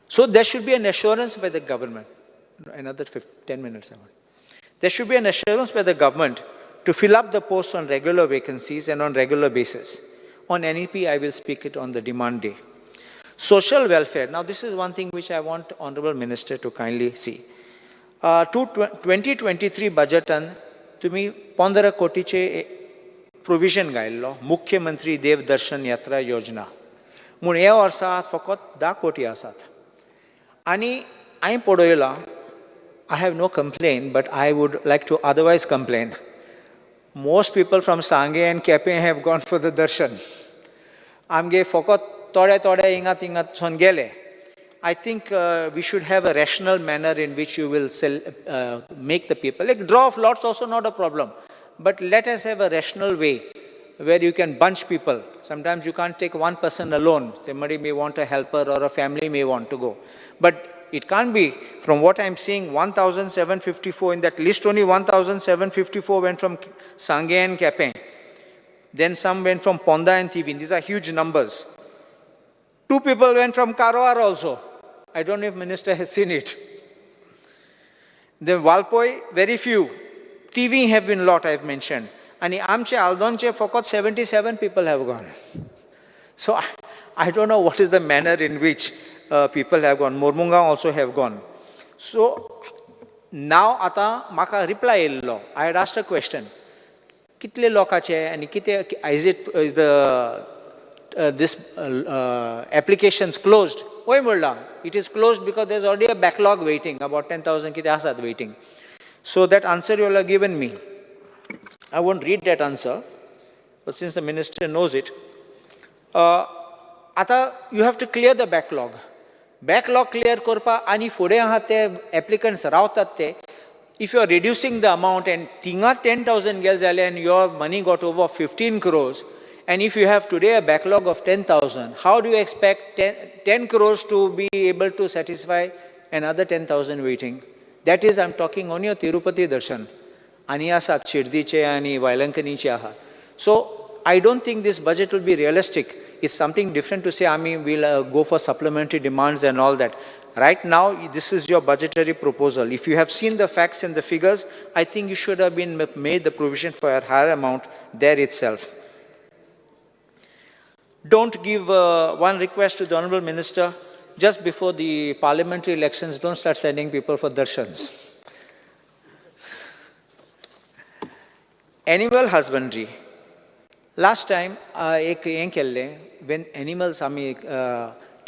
So there should be an assurance by the government. Another 10 minutes. There should be an assurance by the government to fill up the posts on regular vacancies and on regular basis. On NEP, I will speak it on the demand day. Social welfare. Now, this is one thing which I want Honorable Minister to kindly see. 2023 budget and तुम्ही 15 कोटीचे provision घायल्लो मुख्यमंत्री देव दर्शन यात्रा योजना म्हूण ह्या वर्सा फकत 10 कोटी आसात आनी हांवें पळयलां I have no complaint, but I would like to otherwise complain. Most people from Sangay and Kepe have gone for the darshan. Amge fokot tode ingat son gele. I think we should have a rational manner in which you will make the people. Like draw of lots also not a problem. But let us have a rational way where you can bunch people. Sometimes you can't take one person alone. Somebody may want a helper or a family may want to go. But it can't be, from what I'm seeing, 1,754 in that list, only 1,754 went from Sangay and Kepe. Then some went from Ponda and Tivin. These are huge numbers. 2 people went from Karwar also. I don't know if Minister has seen it. Then Valpoi, very few. TV have been a lot, I've mentioned. And Amche, Aldonche, Fokot, 77 people have gone. So I don't know what is the manner in which people have gone. Mormunga also have gone. So now ata maka reply illo. I had asked a question. Kitle lokache and is this applications closed? It is closed because there's already a backlog waiting, about 10,000 kite asad waiting. So that answer you all have given me. I won't read that answer, but since the minister knows it, ata you have to clear the backlog. Backlog clear korpa ani fode ahate applicants rawtate. If you are reducing the amount and tinga 10,000 gels and your money got over 15 crores, and if you have today a backlog of 10,000, how do you expect 10 crores to be able to satisfy another 10,000 waiting? That is, I'm talking only of Tirupati Darshan. Ani asat Shirdiche ani Vailankaniche aha. So I don't think this budget will be realistic. It's something different to say, I mean, we'll go for supplementary demands and all that. Right now, this is your budgetary proposal. If you have seen the facts and the figures, I think you should have been made the provision for a higher amount there itself. Don't give one request to the Honorable Minister, just before the parliamentary elections, don't start sending people for darshans. Animal husbandry. Last time, एक हें केल्लें, when animals आमी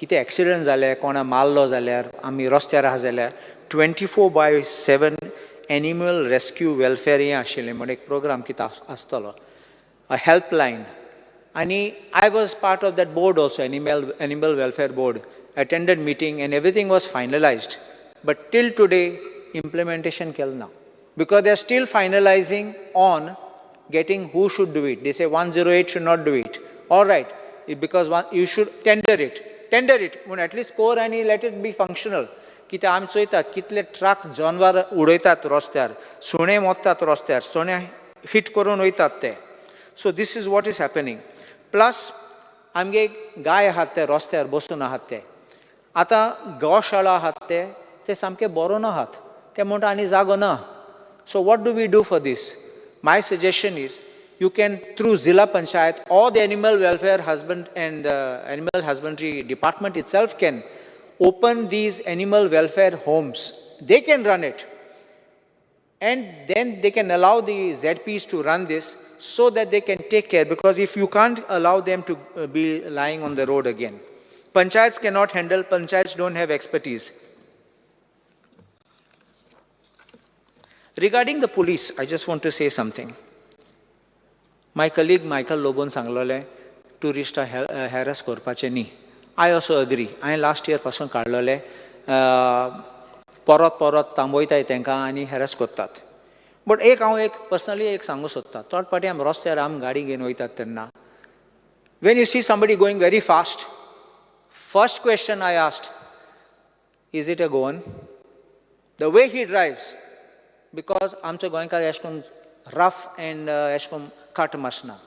कितें accident जाले, कोणा मारलो जाल्यार, आमी रस्त्यार आहा जाल्यार, 24/7 animal rescue welfare हें आशिल्लें, म्हण एक program कितें आसतलो, a helpline. And I was part of that board also, animal welfare board, attended meeting and everything was finalized. But till today, implementation kel now. Because they're still finalizing on getting who should do it. They say 108 should not do it. All right, because you should tender it. Tender it, at least score and let it be functional. कितें आमी चोयतात कितले truck जनवार उडयतात रस्त्यार, सुणे मोत्तात रस्त्यार, सुणे hit करून वयतात ते. So this is what is happening. Plus, आमगे गाय आहात ते रस्त्यार बसून आहात ते. आतां गौशाळा आहात ते सामके बरो ना आहात. ते म्हणटा आनी जागो ना. So what do we do for this? My suggestion is, you can, through Zilla Panchayat or the Animal Welfare Animal Husbandry Department itself can open these animal welfare homes. They can run it. And then they can allow the ZPs to run this so that they can take care, because if you can't allow them to be lying on the road again. Panchayats cannot handle, panchayats don't have expertise. Regarding the police, I just want to say something. My colleague Michael Lobon सांगलोले tourist harass करपाचे न्ही. I also agree. I last year पासून काडलोले परत थांबयताय तांकां आनी harass करतात. But हांव personally एक सांगूंक सोदतां. थोड पाटी आमी रस्त्यार आमी गाडी घेवन वयतात तेन्ना when you see somebody going very fast, first question I asked, is it a Goan? The way he drives, because आमचो गोंयकार अशें करून rough and अशें करून cut मासना.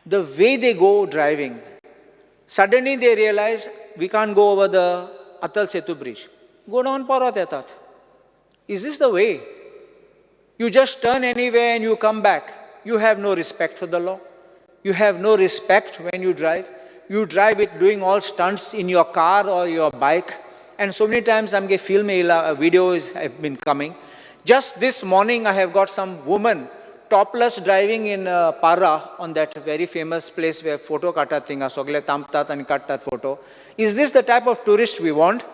The way they go driving, suddenly they realize we can't go over the Atal Setu bridge. Go down परत येतात. Is this the way? You just turn anywhere and you come back. You have no respect for the law. You have no respect when you drive. You drive it doing all stunts in your car or your bike. And so many times amge film videos have been coming. Just this morning I have got some woman topless driving in Para on that very famous place where photo katat tinga sogle tamtat and kattat photo. Is this the type of tourist we want?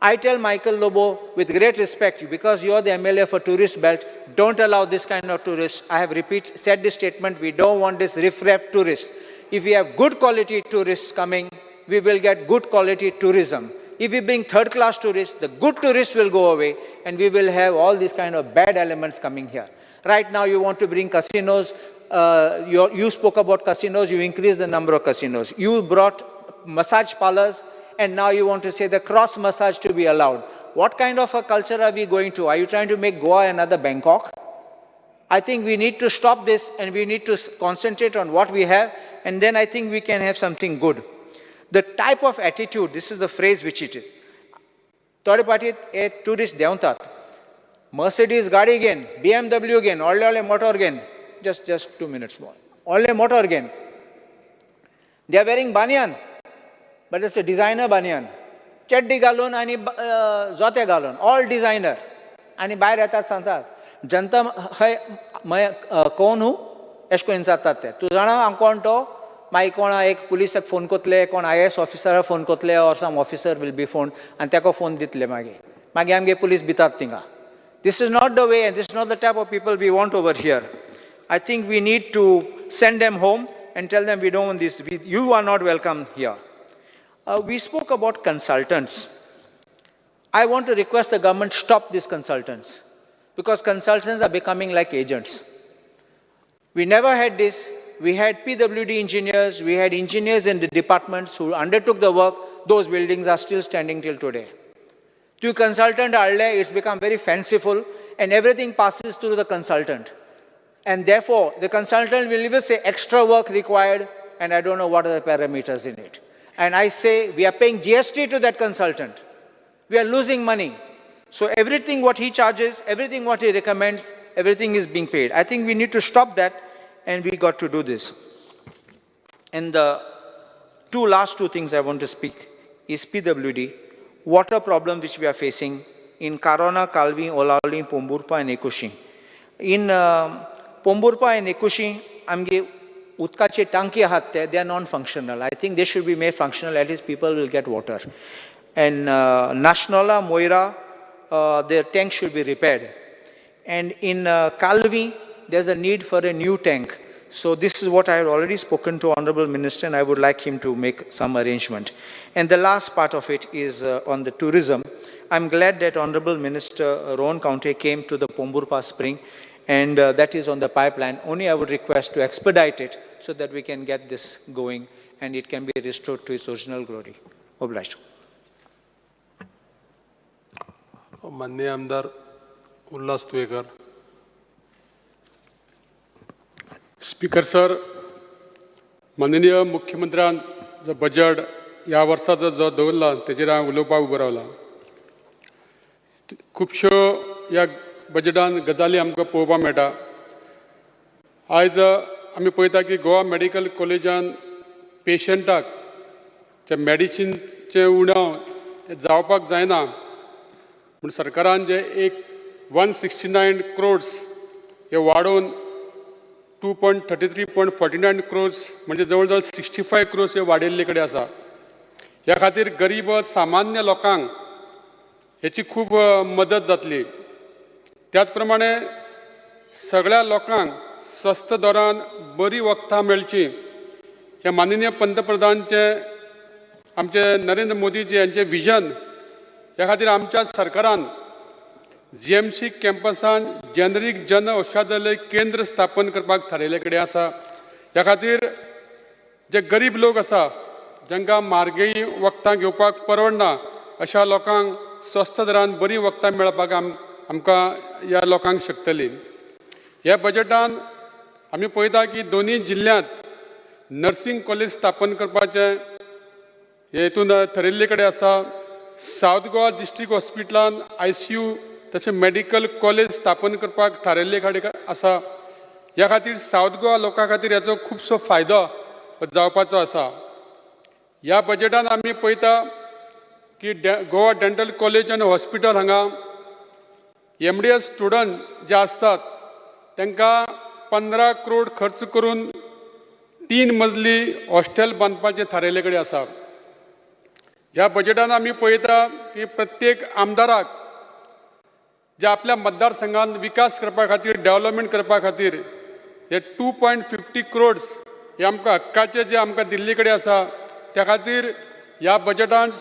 I tell Michael Lobo with great respect, because you are the MLA for tourist belt, don't allow this kind of tourists. I have said this statement, we don't want this riff-raff tourists. If we have good quality tourists coming, we will get good quality tourism. If we bring third-class tourists, the good tourists will go away and we will have all these kind of bad elements coming here. Right now you want to bring casinos, you spoke about casinos, you increase the number of casinos. You brought massage parlors, and now you want to say the cross massage to be allowed. What kind of a culture are we going to? Are you trying to make Goa another Bangkok? I think we need to stop this and we need to concentrate on what we have, and then I think we can have something good. The type of attitude, this is the phrase which it is. Third party tourist deuntat. Mercedes gadi again, BMW again, all motor again. Just 2 minutes more. All motor again. They are wearing banyan. But it's a designer banyan. Chaddi galon आणि zote galon, all designer. आणि बाहेर येतात सांगतात जनता कोण हूँ एशको इंसातात ते. तू जाणा हांव कोण तो मागीर कोणा एक पुलिसाक फोन कोतले, कोण IAS ऑफिसराक फोन कोतले, or some officer will be phoned and तेको फोन दितले मागीर आमगे पुलीस भितात थिंगा. This is not the way, and this is not the type of people we want over here. I think we need to send them home and tell them we don't want this. You are not welcome here. We spoke about consultants. I want to request the government stop these consultants, because consultants are becoming like agents. We never had this. We had PWD engineers, we had engineers in the departments who undertook the work. Those buildings are still standing till today. To consultant, it's become very fanciful and everything passes through the consultant. And therefore, the consultant will even say extra work required, and I don't know what are the parameters in it. And I say, we are paying GST to that consultant. We are losing money. So everything what he charges, everything what he recommends, everything is being paid. I think we need to stop that, and we got to do this. And the last two things I want to speak is PWD, water problem which we are facing in Karona, Kalvi, Olauli, Pomburpa and Ekushi. In Pomburpa and Ekushi, आमगे उदकाचे टांकी आहात ते they are non functional. I think they should be made functional, at least people will get water. And Nationala, Moira, their tank should be repaired. And in Kalvi, there's a need for a new tank. So this is what I had already spoken to Honorable Minister, and I would like him to make some arrangement. And the last part of it is on the tourism. I'm glad that Honorable Minister Ron County came to the Pomburpa Spring, and that is on the pipeline. Only I would request to expedite it so that we can get this going and it can be restored to its original glory. Obliged. माननीय आमदार Ulhas Tuyekar. Speaker sir, माननीय मुख्यमंत्र्यान जो budget ह्या वर्साचो जो दवरला तेजेर हांव उलोवपाक उबो रावला. खुबश्यो ह्या बजेटान गजाली आमकां पळोवपाक मेळटा. आयज आमी पळयता की गोवा मेडिकल कॉलेजान पेशंटाक जे मेडिसिनचें उणाव जावपाक जायना पूण सरकारान जे एक 169 crores हे वाडोवन 2.33.49 crores म्हणजे जवळ जवळ 65 crores हे वाडयल्ले कडेन आसा. ह्या खातीर गरीब सामान्य लोकांक हेची खूब मदत जातली. त्याच प्रमाणे सगळ्या लोकांक स्वस्त दरान बरी वखदां मेळची हे माननीय पंतप्रधानचे आमचे नरेंद्र मोदीजी यांचे विजन. ह्या खातीर आमच्या सरकारान GMC कॅम्पसान जेनरीक जन औषधालय केंद्र स्थापन करपाक थारायले कडेन आसा. ह्या खातीर जे गरीब लोक आसा जांकां म्हारगई वखदां घेवपाक परवडना अशा लोकांक स्वस्त दरान बरी वखदां मेळपाक आमकां ह्या लोकांक शकतली. ह्या बजेटान आमी पळयता की दोनूय जिल्ल्यांत नर्सिंग कॉलेज स्थापन करपाचे हेतून थारिल्ले कडेन आसा. सावथ गोवा डिस्ट्रिक्ट हॉस्पिटलान ICU तशें मेडिकल कॉलेज स्थापन करपाक थारायल्ले कडेन आसा. ह्या खातीर सावथ गोवा लोकां खातीर हेचो खुबसो फायदो जावपाचो आसा. ह्या बजेटान आमी पळयता की गोवा डेंटल कॉलेज आनी हॉस्पिटल हांगा MDS स्टुडंट जे आसतात तांकां 15 crore खर्च करून 3 मजली हॉस्टेल बांदपाचें थारायल्ले कडेन आसा. ह्या बजेटान आमी पळयता की प्रत्येक आमदाराक जे आपल्या मतदारसंघान विकास करपा खातीर डेव्हलपमेंट करपा खातीर हे 2.50 crores हे आमकां हक्काचे जे आमकां दिल्ले कडेन आसा त्या खातीर ह्या बजेटान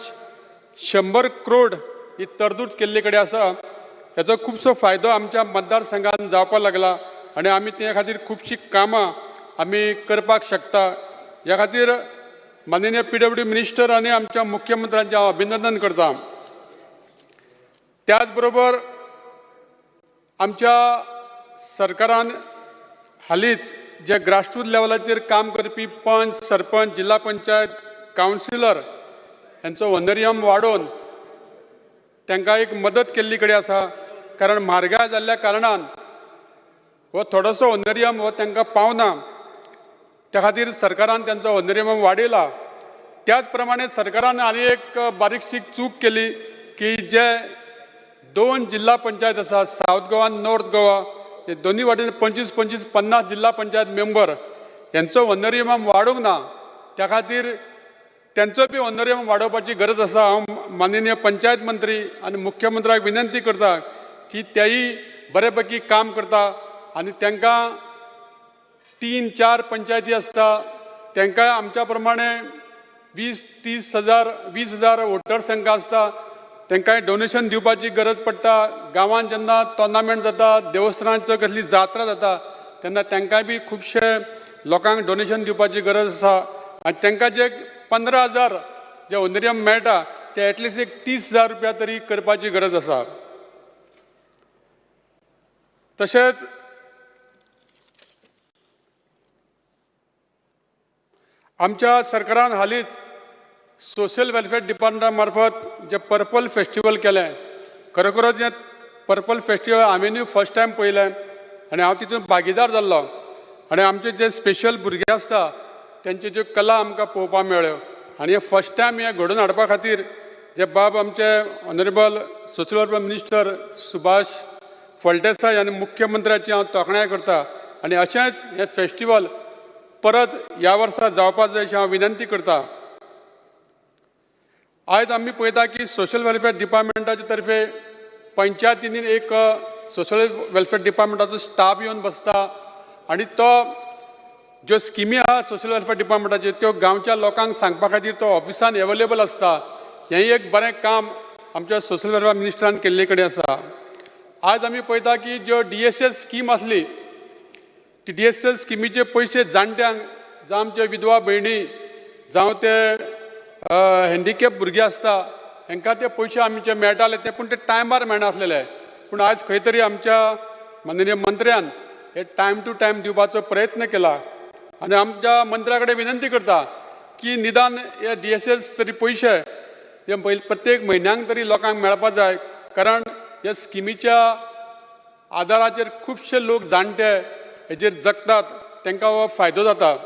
100 crore ही तरतूद केल्ले कडेन आसा. हेचो खुबसो फायदो आमच्या मतदारसंघान जावपाक लागला आनी आमी त्या खातीर खुबशीं कामां आमी करपाक शकता. ह्या खातीर माननीय PWD मिनिस्टर आनी आमच्या मुख्यमंत्र्यांचे हांव अभिनंदन करता. त्याच बरोबर आमच्या सरकारान हालींच जे ग्रासरूट लेवलाचेर काम करपी पंच, सरपंच, जिल्हा पंचायत, कावन्सिलर यांचो ऑनरियम वाडोवन तांकां एक मदत केल्ली कडेन आसा. कारण म्हारगाय जाल्ल्या कारणान हो थोडोसो ऑनरियम हो तांकां पावना. त्या खातीर सरकारान त्यांचो ऑनरियम वाडयला. त्याच प्रमाणे सरकारान आनी एक बारीकशी चूक केली की जे 2 जिल्हा पंचायत आसा सावथ गोवा आनी नॉर्थ गोवा हे दोन्ही वाटेन 25-50 जिल्हा पंचायत मेंबर यांचो ऑनरियम वाडोवंक ना. त्या खातीर त्यांचो बी ऑनरियम वाडोवपाची गरज आसा. हांव माननीय पंचायत मंत्री आनी मुख्यमंत्र्याक विनंती करता की तेयी बऱ्यापैकी काम करता आनी तांकां 3-4 पंचायती आसता तांकां आमच्या प्रमाणे 20,000 वोटर्स तांकां आसता. तांकांय डोनेशन दिवपाची गरज पडटा. गांवांत जेन्ना टोर्नामेंट जाता, देवस्थानांचो कसली जात्रा जाता तेन्ना तांकांय बी खुबशे लोकांक डोनेशन दिवपाची गरज आसा. आनी तांकां जे 15,000 जे ऑनरियम मेळटा ते एटलिस्ट एक 30,000 रुपया तरी करपाची गरज आसा. तशेंच आमच्या सरकारान हालींच सोशल वेलफेअर डिपार्टमेंटा मार्फत जे पर्पल फेस्टिवल केलें. खरोखरच हें पर्पल फेस्टिवल हांवेंनूय फर्स्ट टायम पळयलें आनी हांव तितून भागीदार जाल्लो. आनी आमचे जे स्पेशल भुरगे आसता त्यांचे ज्यो कला आमकां पळोवपाक मेळ्ळ्यो. आनी हे फर्स्ट टायम हे घडोवन हाडपा खातीर जे बाब आमचे honourable social welfare minister Subhash Phaldesai आनी मुख्यमंत्र्याची हांव तोखणाय करता आनी अशेंच हें फेस्टिवल परत ह्या वर्सा जावपाक जाय अशी हांव विनंती करता. आयज आमी पळयता की सोशल वेलफेअर डिपार्टमेंटाचे तर्फे पंचायतींनी एक सोशल वेलफेअर डिपार्टमेंटाचो स्टाफ येवन बसता आनी तो ज्यो स्किमी आहा सोशल वेलफेअर डिपार्टमेंटाच्यो त्यो गांवच्या लोकांक सांगपा खातीर तो ऑफिसान एवेलेबल आसता. हें एक बरें काम आमच्या सोशल वेलफेअर मिनिस्टरान केल्ले कडेन आसा. आज आमी पळयता की ज्यो DSS स्कीम आसली ती DSS स्किमीचे पयशे जाणट्यांक जावं आमचे विधवा भयणी जावं ते हँडिकॅप भुरगे आसता हांकां ते पयशे आमचे मेळटाले ते पूण ते टायमार मेळनासलेले. पूण आज खंय तरी आमच्या माननीय मंत्र्यान हे टायम टू टायम दिवपाचो प्रयत्न केला आनी आमच्या मंत्र्या कडेन विनंती करता की निदान हे DSS तरी पयशे हे प्रत्येक म्हयन्यांक तरी लोकांक मेळपा जाय. कारण ह्या स्किमीच्या आदाराचेर खुबशे लोक जाणटे हेजेर जगतात तांकां हो फायदो जाता.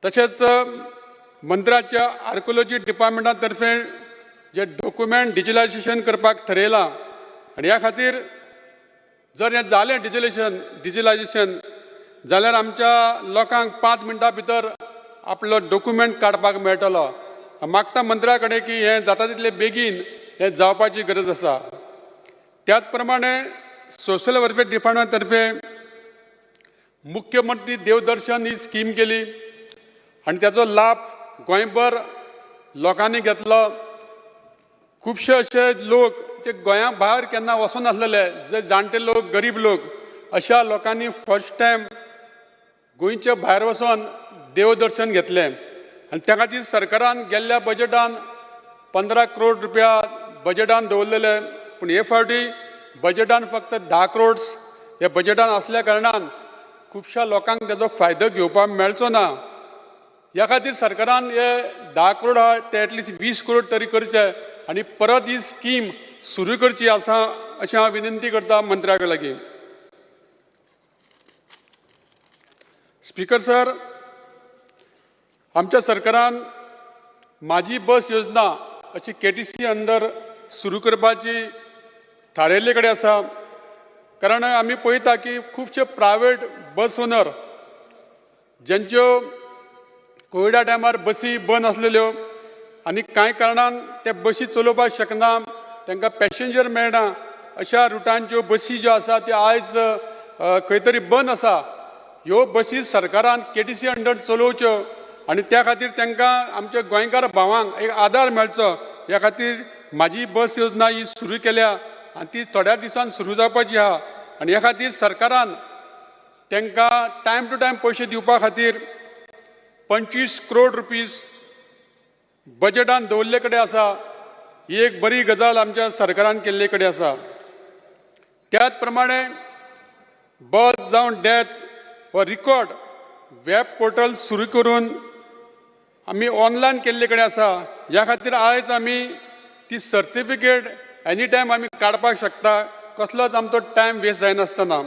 तशेंच मंत्र्याच्या आर्कोलॉजी डिपार्टमेंटा तर्फे जे डॉक्युमेंट डिजिटलायझेशन करपाक थरयलां आनी ह्या खातीर जर हें जालें डिजिटलायझेशन जाल्यार आमच्या लोकांक 5 मिनटां भितर आपलो डॉक्युमेंट काडपाक मेळटलो. हांव मागता मंत्र्या कडेन की हें जाता तितले बेगीन हें जावपाची गरज आसा. त्याच प्रमाणे सोशल वेलफेअर डिपार्टमेंटा तर्फे मुख्यमंत्री देवदर्शन ही स्कीम केली आनी ताचो लाभ गोंयभर लोकांनी घेतलो. खुबशे अशे लोक जे गोंया भायर केन्ना वचनासलेले जे जाणटे लोक गरीब लोक अशा लोकांनी फर्स्ट टायम गोंयचे भायर वचून देवदर्शन घेतलें आनी त्या खातीर सरकारान गेल्ल्या बजेटान 15 करोड रुपया बजेटान दवरलेले. पूण हे फावटी बजेटान फक्त 10 करोड हे बजेटान आसल्या कारणान खुबशा लोकांक ताजो फायदो घेवपाक मेळचो ना. ह्या खातीर सरकारान हे 10 करोड आहा ते एटलिस्ट 20 करोड तरी करचे आनी परत ही स्कीम सुरू करची आसा अशी हांव विनंती करता मंत्र्याक लागीं. स्पीकर सर, आमच्या सरकारान माझी बस योजना अशी KTC अंडर सुरू करपाची थारायल्ले कडेन आसा. कारण आमी पळयता की खुबशे प्रायवेट बस ओनर जेंच्यो कोविडा टायमार बसी बंद आसलेल्यो आनी कांय कारणान ते बसी चलोवपाक शकना, तांकां पॅसेंजर मेळना, अशा रुटांच्यो बसी ज्यो आसा त्यो आयज खंय तरी बंद आसा. ह्यो बसी सरकारान KTC अंडर चलोवच्यो आनी त्या खातीर तांकां आमच्या गोंयकार भावांक एक आदार मेळचो ह्या खातीर म्हाजी बस योजना ही सुरू केल्या आनी ती थोड्या दिसान सुरू जावपाची आहा. आनी ह्या खातीर सरकारान तांकां टायम टू टायम पयशे दिवपा खातीर 25 करोड रुपीज बजेटान दवरले कडेन आसा. ही एक बरी गजाल आमच्या सरकारान केल्ले कडेन आसा. त्याच प्रमाणे बर्थ जावं डेथ हो रिकॉर्ड वेब पोर्टल सुरू करून आमी ऑनलायन केल्ले कडेन आसा. ह्या खातीर आयज आमी ती सर्टिफिकेट एनी टायम आमी काडपाक शकता, कसलोच आमचो टायम वेस्ट जायनासतना.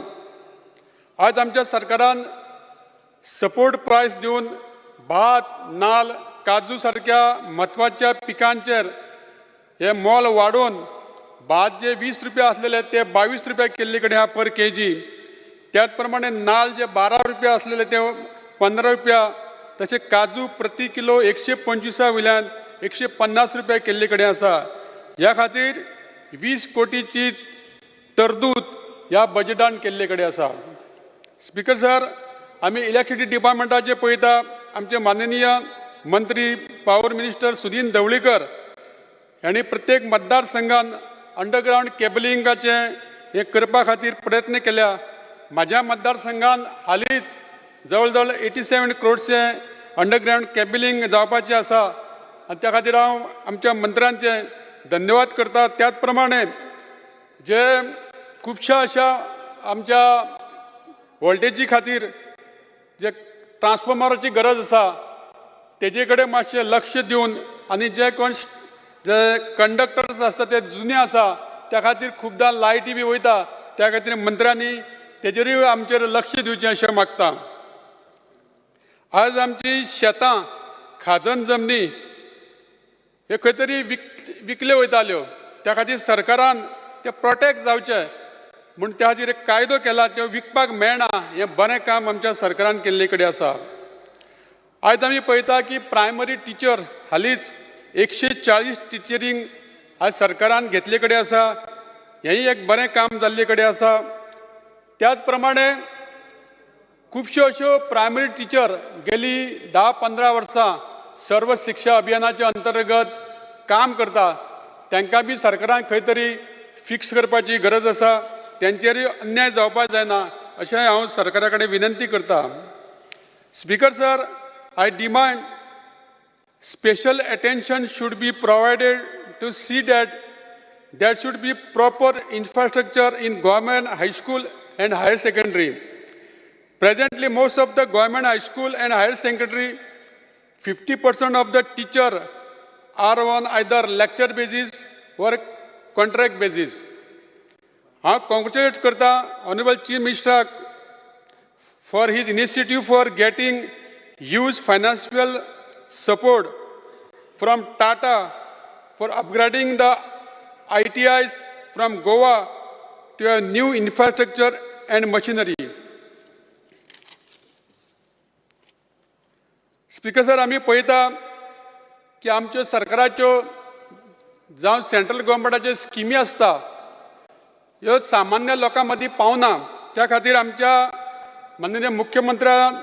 आयज आमच्या सरकारान सपोर्ट प्रायस दिवन भात, नाल्ल, काजू सारक्या म्हत्वाच्या पिकांचेर हे मोल वाडोवन भात जे 20 रुपया आसलेले ते 22 रुपया केल्ले कडेन आहा पर KG. त्याच प्रमाणे नाल्ल जे 12 रुपया आसलेले ते 15 रुपया, तसे काजू प्रति किलो 125 वयल्यान 150 रुपया केल्ले कडेन आसा. ह्या खातीर 20 कोटीची तरतूद ह्या बजेटान केल्ले कडेन आसा. स्पीकर सर, आमी इलेक्ट्रिसिटी डिपार्टमेंटाचे पळयता, आमचे माननीय मंत्री पॉवर मिनिस्टर सुदीन ढवळीकर यांनी प्रत्येक मतदारसंघान अंडरग्राउंड केबलिंगाचे हे करपा खातीर प्रयत्न केल्या. म्हाज्या मतदारसंघान हालींच जवळ जवळ 87 करोडचे अंडरग्राउंड केबलिंग जावपाचे आसा आनी त्या खातीर हांव आमच्या मंत्र्यांचे धन्यवाद करता. त्याच प्रमाणे जे खुबशा अशा आमच्या वोल्टेजी खातीर जे ट्रान्सफॉर्मराची गरज आसा तेजे कडेन मातशें लक्ष दिवन आनी जे कोण जे कंडक्टर्स आसता ते जुने आसा त्या खातीर खुबदां लायटी बी वयता, त्या खातीर मंत्र्यांनी तेजेरूय आमचेर लक्ष दिवचें अशें मागता. आज आमची शेतां, खाजन जमनी हे खंय तरी विकल्यो वयताल्यो, त्या खातीर सरकारान ते प्रोटेक्ट जावचे म्हूण त्या हाचेर एक कायदो केला तो विकपाक मेळना हें बरें काम आमच्या सरकारान केल्ले कडेन आसा. आयज आमी पळयता की प्रायमरी टिचर हालींच 140 टिचरींग आज सरकारान घेतले कडेन आसा. हेंय एक बरें काम जाल्ले कडेन आसा. त्याच प्रमाणे खुबश्यो अश्यो प्रायमरी टिचर गेली 10-15 वर्सां सर्व शिक्षा अभियानाच्या अंतर्गत काम करता. तांकां बी सरकारान खंय तरी फिक्स करपाची गरज आसा. त्यांचेरूय अन्याय जावपाक जायना अशें हांव सरकारा कडेन विनंती करता. Speaker sir, I demand special attention should be provided to see that there should be proper infrastructure in government high school and higher secondary. Presently, most of the government high school and higher secondary, 50% of the teacher are on either lecture basis or contract basis. I congratulate करता Honorable Chief Minister for his initiative for getting huge financial support from Tata for upgrading the ITIs from Goa to a new infrastructure and machinery. Speaker sir, आमी पळयता की आमच्यो सरकाराच्यो जावं central गव्हर्मेंटाच्यो स्किमी आसता ह्यो सामान्य लोकां मदीं पावना. त्या खातीर आमच्या माननीय मुख्यमंत्र्यान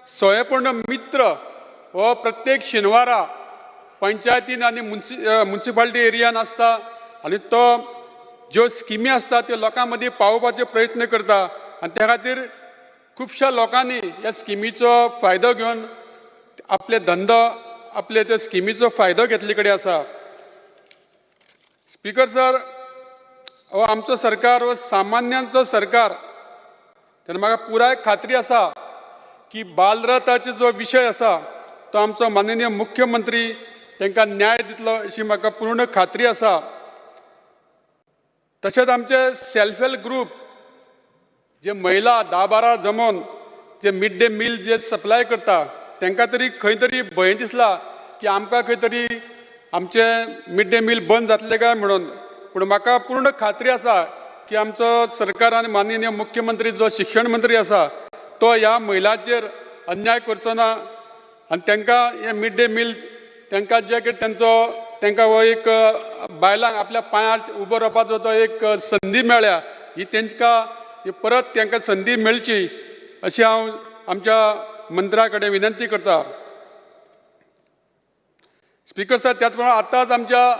स्वयंपूर्ण मित्र हो प्रत्येक शेनवारा पंचायतीन आनी मुन्सिपालिटी एरियान आसता आनी तो ज्यो स्किमी आसता त्यो लोकां मदीं पावोवपाचो प्रयत्न करता. आनी त्या खातीर खुबश्या लोकांनी ह्या स्किमीचो फायदो घेवन आपले धंदो आपले त्या स्किमीचो फायदो घेतले कडेन आसा. स्पीकर सर, हो आमचो सरकार हो सामान्यांचो सरकार. तेन्ना म्हाका पुराय खात्री आसा की बालरथाचो जो विशय आसा तो आमचो माननीय मुख्यमंत्री तांकां न्याय दितलो अशी म्हाका पूर्ण खात्री आसा. तशेंच आमचे सेल्फ हेल्प ग्रूप जे महिला 10-12 जमोन जे मिड डे मील जे सप्लाय करता तांकां तरी खंय तरी भंय दिसला की आमकां खंय तरी आमचे मिड डे मील बंद जातले काय म्हणून. पूण म्हाका पूर्ण खात्री आसा की आमचो सरकार आनी माननीय मुख्यमंत्री जो शिक्षण मंत्री आसा तो ह्या महिलांचेर अन्याय करचो ना. आनी तांकां हे मिड डे मील तांकां जे कितें तांकां हो एक बायलांक आपल्या पांयार उबो रावपाचो जो एक संदी मेळ्ळ्या ही तांकां परत तांकां संदी मेळची अशी हांव आमच्या मंत्र्या कडेन विनंती करता. स्पीकर सर, त्याच प्रमाणे आतांच आमच्या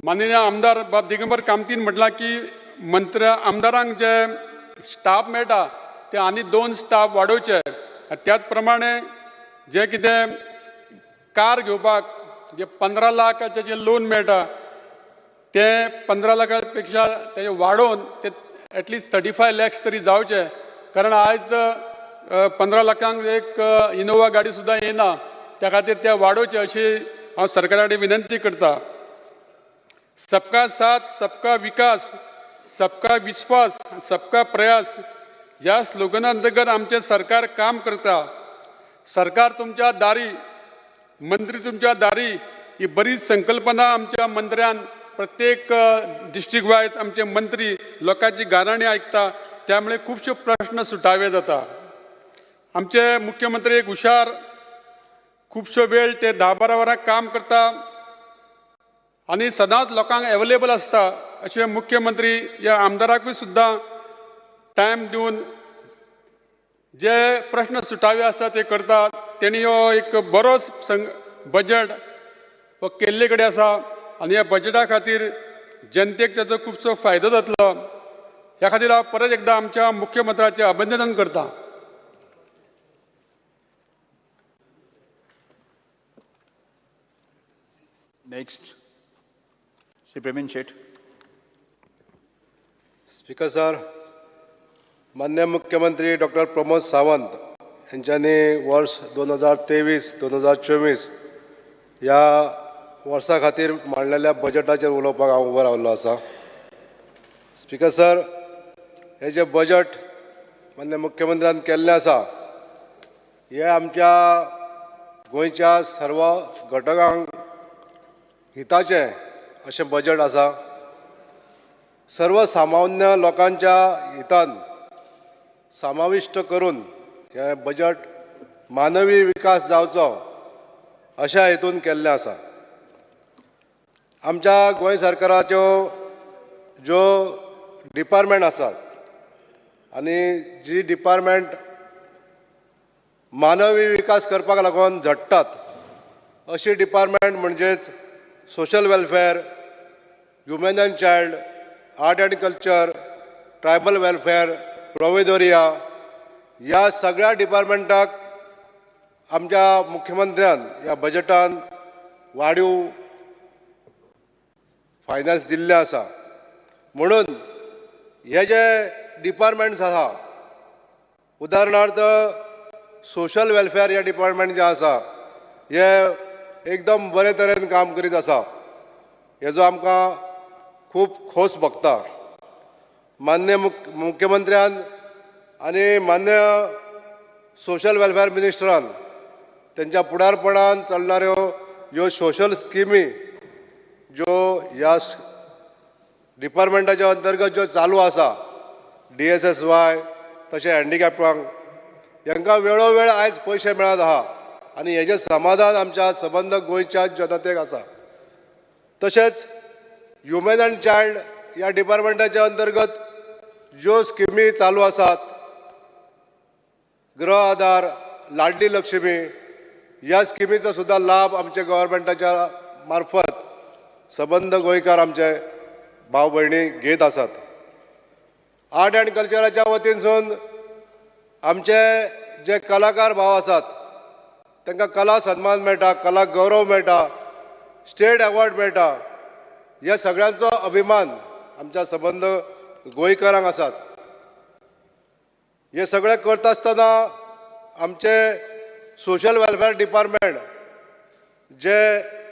माननीय आमदार बाब दिगंबर कामतीन म्हटलां की आमदारांक जे स्टाफ मेळटा ते आनी 2 स्टाफ वाडोवचे. त्याच प्रमाणे जे कितें कार घेवपाक जे 15 लाखाचे जे लोन मेळटा ते 15 लाखा पेक्षा ते वाडोवन ते एटलिस्ट 35 lakhs तरी जावचे. कारण आयज 15 लाखांक एक इनोवा गाडी सुद्दां येना. त्या खातीर ते वाडोवचे अशी हांव सरकारा कडेन विनंती करता. सबका साथ सबका विकास सबका विश्वास सबका प्रयास ह्या स्लोगना अंतर्गत आमचे सरकार काम करता. सरकार तुमच्या दारी, मंत्री तुमच्या दारी ही बरीच संकल्पना आमच्या मंत्र्यान प्रत्येक डिस्ट्रिक्ट वायज आमचे मंत्री लोकांची गाराणी आयकता. त्यामुळे खूबशे प्रश्न सुटावे जाता. आमचे मुख्यमंत्री एक हुशार, खूबशो वेळ ते 10-12 वरां काम करता आनी सदांच लोकांक अवेलेबल आसता. अशे मुख्यमंत्री ह्या आमदाराकूय सुद्दां टायम दिवन जे प्रश्न सुटावे आसता ते करतात. तेणी हो एक बरो बजेट हो केल्ले कडेन आसा आनी ह्या बजेटा खातीर जनतेक ताचो खुबसो फायदो जातलो. ह्या खातीर हांव परत एकदां आमच्या मुख्यमंत्र्याचें अभिनंदन करता. नेक्स्ट श्री प्रवीण शेठ. स्पीकर सर, माननीय मुख्यमंत्री डॉक्टर प्रमोद सावंत यांच्यानी वर्ष 2023-2024 ह्या वर्सा खातीर मांडलेल्या बजेटाचेर उलोवपाक हांव उबो रावल्लो आसा. स्पीकर सर, हे जे बजेट माननीय मुख्यमंत्र्यान केल्लें आसा हे आमच्या गोंयच्या सर्व घटकांक हिताचें अशें बजेट आसा. सर्वसामान्य लोकांच्या हितान समाविष्ट करून हे बजेट मानवी विकास जावचो अशा हेतून केल्लें आसा. आमच्या गोंय सरकाराच्यो ज्यो डिपार्टमेंट आसात आनी जी डिपार्टमेंट मानवी विकास करपाक लागून झडटात अशी डिपार्टमेंट म्हणजेच social welfare, human and child, art and culture, tribal welfare, प्रोव्हिडोरिया ह्या सगळ्या डिपार्टमेंटाक आमच्या मुख्यमंत्र्यान ह्या बजेटान वाडीव फायनान्स दिल्ले आसा. म्हणून हे जे डिपार्टमेंट्स आसा, उदाहरणार्थ सोशल वेलफेअर ह्या डिपार्टमेंट जे आसा हे एकदम बरे तरेन काम करीत आसा. हेजो आमकां खूब खोस भोगता. मान्य मुख्यमंत्र्यान आनी मान्य सोशल वेलफेअर मिनिस्टरान त्यांच्या फुडारपणान चलणाऱ्यो ह्यो सोशल स्किमी ज्यो ह्या डिपार्टमेंटाच्या अंतर्गत ज्यो चालू आसा, DSSY तशें हँडिकॅपांक हांकां वेळोवेळ आयज पयशे मेळत आहा आनी हेजें समाधान आमच्या सबंद गोंयच्या जनतेक आसा. तशेंच ह्युमन एंड चायल्ड ह्या डिपार्टमेंटाच्या अंतर्गत ज्यो स्किमी चालू आसात, गृह आधार, लाडली लक्ष्मी ह्या स्किमीचो सुद्दां लाभ आमच्या गव्हर्मेंटाच्या मार्फत सबंद गोंयकार आमचे भाव भयणी घेत आसात. आर्ट एंड कल्चराच्या वतीनसून आमचे जे कलाकार भाव आसात तांकां कला सन्मान मेळटा, कला गौरव मेळटा, स्टेट अवॉर्ड मेळटा. ह्या सगळ्यांचो अभिमान आमच्या सबंद गोंयकारांक आसात. हे सगळें करता आसतना आमचे सोशल वेलफेअर डिपार्टमेंट जे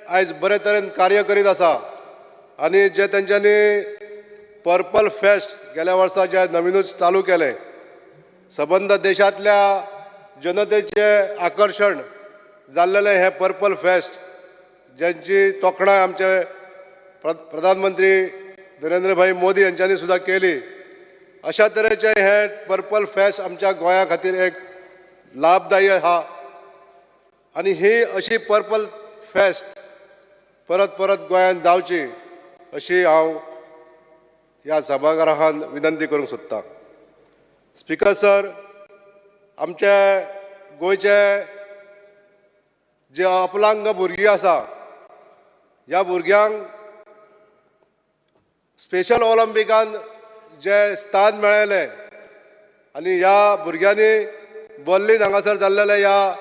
आयज बरे तरेन कार्य करीत आसा आनी जे तेंच्यांनी पर्पल फेस्ट गेल्या वर्सा जे नवीनूच चालू केलें, सबंद देशांतल्या जनतेचे आकर्शण जाल्लेलें हें पर्पल फेस्ट, ज्यांची तोखणाय आमचे प्रधानमंत्री नरेंद्र भाई मोदी यांच्यांनी सुद्दां केली. अशा तरेचे हे पर्पल फेस्ट आमच्या गोंया खातीर एक लाभदायी आहा आनी ही अशी पर्पल फेस्ट परत परत गोंयांत जावची अशी हांव ह्या सभागृहान विनंती करूंक सोदतां. स्पीकर सर, आमचे गोंयचे जे अपलांग भुरगीं आसा ह्या भुरग्यांक स्पेशल ऑलिंपिकान जे स्थान मेळयलें आनी ह्या भुरग्यांनी बर्लिन हांगासर जाल्लेल्या ह्या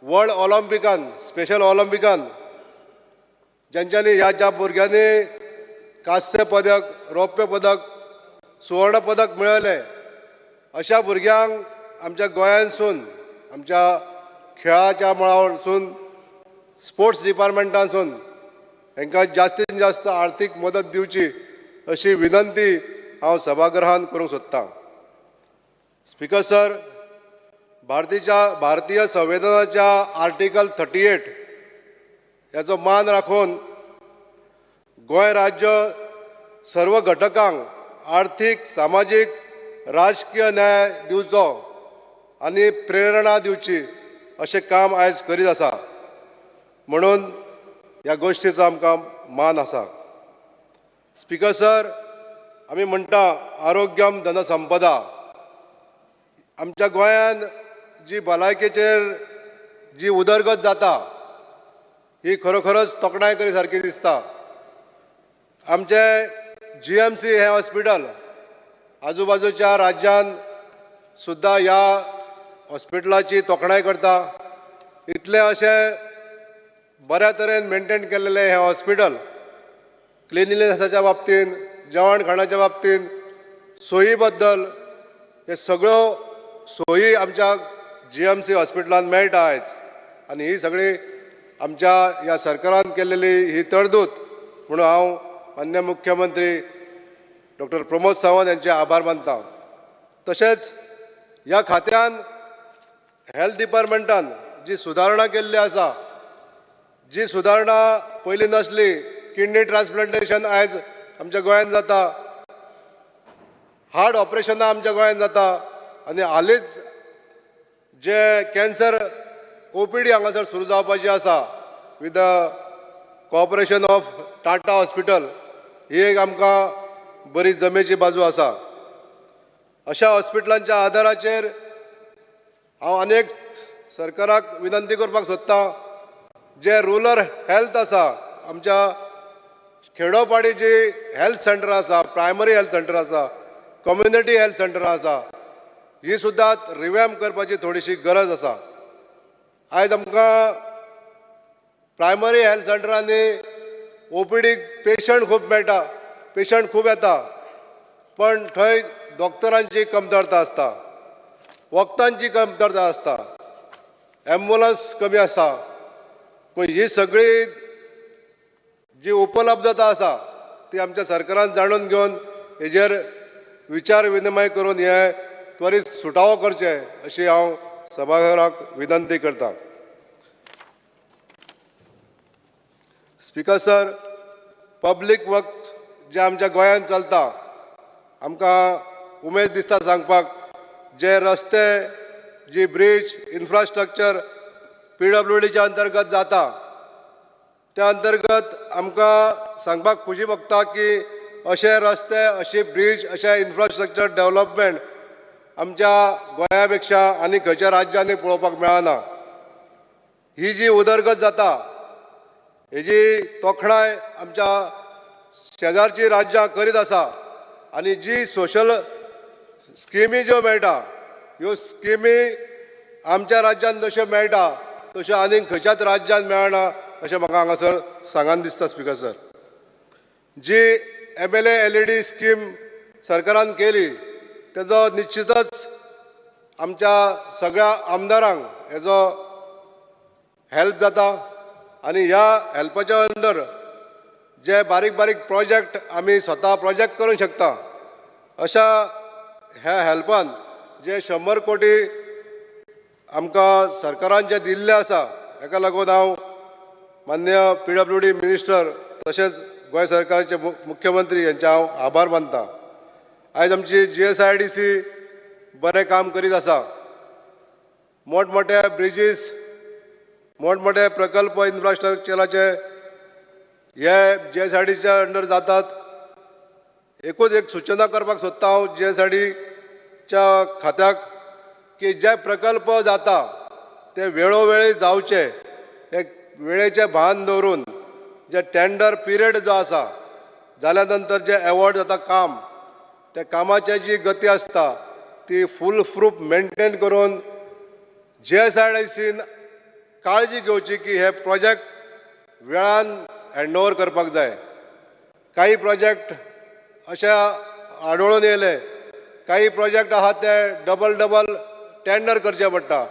वर्ल्ड ऑलिंपिकान, स्पेशल ऑलिंपिकान ज्यांच्यांनी ह्या ज्या भुरग्यांनी कांस्य पदक, रौप्य पदक, सुवर्ण पदक मेळयलें अशा भुरग्यांक आमच्या गोंयांतसून, आमच्या खेळाच्या मळावरसून, स्पोर्ट्स डिपार्टमेंटासून हांकां जास्तीत जास्त आर्थीक मदत दिवची अशी विनंती हांव सभागृहान करूंक सोदतां. स्पीकर सर, भारतीय संविधानाच्या आर्टिकल 38 ह्याचो मान राखून गोंय राज्य सर्व घटकांक आर्थीक, सामाजीक, राजकीय न्याय दिवचो आनी प्रेरणा दिवची अशें काम आयज करीत आसा. म्हणून ह्या गोश्टीचो आमकां मान आसा. स्पीकर सर, आमी म्हणटा आरोग्यम धनसंपदा. आमच्या गोंयांत जी भलायकेचेर जी उदरगत जाता ही खरोखरच तोखणाय करी सारकी दिसता. आमचे GMC हें हॉस्पिटल आजूबाजूच्या राज्यांत सुद्दां ह्या हॉस्पिटलाची तोखणाय करता. इतलें अशें बऱ्या तरेन मेंटेन केल्लेलें हें हॉस्पिटल क्लिनिनेसाच्या बाबतींत, जेवण खाणाच्या बाबतींत, सोयी बद्दल हे सगळ्यो सोयी आमच्या GMC हॉस्पिटलांत मेळटा आयज. आनी ही सगळी आमच्या ह्या सरकारान केल्लेली ही तरतूद म्हणून हांव मान्य मुख्यमंत्री डॉक्टर प्रमोद सावंत यांचे आभार मानता. तशेंच ह्या खात्यान हेल्थ डिपार्टमेंटान जी सुदारणा केल्ली आसा, जी सुदारणा पयलीं नासली, किडनी ट्रान्सप्लांटेशन आयज आमच्या गोंयांत जाता, हार्ट ऑपरेशनां आमच्या गोंयांत जाता आनी हालींच जे कॅन्सर OPD हांगासर सुरू जावपाची आसा with the cooperation of Tata hospital, ही एक आमकां बरी जमेची बाजू आसा. अशा हॉस्पिटलांच्या आदाराचेर हांव अनेक सरकाराक विनंती करपाक सोदतां, जे रुरल हेल्थ आसा, आमच्या खेडोपाडी जी हेल्थ सेंटर आसा, प्रायमरी हेल्थ सेंटर आसा, कम्युनिटी हेल्थ सेंटर आसा, ही सुद्दां रिवॅम्प करपाची थोडीशी गरज आसा. आयज आमकां प्रायमरी हेल्थ सेंटरांनी OPD पेशंट खूब मेळटा, पेशंट खूब येता, पण थंय डॉक्टरांची कमतरता आसता, वखदांची कमतरता आसता, ॲम्ब्युलन्स कमी आसा. पूण ही सगळी जी उपलब्धता आसा ती आमच्या सरकारान जाणून घेवन हेजेर विचार विनिमय करून हे त्वरीत सुटावो करचे अशी हांव सभाघराक विनंती करतां. स्पीकर सर, पब्लीक वर्क जे आमच्या गोंयांत चलता, आमकां उमेद दिसता सांगपाक, जे रस्ते, जी ब्रिज इन्फ्रास्ट्रक्चर PWDच्या अंतर्गत जाता, त्या अंतर्गत आमकां सांगपाक खुशी भोगता की अशे रस्ते, अशी ब्रिज, अशें इन्फ्रास्ट्रक्चर डेव्हलपमेंट आमच्या गोंया पेक्षा आनी खंयच्या राज्यांनी पळोवपाक मेळना. ही जी उदरगत जाता हेजी तोखणाय आमच्या शेजारची राज्यां करीत आसा आनी जी सोशल स्किमी ज्यो मेळटा, ह्यो स्किमी आमच्या राज्यांत जश्यो मेळटा तश्यो आनीक खंयच्याच राज्यांत मेळना अशें म्हाका हांगासर सांगान दिसता. स्पीकर सर, जी MLA LED स्कीम सरकारान केली तेजो निश्चितच आमच्या सगळ्या आमदारांक हेजो हेल्प जाता आनी ह्या हेल्पाच्या अंडर जे बारीक बारीक प्रोजेक्ट आमी स्वता प्रोजेक्ट करूंक शकता, अशा ह्या हेल्पान जे 100 कोटी आमकां सरकारान जे दिल्ले आसा, हेका लागून हांव माननीय PWD मिनिस्टर तशेंच गोंय सरकाराचे मुख्यमंत्री यांचे हांव आभार मानतां. आयज आमची GSIDC बरें काम करीत आसा. मोठमोठे ब्रिजीस, मोठमोठे प्रकल्प इन्फ्रास्ट्रक्चराचे हे GSIDCच्या अंडर जातात. एकूच एक सूचना करपाक सोदता हांव GSIDCच्या खात्याक की जे प्रकल्प जाता ते वेळोवेळी जावचे, एक वेळेचे भान दवरून जे टेंडर पिरियड जो आसा जाल्या नंतर जे एवॉर्ड जाता काम, त्या कामाची जी गती आसता ती फूल प्रूफ मेंटेन करून GSIDCन काळजी घेवची की हे प्रोजेक्ट वेळान हँडओव्हर करपाक जाय. काही प्रोजेक्ट अशा आढळून येयले, काही प्रोजेक्ट आहात ते डबल टेंडर करचे पडटा.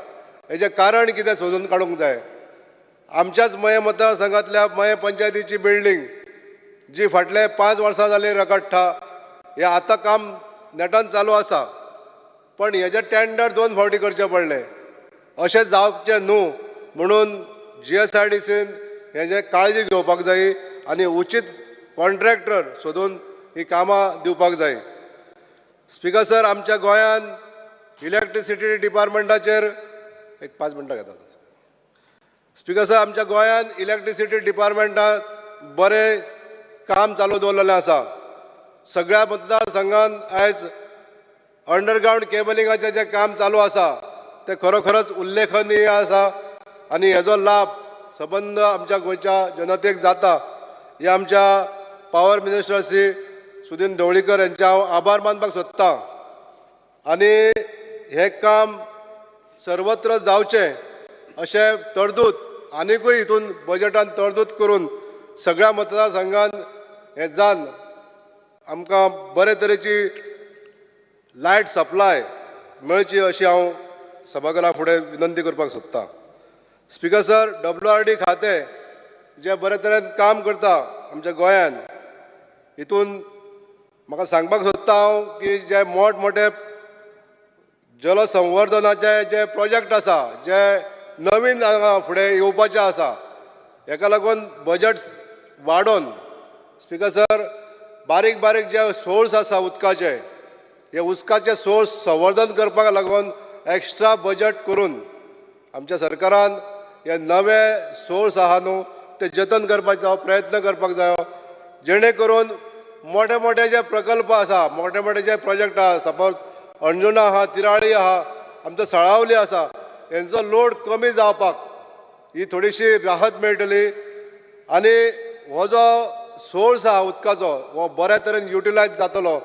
हेजें कारण कितें सोदून काडूंक जाय. आमच्याच मये मतदारसंघातल्या मये पंचायतीची बिल्डींग जी फाटले 5 वर्सां जाली रखडटा, हे आतां काम नेटान चालू आसा, पण हेजे टेंडर 2 फावटी करचे पडले. अशें जावचें न्हू म्हणून GSIDCन हेजे काळजी घेवपाक जाय आनी उचित कॉन्ट्रॅक्टर सोदून ही कामां दिवपाक जाय. स्पीकर सर, आमच्या गोंयांत इलेक्ट्रिसिटी डिपार्टमेंटाचेर 5 मिनटां घेतात. स्पीकर सर, आमच्या गोंयांत इलेक्ट्रिसिटी डिपार्टमेंटान बरें काम चालू दवरलेलें आसा. सगळ्या मतदारसंघांत आयज अंडरग्रावंड केबलिंगाचें जें काम चालू आसा तें खरोखरच उल्लेखनीय आसा आनी हेजो लाभ सबंद आमच्या गोंयच्या जनतेक जाता. हे आमच्या पावर मिनिस्टर श्री सुदीन ढवळीकर यांचे हांव आभार मानपाक सोदतां. आनी हे काम सर्वत्र जावचें अशें तरतूद आनिकूय हितून बजेटान तरतूद करून सगळ्या मतदारसंघांत हें जावन आमकां बरे तरेची लायट सप्लाय मेळची अशी हांव सभाघरा फुडें विनंती करपाक सोदतां. स्पीकर सर, WRD खातें जे बरे तरेन काम करता आमच्या गोंयांत, हितून म्हाका सांगपाक सोदता हांव की जे मोठमोठे जलसंवर्धनाचे जे प्रोजेक्ट आसा, जे नवीन फुडें येवपाचे आसा, हेका लागून बजेट वाडोवन स्पीकर सर बारीक बारीक जे सोर्स आसा उदकाचे, हे उदकाचे सोर्स संवर्धन करपाक लागून एक्स्ट्रा बजेट करून आमच्या सरकारान हे नवे सोर्स आहा न्हू ते जतन करपाचो प्रयत्न करपाक जायो, जेणे करून मोठे मोठे जे प्रकल्प आसा, मोठे मोठे जे प्रोजेक्ट आहा, सपोज अंजुना आहा, तिराळी आहा, आमचो सळावली आसा, हेंचो लोड कमी जावपाक ही थोडीशी राहत मेळटली आनी हो जो सोर्स आहा उदकाचो हो बऱ्या तरेन युटिलायज जातलो.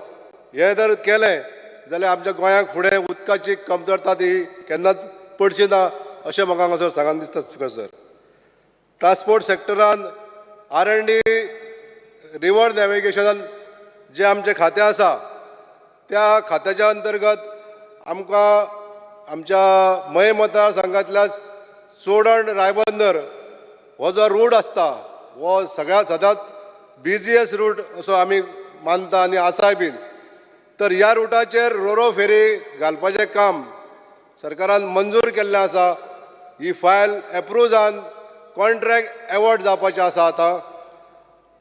हे जर केलें जाल्यार आमच्या गोंयांक फुडें उदकाची कमतरता ती केन्नाच पडची ना अशें म्हाका हांगासर सांगान दिसता स्पिकर सर. ट्रान्सपोर्ट सेक्टरान R&D रिवर नॅविगेशनान जे आमचें खातें आसा त्या खात्याच्या अंतर्गत आमकां आमच्या मय मतदारसंघांतल्या चोडण रायबंदर हो जो रूट आसता हो सगळ्यात सदांच बिझियस्ट रूट असो आमी मानता आनी आसाय बीन. तर ह्या रुटाचेर रोरो फेरी घालपाचें काम सरकारान मंजूर केल्लें आसा. ही फायल एप्रूव जावन कॉन्ट्रॅक्ट एवॉर्ड जावपाचें आसा. आतां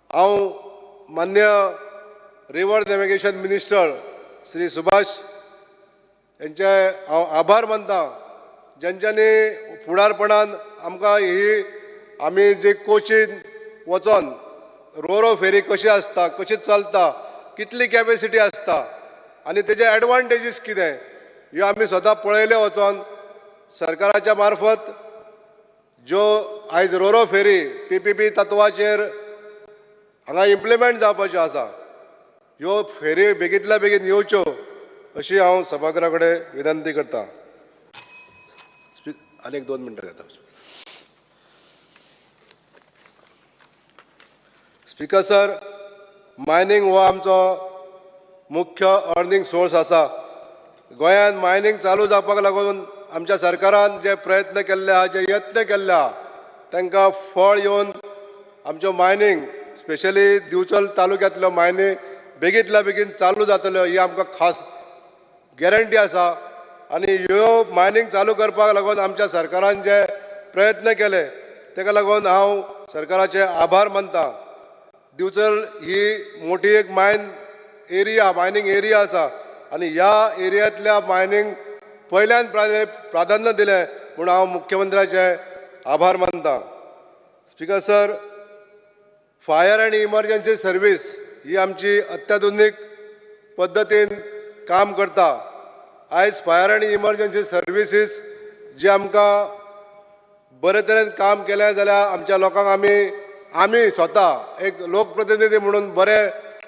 हांव मान्य river navigation minister Shri Subhash यांचे हांव आभार मानता, जेंच्यांनी फुडारपणान आमकां ही आमी जी कोचीन वचोन रोरो फेरी कशी आसता, कशी चलता, कितली कॅपेसिटी आसता आनी तेजे एडवांटेजीस कितें ह्यो आमी स्वता पळयले वचोन सरकाराच्या मार्फत ज्यो आयज रोरो फेरी PPP तत्वाचेर हांगा इम्प्लिमेंट जावपाच्यो आसा ह्यो फेरी बेगींतल्या बेगीन येवच्यो अशी हांव सभागृहा कडेन विनंती करता. आनी 2 मिनटां घेता. स्पीकर सर, मायनींग हो आमचो मुख्य अर्निंग सोर्स आसा. गोंयांत मायनींग चालू जावपाक लागून आमच्या सरकारान जे प्रयत्न केल्ले आहा, जे यत्न केल्ले आहा तांकां फळ येवन आमच्यो मायनींग स्पेशली दिवचल तालुक्यांतल्यो मायनींग बेगींतल्या बेगीन चालू जातल्यो ही आमकां खास गॅरंटी आसा. आनी ह्यो मायनींग चालू करपाक लागून आमच्या सरकारान जे प्रयत्न केले ताका लागून हांव सरकाराचे आभार मानता. दिवचल ही मोठी एक मायनींग एरिया आसा आनी ह्या एरियांतल्या मायनींग पयल्यान प्राधान्य दिलें म्हूण हांव मुख्यमंत्र्याचे आभार मानता. Speaker sir, fire and emergency service ही आमची अत्याधुनीक पद्दतीन काम करता. आयज फायर अँड इमर्जन्सी सर्विसीस जी आमकां बरे तरेन काम केलें जाल्यार आमच्या लोकांक आमी स्वता एक लोकप्रतिनिधी म्हणून बरे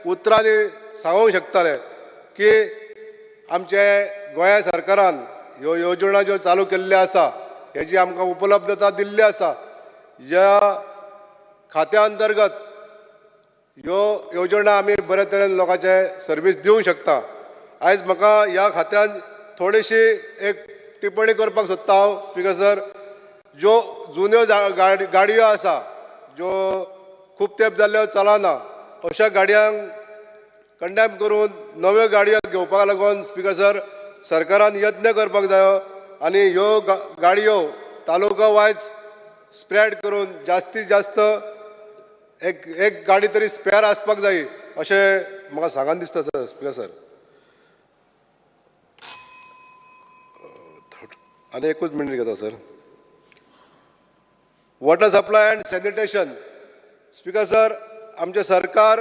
उतरांनी सांगूंक शकताले की आमचे गोंया सरकारान ह्यो योजना ज्यो चालू केल्ल्यो आसा हेजी आमकां उपलब्धता दिल्ली आसा. ह्या खात्या अंतर्गत ह्यो योजना आमी बरे तरेन लोकांचे सर्वीस दिवंक शकता. आयज म्हाका ह्या खात्यान थोडीशी एक टिप्पणी करपाक सोदता हांव स्पीकर सर. ज्यो जुन्यो गाडयो आसा ज्यो खूब तेंप जाल्ल्यो चलना अशा गाडयांक कंडेम करून नव्यो गाडयो घेवपाक लागून स्पीकर सर सरकारान यत्न करपाक जायो आनी ह्यो गाडयो तालुका वायज स्प्रेड करून जास्तीत जास्त एक गाडी तरी स्पेअर आसपाक जाय अशें म्हाका सांगान दिसता सर. स्पीकर सर, आनी 1 मिनट घेता sir. Water supply and sanitation. Speaker sir, आमचें सरकार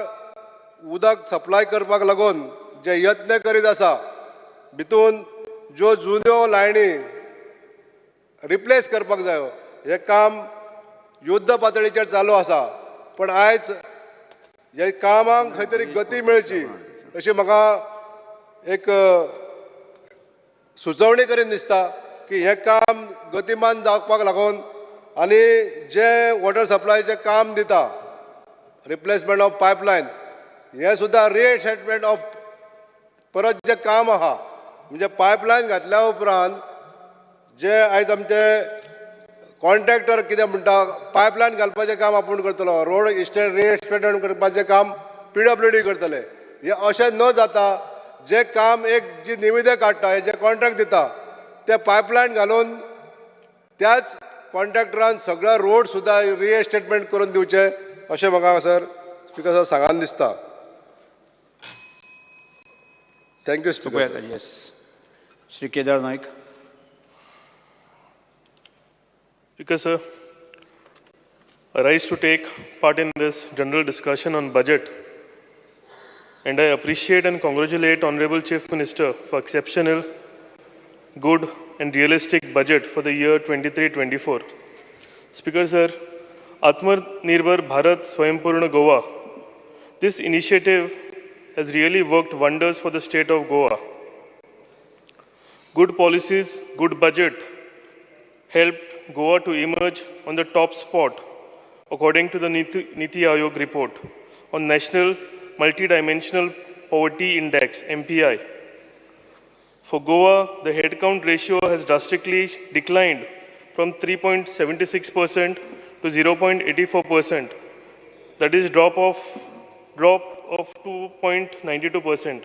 उदक सप्लाय करपाक लागून जे यत्न करीत आसा भितून ज्यो जुन्यो लायनी रिप्लेस करपाक जायो हें काम युद्ध पातळीचेर चालू आसा. पण आयज ह्या कामाक खंय तरी गती मेळची अशी म्हाका एक सुचोवणी करीन दिसता की हें काम गतिमान जावपाक लागून आनी जे वॉटर सप्लायचें काम दिता रिप्लेसमेंट ऑफ पायपलायन हें सुद्दां रिएसेटमेंट ऑफ परत जें काम आहा म्हणजे पायपलायन घातल्या उपरांत जे आयज आमचे कॉन्ट्रॅक्टर कितें म्हणटा पायपलायन घालपाचें काम आपूण करतलो, रोड इस्टेट रिएस्टेटमेंट करपाचें काम PWD करतले. हें अशें न जाता जे काम एक जी निविदें काडटा जे कॉन्ट्रॅक्ट दिता ते पायपलायन घालून त्याच कॉन्ट्रॅक्टरान सगळो रोड सुद्दां रिएस्टेटमेंट करून दिवचे अशें म्हाका सर स्पीकर सर सांगान दिसता. Thank you speaker sir. Yes. Shri Kedar Naik. Because, sir, I rise to take part in this general discussion on budget, and I appreciate and congratulate Honorable Chief Minister for exceptional, good and realistic budget for the year 23-24. Speaker, sir, Atmanirbhar Bharat Swaympurna Goa. This initiative has really worked wonders for the state of Goa. Good policies, good budget helped Goa to emerge on the top spot according to the Niti Aayog report on National Multidimensional Poverty Index, MPI. For Goa, the headcount ratio has drastically declined from 3.76% to 0.84%. That is drop of 2.92%.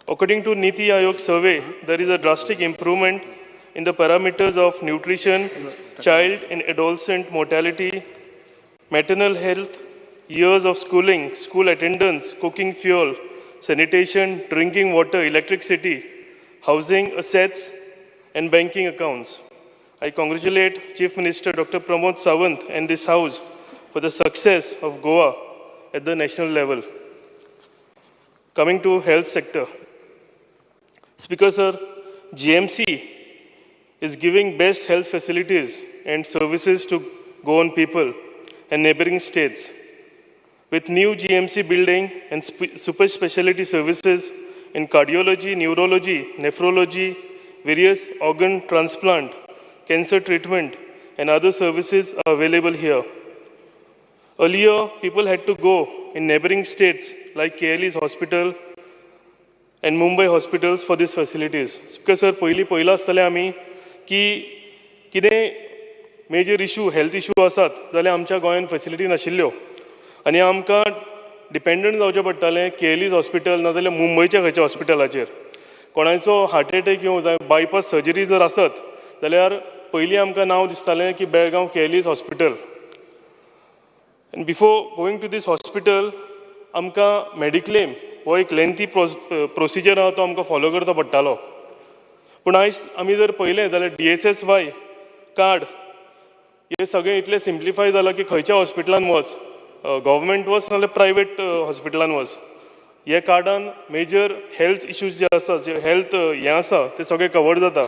According to Niti Aayog survey, there is a drastic improvement in the parameters of nutrition, child and adolescent mortality, maternal health, years of schooling, school attendance, cooking fuel, sanitation, drinking water, electricity, housing assets, and banking accounts. I congratulate Chief Minister Dr. Pramod Sawant and this House for the success of Goa at the national level. Coming to health sector. Speaker, sir, GMC is giving best health facilities and services to Goan people and neighboring states. With new GMC building and super specialty services in cardiology, neurology, nephrology, various organ transplant, cancer treatment, and other services are available here. Earlier, people had to go in neighboring states like KLE's hospital and Mumbai hospitals for these facilities. Because sir, पहिला आसतले आमी की कितें major issue health issue आसात जाल्यार आमच्या गोंयांत facility नाशिल्ल्यो आनी आमकां डिपेंडंट जावचें पडटालें केएलईज हॉस्पिटल नाजाल्यार मुंबयच्या खंयच्या हॉस्पिटलाचेर. कोणाचो हार्ट एटॅक येवं जाय बायपास सर्जरी जर आसत जाल्यार पयलीं आमकां नांव दिसतालें की Belgaum KLE's hospital. And before going to this hospital, आमकां मेडिक्लेम हो एक लेंथी प्रोसिजर आहा तो आमकां फॉलो करचो पडटालो. पूण आयज आमी जर पळयलें जाल्यार DSSY कार्ड हे सगळें इतलें सिम्प्लिफाय जालां की खंयच्या हॉस्पिटलान वच, गव्हर्मेंट वच नाजाल्यार प्रायवेट हॉस्पिटलान वच, ह्या कार्डान मेजर हेल्थ इश्यूज जे आसा जे हेल्थ हें आसा ते सगळें कवर जाता.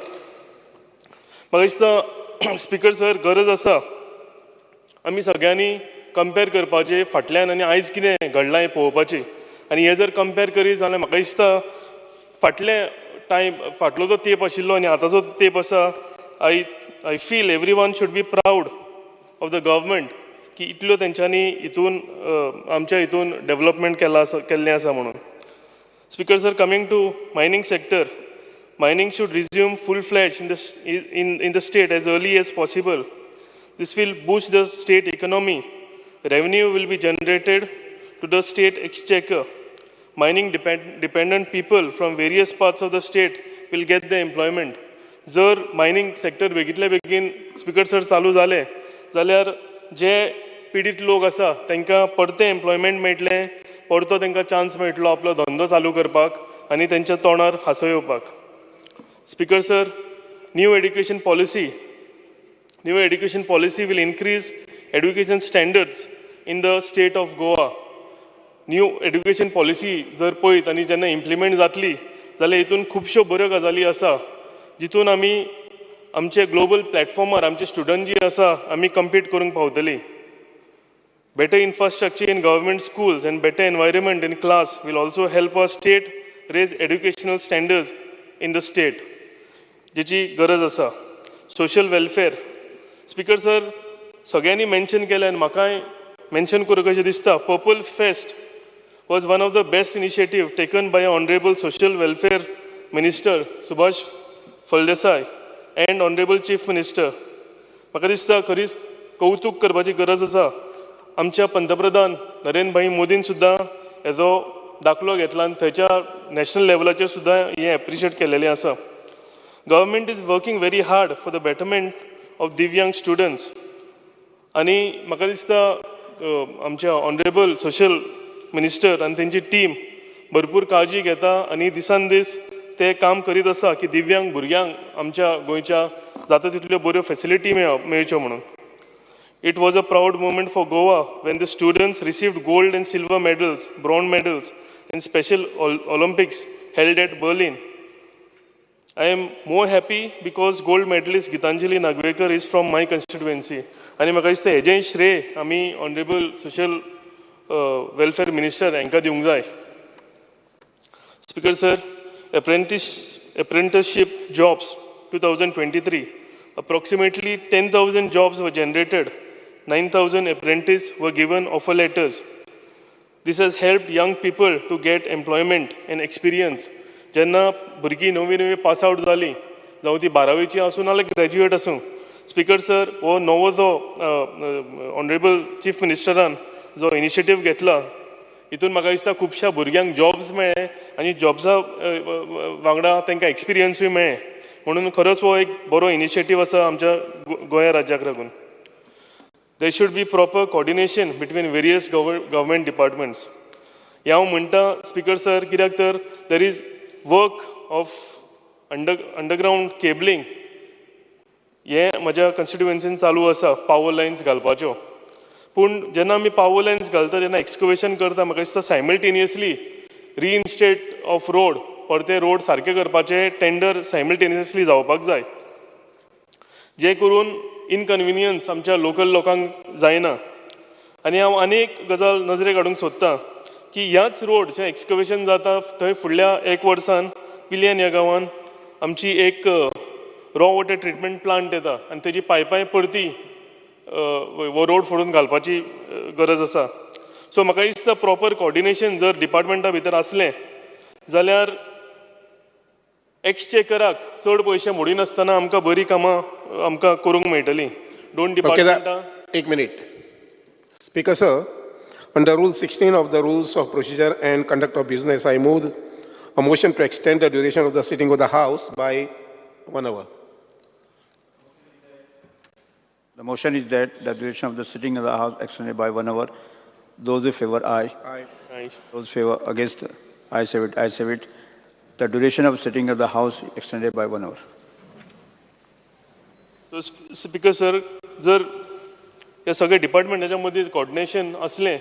म्हाका दिसता स्पिकर सर गरज आसा आमी सगळ्यांनी कंपेर करपाचें फाटल्यान आनी आयज कितें घडलां हें पळोवपाचें. आनी हें जर कंपेर करीत जाल्यार म्हाका दिसता फाटलो जो तेप आशिल्लो आनी आतांचो तेप आसा, I feel every one should be proud of the government की इतल्यो तेंच्यांनी हितून आमच्या हितून डेव्हलपमेंट केल्लें आसा म्हणून. Speaker sir, coming to mining sector, mining should resume full-fledged in the state as early as possible. This will boost the state economy. Revenue will be generated to the state exchequer. Mining dependent people from various parts of the state will get the employment. जर mining sector बेगीतले बेगीन speaker sir चालू जालें जाल्यार जे पिडीत लोक आसा तांकां परतें एम्प्लॉयमेंट मेळटलें, परतो तांकां चान्स मेळटलो आपलो धंदो चालू करपाक आनी तेंच्या तोंडार हांसो येवपाक. Speaker sir, new education policy will increase education standards in the state of Goa. New education policy जर पळयत आनी जेन्ना इम्प्लिमेंट जातली जाल्यार हितून खुबश्यो बऱ्यो गजाली आसा जितून आमी आमचे ग्लोबल प्लॅटफॉर्मार आमचे स्टुडंट जी आसा आमी कम्पीट करूंक पावतली. Better infrastructure in government schools and better environment in class will also help our state raise educational standards in the state. जेची गरज आसा. Social welfare. स्पिकर सर, सगळ्यांनी मेन्शन केलें आनी म्हाकाय मेन्शन करूं कशें दिसता. Purple fest was one of the best initiative taken by honourable social welfare minister Subhash Phaldesai end honourable chief minister. म्हाका दिसता खरीच कौतुक करपाची गरज आसा. आमच्या पंतप्रधान नरेंद्र भाई मोदीन सुद्दां हेजो दाखलो घेतला आनी थंयच्या नॅशनल लेवलाचेर सुद्दां हें एप्रिशिएट केलेलें आसा. Government is working very hard for the betterment of Divyang students. आणि म्हाका दिसता आमच्या ऑनरेबल सोशल मिनिस्टर आनी तेंची टीम भरपूर काळजी घेता आनी दिसान दीस ते काम करीत आसा की दिव्यांग भुरग्यांक आमच्या गोंयच्या जाता तितल्यो बऱ्यो फॅसिलिटी मेळच्यो म्हणून. It was a proud moment for Goa when the students received gold and silver medals, bronze medals in Special Olympics held at Berlin. I am more happy because gold medalist Gitanjali Nagvekar is from my constituency. आणि म्हाका दिसता हेजें श्रेय आमी honourable social welfare minister हांकां दिवंक जाय. Speaker sir, apprenticeship jobs 2023, approximately 10,000 jobs were generated. 9,000 apprentices were given offer letters. This has helped young people to get employment and experience. जेन्ना भुरगीं नवी पास आउट जालीं, जावं ती 12वीची आसूं नाल्यार ग्रॅज्युएट आसूं, स्पीकर सर हो नवो जो ऑनरेबल चीफ मिनिस्टरान जो इनिशिएटीव घेतला, हितून म्हाका दिसता खुबश्या भुरग्यांक जॉब्स मेळ्ळे आनी जॉब्सा वांगडा तांकां एक्सपिरियन्सूय मेळ्ळे. म्हणून खरोच हो एक बरो इनिशिएटीव आसा आमच्या गोंय राज्याक लागून. There should be proper coordination between various government departments. हांव म्हणटा स्पीकर सर कित्याक तर there is work of underground cabling हें म्हज्या कन्स्टिट्युएन्सीन चालू आसा, पावर लायन्स घालपाच्यो. पूण जेन्ना आमी पावर लायन्स घालता जेन्ना एक्सकवेशन करता म्हाका दिसता सायमल्टेनियसली रिइन्स्टेट ऑफ रोड परते रोड सारके करपाचे टेंडर सायमल्टेनियसली जावपाक जाय, जे करून इनकन्विनियन्स आमच्या लोकल लोकांक जायना. आनी हांव आनी एक गजाल नजरेक हाडूंक सोदतां की ह्याच रोड जे एक्सकवेशन जाता थंय फुडल्या 1 वर्सान पिलियन ह्या गांवान आमची एक रॉ वॉटर ट्रिटमेंट प्लांट येता आनी तेजी पायपाय परती हो रोड फोडून घालपाची गरज आसा. सो म्हाका दिसता प्रॉपर कोऑर्डिनेशन जर डिपार्टमेंटा भितर आसलें जाल्यार एक्सचेकराक चड पयशे मोडिनासतना आमकां बरी कामां आमकां करूंक मेळटलीं. दोन डिपार्टमेंटां. एक minute. Speaker sir, under Rule 16 of the Rules of Procedure and Conduct of Business, I move a motion to extend the duration of the sitting of the House by 1 hour. The motion is that the duration of the sitting of the House extended by 1 hour. Those in favor, aye. Aye. Aye. Those in favor, against, ayes have it, ayes have it. The duration of sitting of the House extended by 1 hour. So, Speaker sir, जर ह्या सगळ्या डिपार्टमेंटाच्या मदीं coordination असलें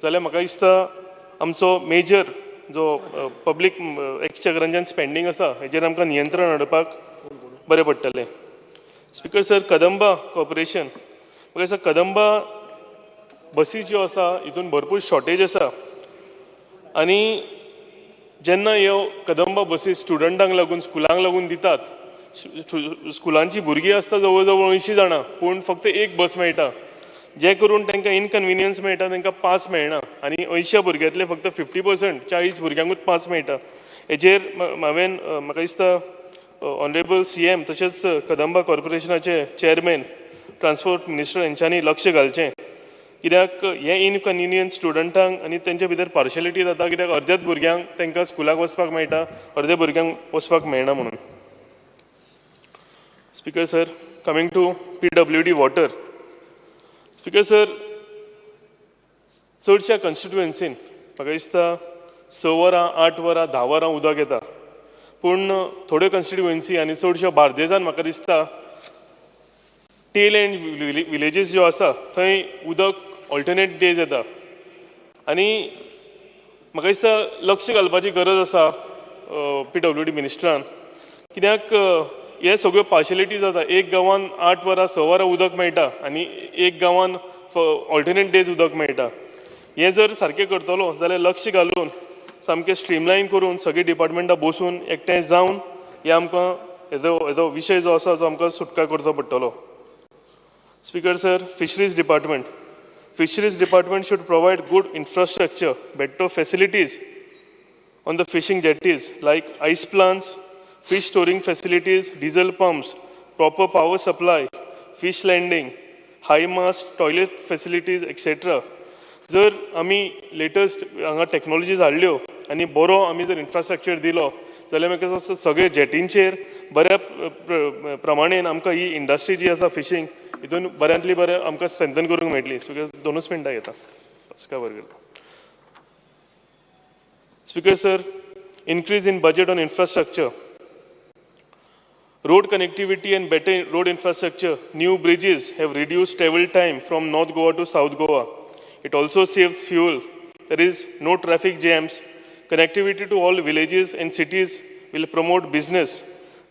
जाल्यार म्हाका दिसता आमचो major जो पब्लीक एक्सचेकरांच्यान स्पेंडींग आसा हेजेर आमकां नियंत्रण हाडपाक बरें पडटलें. स्पीकर सर, कदंबा कॉर्पोरेशन म्हाका दिसता कदंबा बसी ज्यो आसा हितून भरपूर शॉर्टेज आसा आनी जेन्ना ह्यो कदंबा बसी स्टुडंटांक लागून स्कुलांक लागून दितात, स्कुलांची भुरगीं आसता जवळ जवळ 80 जाणां पूण फक्त एक बस मेळटा, जे करून तांकां इनकन्विनियन्स मेळटा, तांकां पास मेळना आनी 80 भुरग्यांतले फक्त 50% 40 भुरग्यांकूच पास मेळटा. हेजेर हांवें म्हाका दिसता ऑनरेबल CM तशेंच कदंबा कॉर्पोरेशनाचे चेअरमॅन ट्रान्सपोर्ट मिनिस्टर हेंच्यांनी लक्ष घालचें, कित्याक हे इनकन्विनियन्स स्टुडंटांक आनी तेंच्या भितर पार्शलिटी जाता, कित्याक अर्ध्याच भुरग्यांक तांकां स्कुलाक वचपाक मेळटा, अर्ध्या भुरग्यांक वचपाक मेळना म्हणून. Speaker sir, coming to PWD water. Speaker sir, चडशा कन्स्टिट्युएन्सीन म्हाका दिसता 6 वरां 8 वरां 10 वरां उदक येता, पूण थोड्यो कन्स्टिट्युएन्सी आनी चडश्यो बार्देजान म्हाका दिसता टेल एंड विलेजीस ज्यो आसा थंय उदक ऑल्टरनेट डेज येता आनी म्हाका दिसता लक्ष घालपाची गरज आसा PWD मिनिस्टरान, कित्याक हे सगळ्यो पार्शलिटी जाता. एक गांवान 8 वरां 6 वरां उदक मेळटा आनी एक गांवान ऑल्टरनेट डेज उदक मेळटा. हें जर सारकें करतलो जाल्यार लक्ष घालून सामकें स्ट्रीमलायन करून सगळीं डिपार्टमेंटां बसून एकठांय जावन हे आमकां हेजो विशय जो आसा तो आमकां सुटका करचो पडटलो. Speaker sir, Fisheries Department. Fisheries Department should provide good infrastructure, better facilities on the fishing jetties like ice plants, fish storing facilities, diesel pumps, proper power supply, fish landing, high mast, toilet facilities, etc. जर आमी latest हांगा technologies हाडल्यो आनी बरो आमी जर infrastructure दिलो जाल्यार म्हाका दिसता सगळे जेटींचेर बऱ्या प्रमाणेन आमकां ही इंडस्ट्री जी आसा फिशींग हितून बऱ्यांतली बरें आमकां स्ट्रेंथन करूंक मेळटली. सो 2 मिनटां घेता. Speaker sir, increase in budget on infrastructure. Road connectivity and better road infrastructure. New bridges have reduced travel time from North Goa to South Goa. It also saves fuel. There is no traffic jams. Connectivity to all villages and cities will promote business.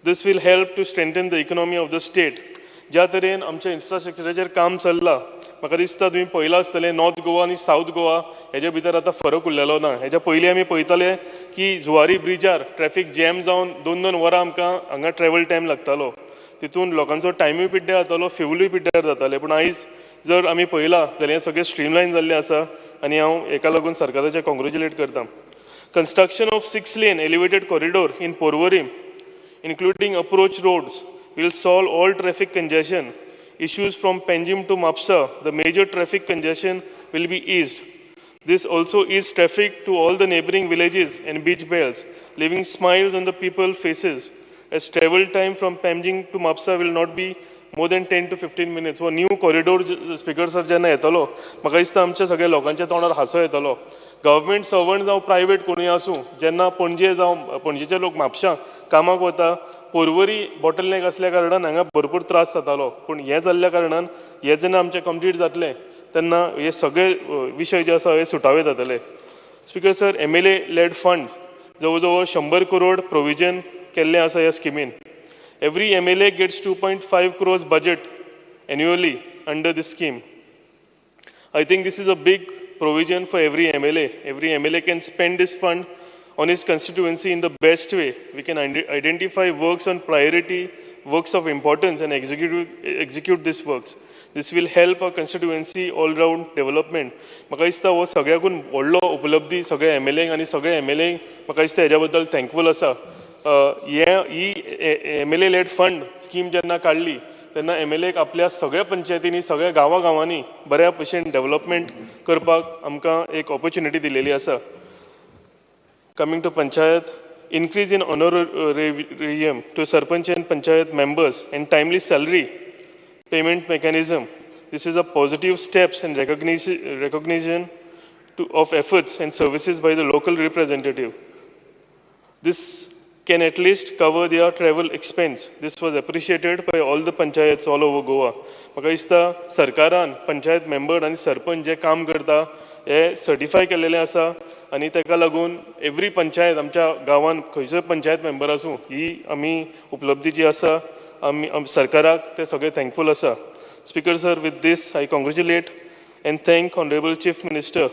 This will help to strengthen the economy of the state. ज्या तरेन आमच्या इन्फ्रास्ट्रक्चराचेर काम चल्लां, म्हाका दिसता तुमी पळयलां आसतलें नॉर्थ गोवा आनी सावथ गोवा हेजे भितर आतां फरक उरलेलो ना. हेज्या पयलीं आमी पळयताले की जुवारी ब्रिजार ट्रॅफिक जॅम जावन 2-2 वरां आमकां हांगा ट्रॅवल टायम लागतालो. तितून लोकांचो टायमूय पिड्ड्यार जातालो, फ्युलूय पिड्ड्यार जातालें. पूण आयज जर आमी पळयलां जाल्यार हें सगळें स्ट्रीमलायन जाल्लें आसा आनी हांव हेका लागून सरकाराचें कॉंग्रॅच्युलेट करतां. Construction of 6-lane elevated corridor in Porvorim, including approach roads, will solve all traffic congestion issues from Panjim to Mapsa. The major traffic congestion will be eased. This also eases traffic to all the neighboring villages and beach belts, leaving smiles on the people's faces, as travel time from Panjim to Mapsa will not be more than 10 to 15 minutes. वो new corridor speaker sir जेन्ना येतलो, म्हाका दिसता आमच्या सगळ्या लोकांच्या तोंडार हांसो येतलो. गव्हर्मेंट सर्वंट जावं प्रायवेट कोणूय आसूं, जेन्ना पणजे जावं पणजेचे लोक म्हापशां कामाक वता, पोरवरी बॉटलनेक असल्या कारणान हांगा भरपूर त्रास जातालो. पूण हें जाल्ल्या कारणान हें जेन्ना आमचें कंप्लीट जातलें तेन्ना हे सगळे विशय जे आसा हे सुटावे जातले. Speaker sir, MLA LAD fund जवळ जवळ 100 करोड प्रोविजन केल्लें आसा ह्या स्किमीन. Every MLA gets 2.5 crores budget annually under this scheme. I think this is a big provision for every MLA. Every MLA can spend this fund on his constituency in the best way. We can identify works on priority, works of importance, and execute these works. This will help our constituency all-round development. म्हाका दिसता हो सगळ्याकून व्हडलो उपलब्धी सगळ्या MLAंक आनी सगळ्या MLAंक म्हाका दिसता हेज्या बद्दल थँकफूल आसा. ही MLA लेड फंड स्कीम जेन्ना काडली तेन्ना MLAक आपल्या सगळ्या पंचायतींनी सगळ्या गांवांनी बऱ्या भशेन डेव्हलपमेंट करपाक आमकां एक ऑपॉर्च्युनिटी दिलेली आसा. Coming to panchayat, increase in honorarium to sarpanch and panchayat members and timely salary payment mechanism. This is a positive steps and recognition of efforts and services by the local representative. This can at least cover their travel expense. This was appreciated by all the panchayats all over Goa. म्हाका दिसता सरकारान panchayat member आनी सरपंच जे काम करता हे certify केलेलें आसा आनी ताका लागून एवरी पंचायत आमच्या गांवांत खंयचोय पंचायत मेंबर आसूं ही आमी उपलब्धी जी आसा आमी सरकाराक ते सगळे थँकफूल आसा. Speaker sir, with this I congratulate and thank honourable chief minister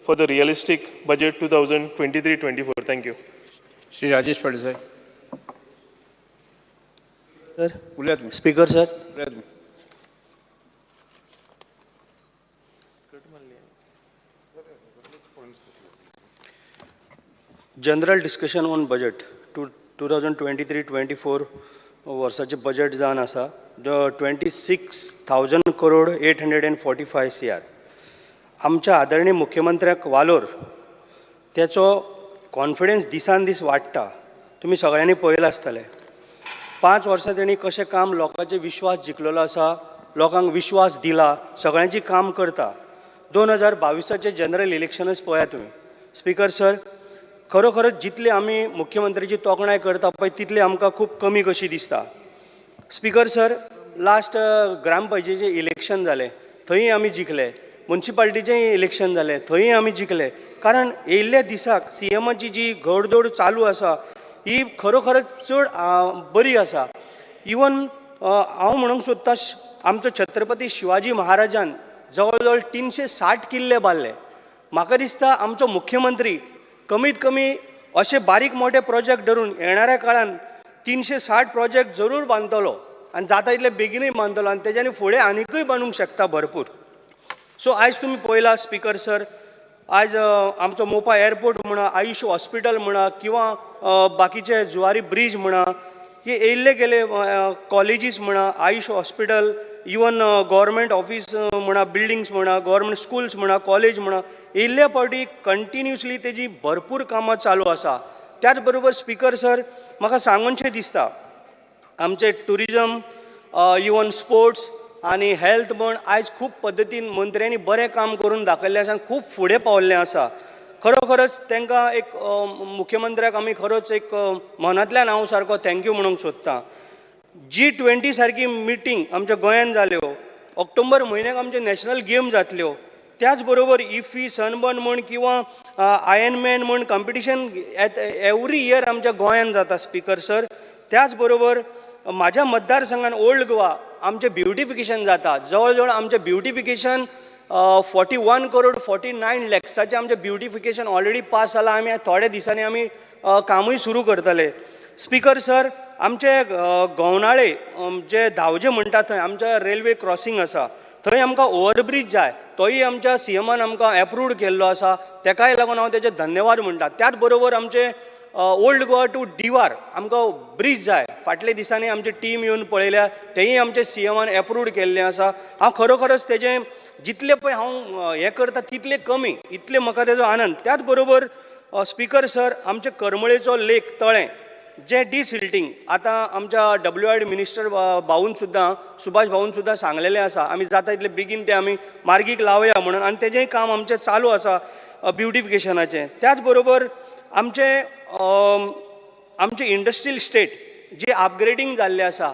for the realistic budget 2023-24. Thank you. Shri Rajesh Patil saheb. Sir, उलया तुम्ही. स्पीकर सर, उलया तुम्ही. जनरल डिस्कशन ऑन बजेट 2023-24 वर्साचें बजेट जावन आसा 26,000 करोड 845 CR. आमच्या आदरणीय मुख्यमंत्र्याक वालोर त्याचो कॉन्फिडन्स दिसान दीस वाडटा. तुमी सगळ्यांनी पळयलां आसतलें 5 वर्सां तेणी कशें काम लोकांचे विश्वास जिखलेलो आसा, लोकांक विश्वास दिला, सगळ्यांची काम करता. 2022चे जनरल इलेक्शनच पळया तुमी. स्पीकर सर, खरोखरच जितले आमी मुख्यमंत्र्याची तोखणाय करता पळय तितले आमकां खूब कमी कशी दिसता. स्पीकर सर, लास्ट ग्रामपंचायतीचें इलेक्शन जालें, थंय आमी जिखले. म्युन्सिपालिटीचें इलेक्शन जालें, थंय आमी जिखले. कारण येयल्ल्या दिसाक CMची जी घडदोड चालू आसा ही खरोखरच चड बरी आसा. इवन हांव म्हणूंक सोदतां आमचो छत्रपती शिवाजी महाराजान जवळ जवळ 360 किल्ले बांदले. म्हाका दिसता आमचो मुख्यमंत्री कमीत कमी अशे बारीक मोठे प्रोजेक्ट धरून येणाऱ्या काळान 360 प्रोजेक्ट जरूर बांदतलो आनी जाता तितले बेगीनूय बांदतलो आनी तेज्यानी फुडें आनीकूय बांदूंक शकता भरपूर. सो आयज तुमी पळयला स्पीकर सर, आज आमचो मोपा एअरपोर्ट म्हणा, आयुष हॉस्पिटल म्हणा किंवा बाकीचे जुवारी ब्रिज म्हणा, हे येयल्ले गेले कॉलेजीस म्हणा, Ayush hospital, even government office म्हणा, बिल्डिंग्स म्हणा, गव्हर्मेंट स्कूल्स म्हणा, कॉलेज म्हणा, येयल्ल्या फावटी कंटिन्युअसली तेजी भरपूर कामां चालू आसा. त्याच बरोबर स्पीकर सर, म्हाका सांगूनशें दिसता आमचे टुरिजम, इवन स्पोर्ट्स आनी हेल्थ म्हण आयज खूब पद्दतीन मंत्र्यांनी बरें काम करून दाखयल्लें आसा आनी खूब फुडें पावल्लें आसा. खरोखरच तांकां एक मुख्यमंत्र्याक आमी खरोच एक मनांतल्यान हांव सारको थँक्यू म्हणूंक सोदतां. G20 सारकी मिटींग आमच्या गोंयांत जाल्यो, ऑक्टोबर म्हयन्याक आमचे नॅशनल गेम जातल्यो, त्याच बरोबर इफी सनबर्न म्हण किंवा आयर्नमॅन म्हण कॉम्पिटिशन एवरी इयर आमच्या गोंयांत जाता स्पिकर सर. त्याच बरोबर माझ्या मतदारसंघान ओल्ड गोवा आमचें ब्युटिफिकेशन जाता. जवळ जवळ आमचें ब्युटिफिकेशन 41 करोड 49 लॅक्साचें आमचें ब्युटिफिकेशन ऑलरेडी पास जालां. आमी थोड्या दिसांनी आमी कामूय सुरू करतले. स्पिकर सर, आमचे गोवनाळे जे धांवजे म्हणटा थंय आमच्या रेल्वे क्रॉसींग आसा, थंय आमकां ओवरब्रीज जाय, तोय आमच्या सीएमान आमकां एप्रूव्ड केल्लो आसा. तेकाय लागून हांव तेजे धन्यवाद म्हणटा. त्याच बरोबर आमचे ओल्ड गोवा टू डिवार आमकां ब्रीज जाय. फाटले दिसांनी आमची टीम येवन पळयल्या, तेंय आमचे सीएमान एप्रूव्ड केल्लें आसा. हांव खरोखरच तेजें जितले पळय हांव हें करता तितले कमी, इतले म्हाका तेजो आनंद. त्याच बरोबर स्पिकर सर, आमचे करमळेचो लेक तळें जे डिसिल्टींग आतां आमच्या WRD मिनिस्टर भाऊन सुद्दां सुभाष भाऊन सुद्दां सांगलेलें आसा. आमी जाता तितले बेगीन तें आमी मार्गीक लावया म्हणून, आनी तेजेंय काम आमचें चालू आसा ब्युटिफिकेशनाचें. त्याच बरोबर आमचे इंडस्ट्रियल स्टेट जे अपग्रेडींग जाल्लें आसा,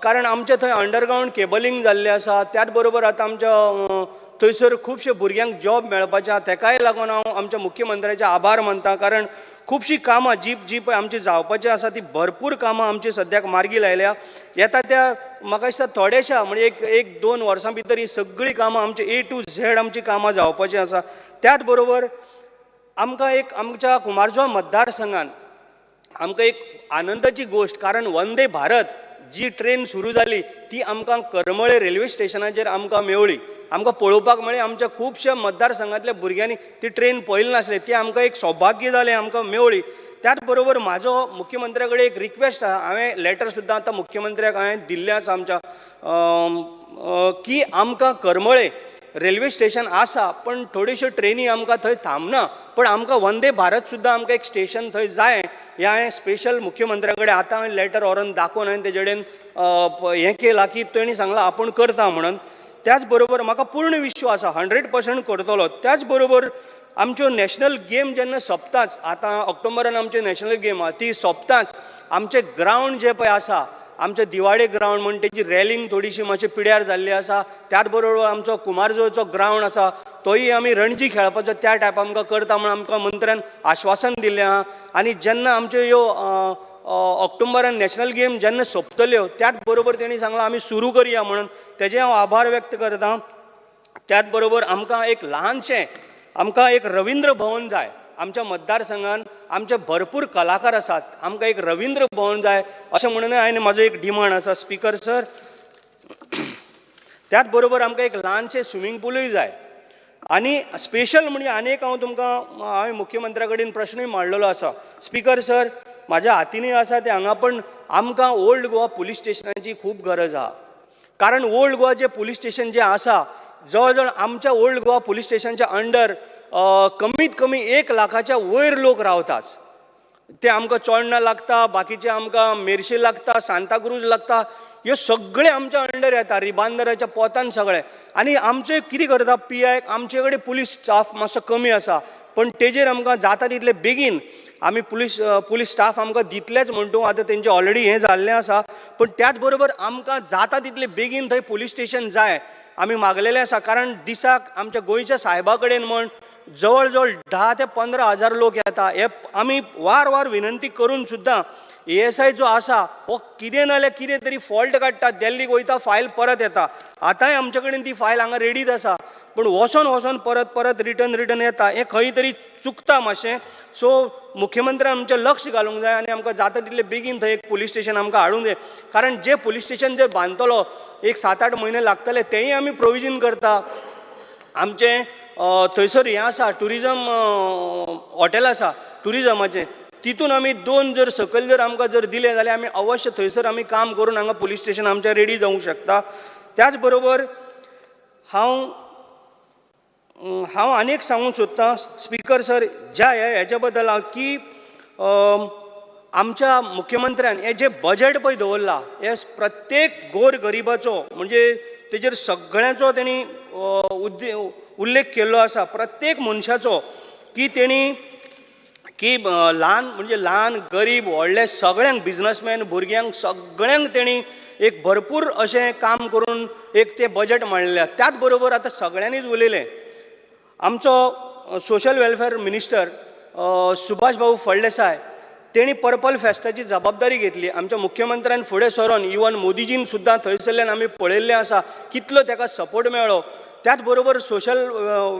कारण आमचे थंय अंडरग्रावंड केबलींग जाल्लें आसा. त्याच बरोबर आतां आमच्या थंयसर खुबशे भुरग्यांक जॉब मेळपाचें आसा. तेकाय लागून हांव आमच्या मुख्यमंत्र्याचे आभार मानतां, कारण खुबशीं कामां जी पळय आमची जावपाची आसा ती भरपूर कामां आमची सद्याक मार्गी लायल्या. येता त्या म्हाका दिसता थोड्याशा म्हणजे एक 2 वर्सां भितर ही सगळीं कामां आमची A to Z आमची कामां जावपाची आसा. त्याच बरोबर आमकां एक आमच्या कुमारजुवा मतदारसंघान आमकां एक आनंदाची गोश्ट, कारण वंदे भारत जी ट्रेन सुरू जाली ती आमकां करमळे रेल्वे स्टेशनाचेर आमकां मेवळी. आमकां पळोवपाक मेळ्ळें. आमच्या खुबशा मतदारसंघांतल्या भुरग्यांनी ती ट्रेन पळयली नासले. ती आमकां एक सौभाग्य जालें, आमकां मेवळी. त्याच बरोबर म्हाजो मुख्यमंत्र्या कडेन एक रिक्वेस्ट आसा. हांवें लेटर सुद्दां आतां मुख्यमंत्र्याक हांवें दिल्लें आसा आमच्या, की आमकां करमळे रेल्वे स्टेशन आसा पण थोड्योश्यो ट्रेनी आमकां थंय थांबना, पण आमकां वंदे भारत सुद्दां आमकां एक स्टेशन थंय जाय. हें हांवें स्पेशल मुख्यमंत्र्या कडेन आतां हांवें लेटर व्हरोन दाखोवन हांवें तेजे कडेन हें केलां की तेणी सांगलां आपूण करता म्हणून. त्याच बरोबर म्हाका पूर्ण विश्वास आसा 100% करतलो. त्याच बरोबर आमच्यो नॅशनल गेम जेन्ना सोंपताच, आतां ऑक्टोबरान आमच्यो नॅशनल गेम आहा ती सोंपताच, आमचे ग्रावंड जे पळय आसा, आमचे दिवाडे ग्रावंड म्हण तेजी रॅलिंग थोडीशी मातशी पिड्यार जाल्ली आसा. त्याच बरोबर आमचो कुमारजुवेचो ग्रावंड आसा तोय आमी रणजी खेळपाचो त्या टायप आमकां करता म्हणून आमकां मंत्र्यान आश्वासन दिल्लें आहा. आनी जेन्ना आमच्यो ह्यो ऑक्टोबरान नॅशनल गेम जेन्ना सोंपतल्यो त्याच बरोबर तेणी सांगलां आमी सुरू करया म्हणून. तेजे हांव आभार व्यक्त करतां. त्याच बरोबर आमकां एक ल्हानशें आमकां एक रवींद्र भवन जाय. आमच्या मतदारसंघान आमचे भरपूर कलाकार आसात, आमकां एक रवींद्र भवन जाय अशें म्हणून हांवें म्हाजो एक डिमांड आसा स्पिकर सर. त्याच बरोबर आमकां एक ल्हानशें स्विमींग पूलूय जाय. आनी स्पेशल म्हणजे आनीक हांव तुमकां हांवें मुख्यमंत्र्या कडेन प्रश्नूय मांडलेलो आसा. स्पिकर सर, म्हाज्या हातीनूय आसा ते हांगा, पण आमकां ओल्ड गोवा पुलीस स्टेशनाची खूब गरज आहा. कारण ओल्ड गोवा जे पुलीस स्टेशन जे आसा, जवळ जवळ आमच्या ओल्ड गोवा पुलीस स्टेशनच्या अंडर कमीत कमी 1 लाखाच्या वयर लोक रावतात. ते आमकां चोडणा लागता, बाकीचे आमकां मेर्शे लागता, सांताक्रूज लागता, ह्यो सगळे आमच्या अंडर येता, रिबांदराच्या पोतान सगळे. आनी आमचे कितें करता PI, आमचे कडेन पुलीस स्टाफ मातसो कमी आसा, पण तेजेर आमकां जाता तितले बेगीन आमी पुलीस स्टाफ आमकां दितलेच म्हणटू. आतां तेंचें ऑलरेडी हें जाल्लें आसा, पण त्याच बरोबर आमकां जाता तितले बेगीन थंय पुलीस स्टेशन जाय आमी मागलेलें आसा. कारण दिसाक आमच्या गोंयच्या साहेबा कडेन म्हण जवळ जवळ 10 ते 15 हजार लोक येता. हे आमी वार विनंती करून सुद्दां ASI जो आसा हो कितें नाल्यार कितें तरी फॉल्ट काडटा, दिल्लीक वयता, फायल परत येता. आतांय आमचे कडेन ती फायल हांगा रेडीच आसा, पण वचोन परत रिटर्न येता. हें खंय तरी चुकता मातशें. सो मुख्यमंत्र्यान आमचें लक्ष घालूंक जाय आनी आमकां जाता तितले बेगीन थंय एक पुलीस स्टेशन आमकां हाडूंक जाय. कारण जे पुलीस स्टेशन जर बांदतलो एक 7-8 म्हयने लागतले, तेंय आमी प्रोविजन करता. आमचें थंयसर हें आसा टुरिजम हॉटेल आसा टुरिजमाचें, तितून आमी 2 जर सकयल जर आमकां जर दिलें जाल्यार आमी अवश्य थंयसर आमी काम करून हांगा पुलीस स्टेशन आमचें रेडी जावंक शकता. त्याच बरोबर हांव आनीक सांगूंक सोदतां स्पिकर सर, हेच्या बद्दल की आमच्या मुख्यमंत्र्यान हें जें बजेट पळय दवरलां, हें प्रत्येक गोर गरिबाचो म्हणजे तेजेर सगळ्यांचो तेणी उल्लेख केल्लो आसा. प्रत्येक मनशाचो की तेणी की ल्हान म्हणजे ल्हान गरीब व्हडले सगळ्यांक बिझनसमॅन भुरग्यांक सगळ्यांक तेणी एक भरपूर अशें काम करून एक ते बजेट मांडलें. त्याच बरोबर आतां सगळ्यांनीच उलयलें. आमचो सोशल वेलफेअर मिनिस्टर सुभाष भाऊ फळदेसाय तेणी पर्पल फेस्टाची जबाबदारी घेतली. आमच्या मुख्यमंत्र्यान फुडें सरून इवन मोदीजीन सुद्दां थंयसरल्यान आमी पळयल्लें आसा कितलो ताका सपोर्ट मेळ्ळो. त्याच बरोबर सोशल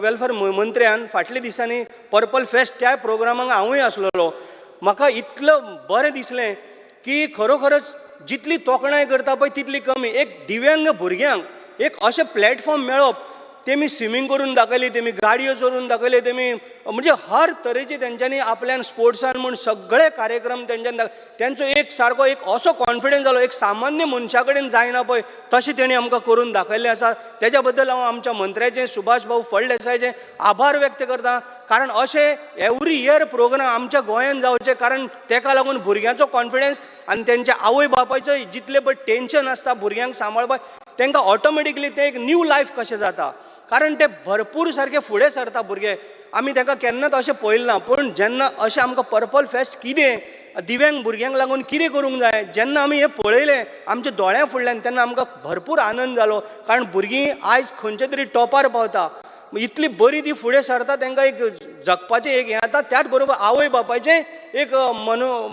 वेलफेअर मंत्र्यान फाटल्या दिसांनी पर्पल फेस्ट त्या प्रोग्रामाक हांवूय आसलेलो. म्हाका इतलं बरें दिसलें की खरोखरच जितली तोखणाय करता पळय तितली कमी. एक दिव्यांग भुरग्यांक एक अशें प्लॅटफॉर्म मेळप, तेमी स्विमींग करून दाखयली, तेमी गाडयो चोरून दाखयले, तेमी म्हणजे हर तरेचे तेंच्यांनी आपल्यान स्पोर्ट्सान म्हण सगळे कार्यक्रम तेंच्यांनी तेंचो एक सारको एक असो कॉन्फिडन्स जालो, एक सामान्य मनशा कडेन जायना पळय तशें तेणी आमकां करून दाखयल्लें आसा. तेज्या बद्दल हांव आमच्या मंत्र्याचें सुभाष भाऊ फळदेसायचें आभार व्यक्त करता. कारण अशें एवरी इयर प्रोग्राम आमच्या गोंयांत जावचे, कारण तेका लागून भुरग्यांचो कॉन्फिडन्स आनी तेंच्या आवय बापायचो जितलें पळय टेन्शन आसता भुरग्यांक सांबाळपाक तांकां ऑटोमॅटिकली तें एक न्यू लायफ कशें जाता. कारण ते भरपूर सारके फुडें सरता भुरगे. आमी ताका केन्नाच अशें पळयलें ना. पूण जेन्ना अशें आमकां पर्पल फेस्ट कितें दिव्यांग भुरग्यांक लागून कितें करूंक जाय, जेन्ना आमी हें पळयलें आमच्या दोळ्यां फुडल्यान तेन्ना आमकां भरपूर आनंद जालो. कारण भुरगीं आयज खंयच्या तरी टॉपार पावता, इतली बरी ती फुडें सरता, तांकां एक जगपाचें एक हें जाता. त्याच बरोबर आवय बापायचें एक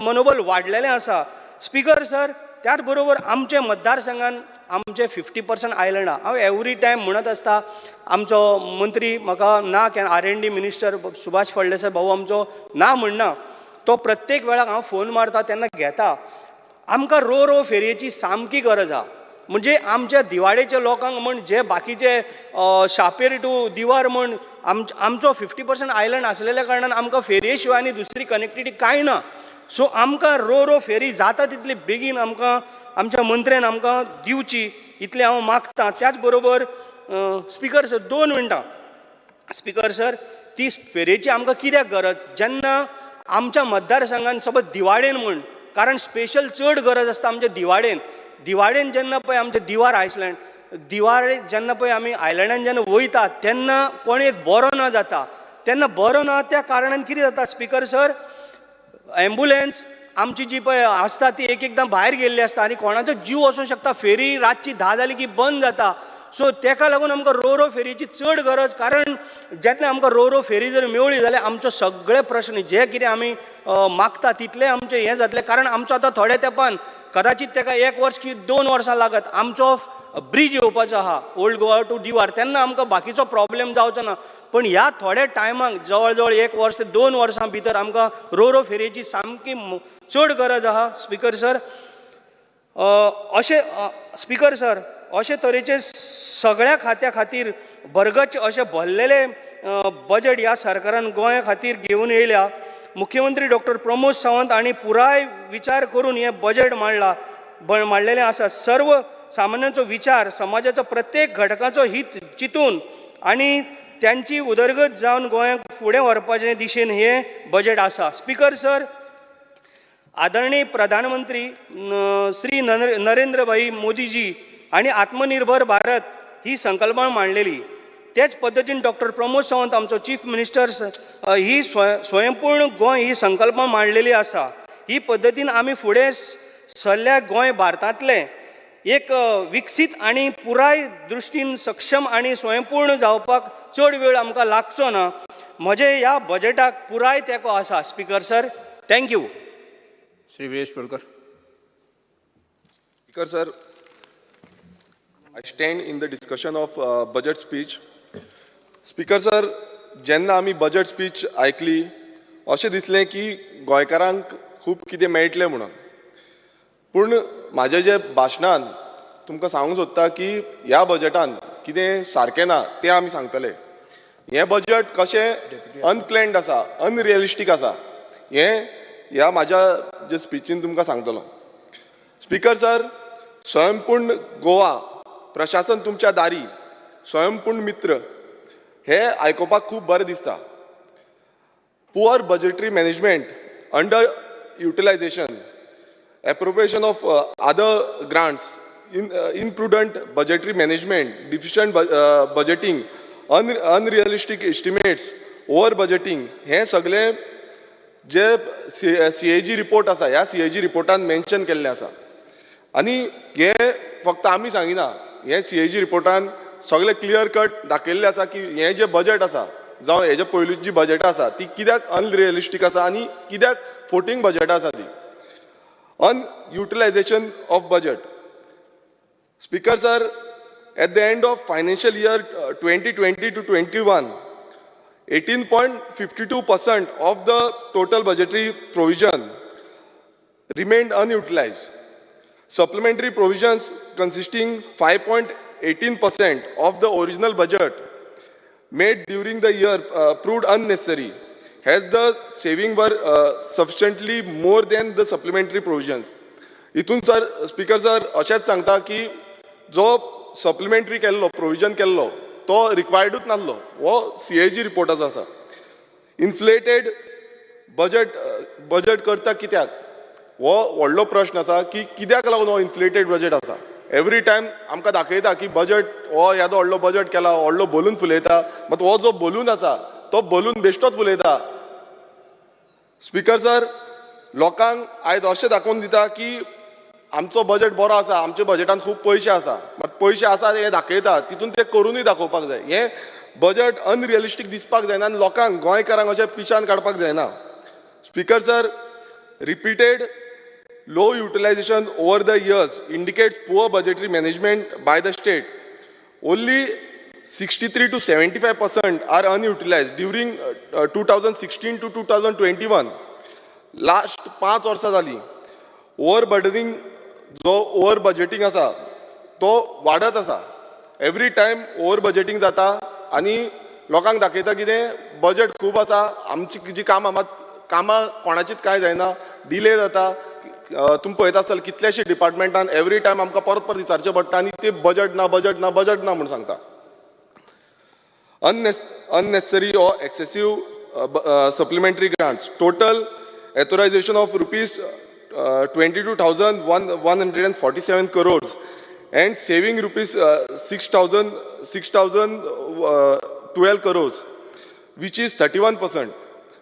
मनोबल वाडलेलें आसा. स्पिकर सर, त्याच बरोबर आमच्या मतदारसंघान आमचे 50% आयलंडा. हांव एवरी टायम म्हणत आसता, आमचो मंत्री म्हाका ना R&D मिनिस्टर सुभाष फळदेसाय भाऊ आमचो ना म्हणना, तो प्रत्येक वेळाक हांव फोन मारता तेन्ना घेता. आमकां रो फेरयेची सामकी गरज आहा. म्हणजे आमच्या दिवाडेच्या लोकांक म्हण जे बाकीचे शापेर टू दिवार म्हण आमचो 50% आयलंड आसलेल्या कारणान आमकां फेरये शिवाय आनी दुसरी कनेक्टिविटी कांय ना. सो आमकां रो फेरी जाता तितली बेगीन आमकां आमच्या मंत्र्यान आमकां दिवची इतलें हांव मागतां. त्याच बरोबर स्पिकर सर 2 मिनटां. स्पिकर सर, ती फेरयेची आमकां कित्याक गरज, जेन्ना आमच्या मतदारसंघान सपोज दिवाडेन म्हण, कारण स्पेशल चड गरज आसता आमच्या दिवाडेन जेन्ना पळय आमचे दिवार आयसलँड दिवार जेन्ना पळय आमी आयलँडान जेन्ना वयता तेन्ना कोण एक बरो ना जाता. तेन्ना बरो ना त्या कारणान कितें जाता स्पिकर सर, ॲम्ब्युलन्स आमची जी पळय आसता ती एकदां भायर गेल्ली आसता आनी कोणाचो जीव वचूंक शकता. फेरी रातची 10 जाली की बंद जाता. सो तेका लागून आमकां रो फेरीची चड गरज. कारण जेन्ना आमकां रो फेरी जर मेवळी जाल्यार आमचो सगळे प्रश्न जे कितें आमी मागता तितलें आमचें हें जातलें. कारण आमचो आतां थोड्या तेंपान कदाचित ताका 1 वर्स की 2 वर्सां लागत. आमचो ब्रिज येवपाचो आहा ओल्ड गोवा टू दिवार, तेन्ना आमकां बाकीचो प्रॉब्लेम जावचो ना. पण ह्या थोड्या टायमाक जवळ जवळ 1 वर्स ते 2 वर्सां भितर आमकां रो फेरयेची सामकी चड गरज आहा. स्पिकर सर, अशें स्पिकर सर अशे तरेचे सगळ्या खात्या खातीर भरगच्च अशें भरलेले बजेट ह्या सरकारान गोंया खातीर घेवन येयल्या. मुख्यमंत्री डॉक्टर प्रमोद सावंत हांणी पुराय विचार करून हें बजेट मांडलेलें आसा. सर्व सामान्यांचो विचार, समाजाचो प्रत्येक घटकाचो हित चिंतून आनी त्यांची उदरगत जावन गोंयाक फुडें व्हरपाचे दिशेन हें बजेट आसा. स्पिकर सर, आदरणीय प्रधानमंत्री श्री नरेंद्र भाई मोदीजी आणि आत्मनिर्भर भारत ही संकल्पना मांडलेली. तेच पद्दतीन डॉक्टर प्रमोद सावंत आमचो चीफ मिनिस्टर ही स्वयंपूर्ण गोंय ही संकल्पना मांडलेली आसा. ही पद्दतीन आमी फुडें सरल्या गोंय भारतांतलें एक विकसीत आणि पुराय दृश्टीन सक्षम आणि स्वयंपूर्ण जावपाक चड वेळ आमकां लागचो ना. म्हजे ह्या बजेटाक पुराय तेंको आसा. Speaker sir, thank you. Shri Viresh Pedkar. Speaker sir, I stand in the discussion of budget speech. Speaker sir, जेन्ना आमी बजेट स्पीच आयकली अशें दिसलें की गोंयकारांक खूब कितें मेळटलें म्हणून. पूण म्हाज्या जे भाशणान तुमकां सांगूंक सोदता की ह्या बजेटान कितें सारकें ना तें आमी सांगतले. हें बजेट कशें अनप्लॅन्ड आसा, अनरियलिस्टीक आसा, हें ह्या म्हाज्या जे स्पिचीन तुमकां सांगतलो. स्पिकर सर, स्वयंपूर्ण गोवा, प्रशासन तुमच्या दारी, स्वयंपूर्ण मित्र, हे आयकोपाक खूब बरें दिसता. Poor budgetary management, under utilisation, appropriation of other grants, imprudent budgetary management, deficient budgeting, unrealistic estimates, over budgeting हे सगळे जे CAG रिपोर्ट आसा ह्या CAG रिपोर्टान मेन्शन केल्लें आसा आनी हे फक्त आमी सांगिना हे CAG रिपोर्टान सगळे क्लियर कट दाखयल्लें आसा की हे जे बजेट आसा जावं हेजे पयलींची जी बजेटां आसा ती कित्याक अनरियलिस्टीक आसा आनी कित्याक फोटींग बजेटां आसा ती Unutilization of budget. Speaker sir, at the end of financial year 2020 to 21, 18.52% of the total budgetary provision remained unutilized. Supplementary provisions consisting 5.18% of the original budget made during the year proved unnecessary, as the saving were sufficiently more than the supplementary provisions. इथून sir speaker sir अशेंच सांगता की जो supplementary केल्लो provision केल्लो तो रिक्वायर्डूच नासलो हो CAG रिपोर्टाचो आसा. इन्फ्लेटेड बजेट करता कित्याक हो व्हडलो प्रश्न आसा की कित्याक लागून हो इन्फ्लेटेड बजेट आसा. एवरी टायम आमकां दाखयता की बजेट हो येदो व्हडलो बजेट केला व्हडलो बलून फुलयता मात हो जो बलून आसा तो बलून बेश्टोच फुलयता. स्पीकर सर लोकांक आयज अशें दाखोवन दिता की आमचो बजेट बरो आसा आमच्या बजेटान खूब पयशे आसा मात पयशे आसा हे दाखयता तितून ते करूनय दाखोवपाक जाय. हें बजेट अनरियलिस्टीक दिसपाक जायना आनी लोकांक गोंयकारांक अशें पिशान काडपाक जायना. Speaker sir repeated low utilization over the years indicates poor budgetary management by the state. Only 63 to 75% are unutilized during 2016 to 2021. Last 5 वर्सां जाली ओवरबर्डनिंग जो ओवर बजेटींग आसा तो वाडत आसा. एवरी टायम ओवर बजेटींग जाता आनी लोकांक दाखयता कितें बजेट खूब आसा आमची जी कामां मात कामां कोणाचीच कांय जायना डिले जाता. तुमी पळयता आसतले कितलेशे डिपार्टमेंटान एवरी टायम आमकां परत परत विचारचें पडटा आनी ते बजेट ना म्हूण सांगता. unnecessary or excessive supplementary grants. Total authorization of rupees 22,147 crores and saving rupees 6,012 crores, which is 31%.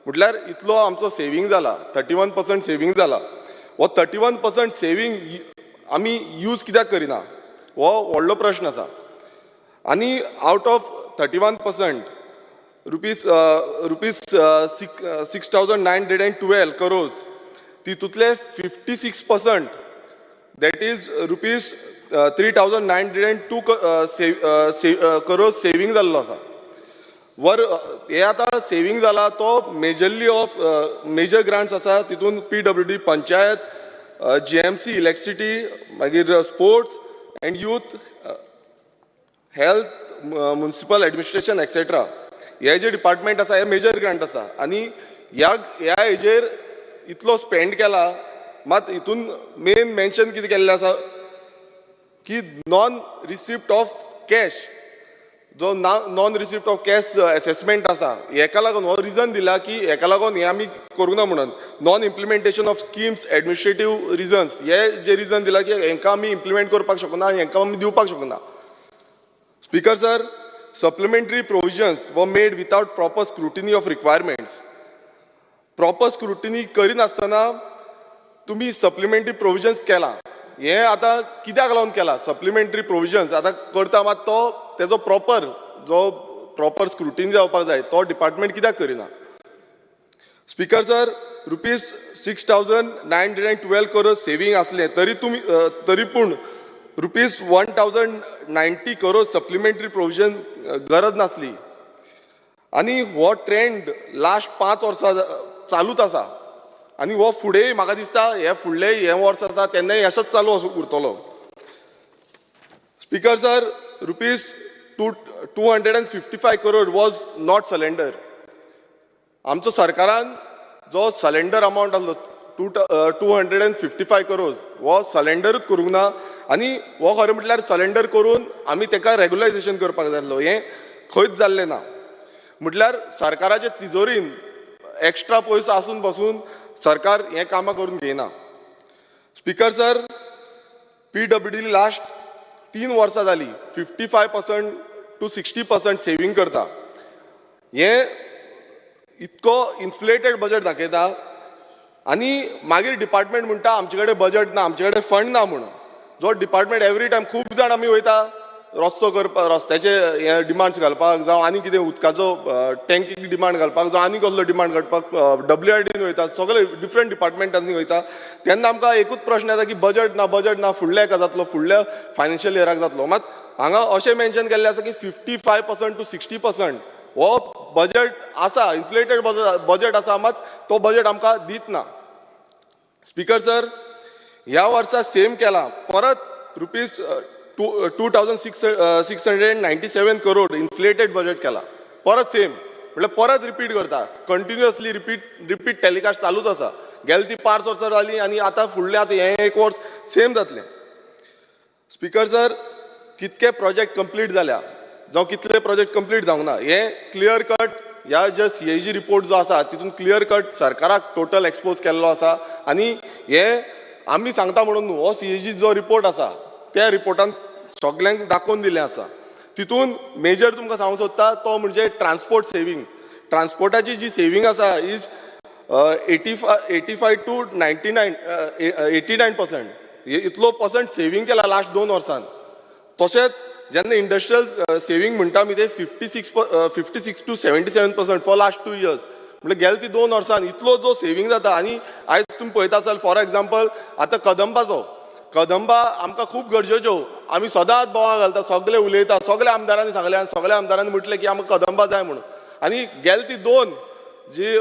म्हटल्यार इतलो आमचो सेविंग जाला 31% सेविंग जाला. वो 31% सेविंग आमी यूज कित्याक करिना हो व्हडलो प्रश्न आसा. आनी out of 31% rupees 6,912 crores तितूंतले 56% that is rupees 3,902 crores saving जाल्लो आसा. हे आतां सेविंग जाला तो मेजरली ऑफ मेजर ग्रांट्स आसा तितून PWD पंचायत GMC इलेक्ट्रिसिटी मागीर sports end youth health municipal administration etcetera हे जे डिपार्टमेंट आसा हे मेजर ग्रांट आसा आनी ह्या हेजेर इतलो स्पेंड केला मात हितून मेन मेन्शन कितें केल्लें आसा की नॉन रिसिप्ट ऑफ कॅश जो non receipt of cash assessment आसा हेका लागून हो रिजन दिला की हेका लागून हे आमी करूं ना म्हणून non implementation of schemes administrative reasons हे जे रिजन दिला की हेंकां आमी इम्प्लिमेंट करपाक शकना आनी हेंकां आमी दिवपाक शकना. Speaker sir supplementary provisions were made without proper scrutiny of requirements. Proper scrutiny करिनासतना तुम्ही supplementary provisions केला. हे आता कित्याक लागून केला supplementary provisions आता करता मात तो तेजो प्रॉपर स्क्रुटिनी जावपाक जाय तो डिपार्टमेंट कित्याक करिना. Speaker sir rupees 6,912 crores saving आसले तरी पूण रुपीज 1,090 crores सप्लिमेंटरी प्रोविजन गरज नासली आनी हो ट्रेंड लास्ट 5 वर्सां चालूच आसा आनी हो फुडें म्हाका दिसता हे फुडले वर्स आसा तेन्नाय अशेंच चालू उरतलो. Speaker sir rupees 255 crores was not cylinder. आमचो सरकारान जो सलेंडर अमावंट आसलो 255 crores वो सलेंडरूच करूंक ना आनी हो खरें म्हटल्यार सलेंडर करून आमी तेका रेग्युलायजेशन करपाक जाय आसलो. हें खंयच जाल्लें ना. म्हटल्यार सरकाराच्या तिजोरीन एक्स्ट्रा पयसो आसून पासून सरकार हें कामां करून घेयना. स्पीकर सर PWD लास्ट 3 वर्सां जालीं 55% to 60% सेविंग करता. हें इतको इन्फ्लेटेड बजेट दाखयता आनी मागीर डिपार्टमेंट म्हणटा आमचे कडेन बजेट ना, आमचे कडेन फंड ना म्हणून. जो डिपार्टमेंट एवरी टायम खूब जाण आमी वयता रस्तो करपाक, रस्त्याचे हे डिमांड्स घालपाक, जावं आनी कितें उदकाचो टँकीक डिमांड घालपाक, जावं आनी कसलो डिमांड घालपाक WRDन वयता, सगळे डिफरंट डिपार्टमेंटांनी वयता. तेन्ना आमकां एकूच प्रश्न येता की बजेट ना, फुडल्या हाका जातलो, फुडल्या फायनान्शियल इयराक जातलो. मात हांगा अशें मेन्शन केल्लें आसा की 55% to 60% हो बजेट आसा, इन्फ्लेटेड बजेट आसा, मात तो बजेट आमकां दित ना. स्पीकर सर, ह्या वर्सा सेम केला, परत रुपीज 2,697 करोड इन्फ्लेटेड बजेट केला, परत सेम, म्हणजे परत रिपीट करता, कंटिन्युअसली रिपीट टॅलिकास्ट चालूच आसा. गेली ती 5 वर्सां जाली आनी आतां फुडलें आतां हें 1 वर्स सेम जातलें. स्पीकर सर, कितके प्रोजेक्ट कंप्लीट जाल्या जावं कितले प्रोजेक्ट कंप्लीट जावंक ना, हें क्लियर कट ह्या जे CAG रिपोर्ट जो आसा तितून क्लियर कट सरकाराक टोटल एक्सपोज केल्लो आसा. आनी हें आमी सांगता म्हणून न्हू, हो CAG जो रिपोर्ट आसा त्या रिपोर्टान सगल्यांक दाखोवन दिल्लें आसा. तितून मेजर तुमकां सांगूंक सोदता तो म्हणजे ट्रान्सपोर्ट सेवींग. ट्रान्सपोर्टाची जी सेवींग आसा इज 85 to 89% इतलो पर्संट सेवींग केला लास्ट 2 वर्सान. तशेंच जेन्ना इंडस्ट्रियल सेवींग म्हणटा आमी ते 56 to 77% फॉर लास्ट 2 years. म्हणजे गेले ती 2 वर्सान इतलो जो सेवींग जाता. आनी आयज तुमी पळयता आसतले फॉर एग्जाम्पल आतां कदंबा आमकां खूब गरजेच्यो, आमी सदांच बोवाळ घालता, सगळे उलयता, सगळ्या आमदारांनी सांगलें आनी सगळ्या आमदारांनी म्हटलें की आमकां कदंबा जाय म्हणून. आनी गेले ती 2 जी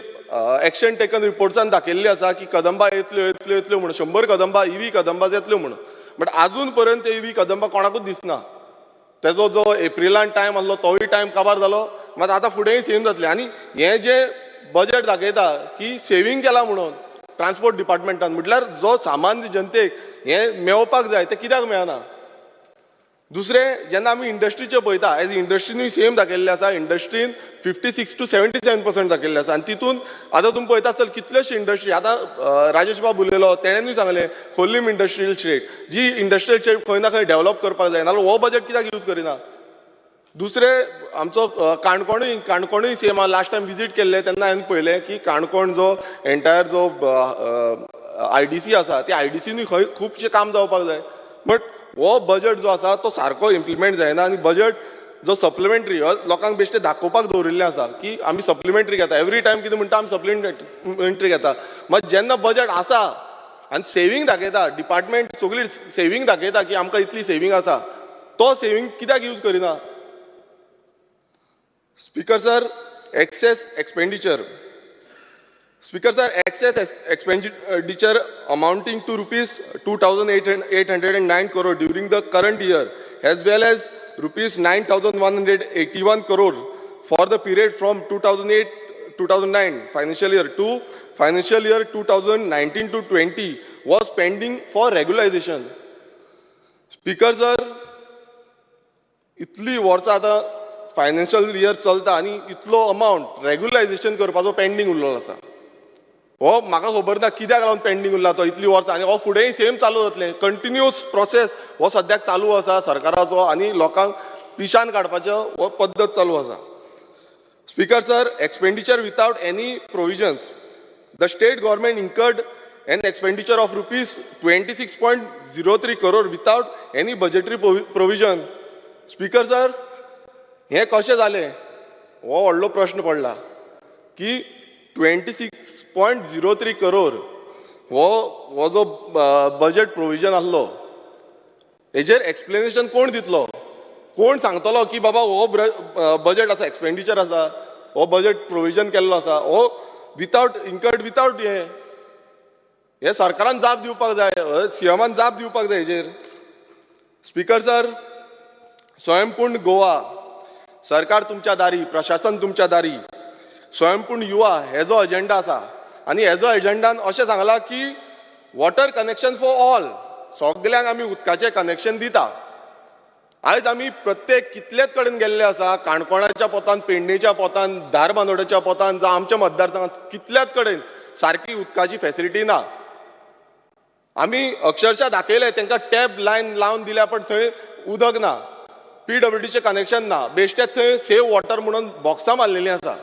एक्शन टेकन रिपोर्ट्सान दाखयल्ली आसा की कदंबा येतल्यो म्हणून, 100 कदंबा EV कदंबा येतल्यो म्हणून, बट आजून पर्यंत EV कदंबा कोणाकूच दिसना. तेजो जो एप्रिलान टायम आसलो तोय टायम काबार जालो, मात आतां फुडेंय सेम जातलें. आनी हें जे बजेट दाखयता की सेवींग केला म्हणून ट्रान्सपोर्ट डिपार्टमेंटान, म्हटल्यार जो सामान्य जनतेक हें मेळपाक जाय तें कित्याक मेळना. दुसरें, जेन्ना आमी इंडस्ट्रीचें पळयता, एज इंडस्ट्रीनूय सेम दाखयल्लें आसा, इंडस्ट्रीन 56 to 77% दाखयल्लें आसा. आनी तितून आतां तुमी पळयता आसतले कितलेशे इंडस्ट्री, आतां राजेश बाब उलयलो तेणेनूय सांगलें खोर्लीम इंडस्ट्रियल स्टेट, जी इंडस्ट्रियल स्टेट खंय ना खंय डेव्हलप करपाक जाय, नाजाल्यार हो बजेट कित्याक यूज करिना. दुसरें, आमचो काणकोणूय सेम, लास्ट टायम विजीट केल्ले तेन्ना हांवें पळयलें की काणकोण जो एंटायर जो IDC आसा त्या IDCनूय खंय खुबशें काम जावपाक जाय. बट हो बजेट जो आसा तो सारको इम्प्लिमेंट जायना. आनी बजेट जो सप्लिमेंटरी लोकांक बेश्टें दाखोवपाक दवरिल्लें आसा की आमी सप्लिमेंटरी घेता, एवरी टायम कितें म्हणटा आमी सप्लिमेंटरी घेता. मात जेन्ना बजेट आसा आनी सेवींग दाखयता, डिपार्टमेंट सगळी सेवींग दाखयता की आमकां इतली सेवींग आसा, तो सेवींग कित्याक यूज करिना. Speaker sir, excess expenditure. Speaker sir, excess expenditure amounting to rupees 2,809 crore during the current year, as well as rupees 9,181 crore for the period from 2008-2009 financial year to financial year 2019 to 20 was pending for regularization. Speaker sir, इतली वर्सां आतां financial year चलता आनी इतलो amount रेग्युलायझेशन करपाचो pending उरलेलो आसा. हो म्हाका खबर ना कित्याक लागून पेंडींग उरला तो इतली वर्सां, आनी हो फुडेंय सेम चालू जातलें. कंटिन्युअस प्रोसेस हो सद्याक चालू आसा सरकाराचो, आनी लोकांक पिशान काडपाचो हो पद्दत चालू आसा. Speaker sir, expenditure without any provisions. The state government incurred an expenditure of rupees 26.03 crore without any budgetary provision. Speaker sir, हें कशें जालें हो व्हडलो प्रश्न पडला की 26.03 crore हो जो बजेट प्रोविजन आसलो हेजेर एक्सप्लेनेशन कोण दितलो, कोण सांगतलो की बाबा हो बजेट आसा, एक्सपेंडिचर आसा, हो बजेट प्रोविजन केल्लो आसा, हो विथआउट इन्कर्ड विथआउट हे सरकारान जाप दिवपाक जाय, CMान जाप दिवपाक जाय हेजेर. स्पीकर सर, स्वयंपूर्ण गोवा, सरकार तुमच्या दारी, प्रशासन तुमच्या दारी, स्वयंपूर्ण युवा हेजो एजेंडा आसा. आनी हेजो एजेंडान अशें सांगलां की वॉटर कनेक्शन फॉर ऑल, सगल्यांक आमी उदकाचें कनेक्शन दिता. आयज आमी प्रत्येक कितलेच कडेन गेल्ले आसा, काणकोणाच्या पोतान, पेडणेच्या पोतान, धारबांदोड्याच्या पोतान, जावं आमच्या मतदारसंघात कितल्याच कडेन सारकी उदकाची फेसिलिटी ना. आमी अक्षरशः दाखयले तांकां टॅप लायन लावन दिल्या पण थंय उदक ना, PWDचें कनेक्शन ना, बेश्टेच थंय सेव वॉटर म्हणून बॉक्सां मारलेलीं आसा.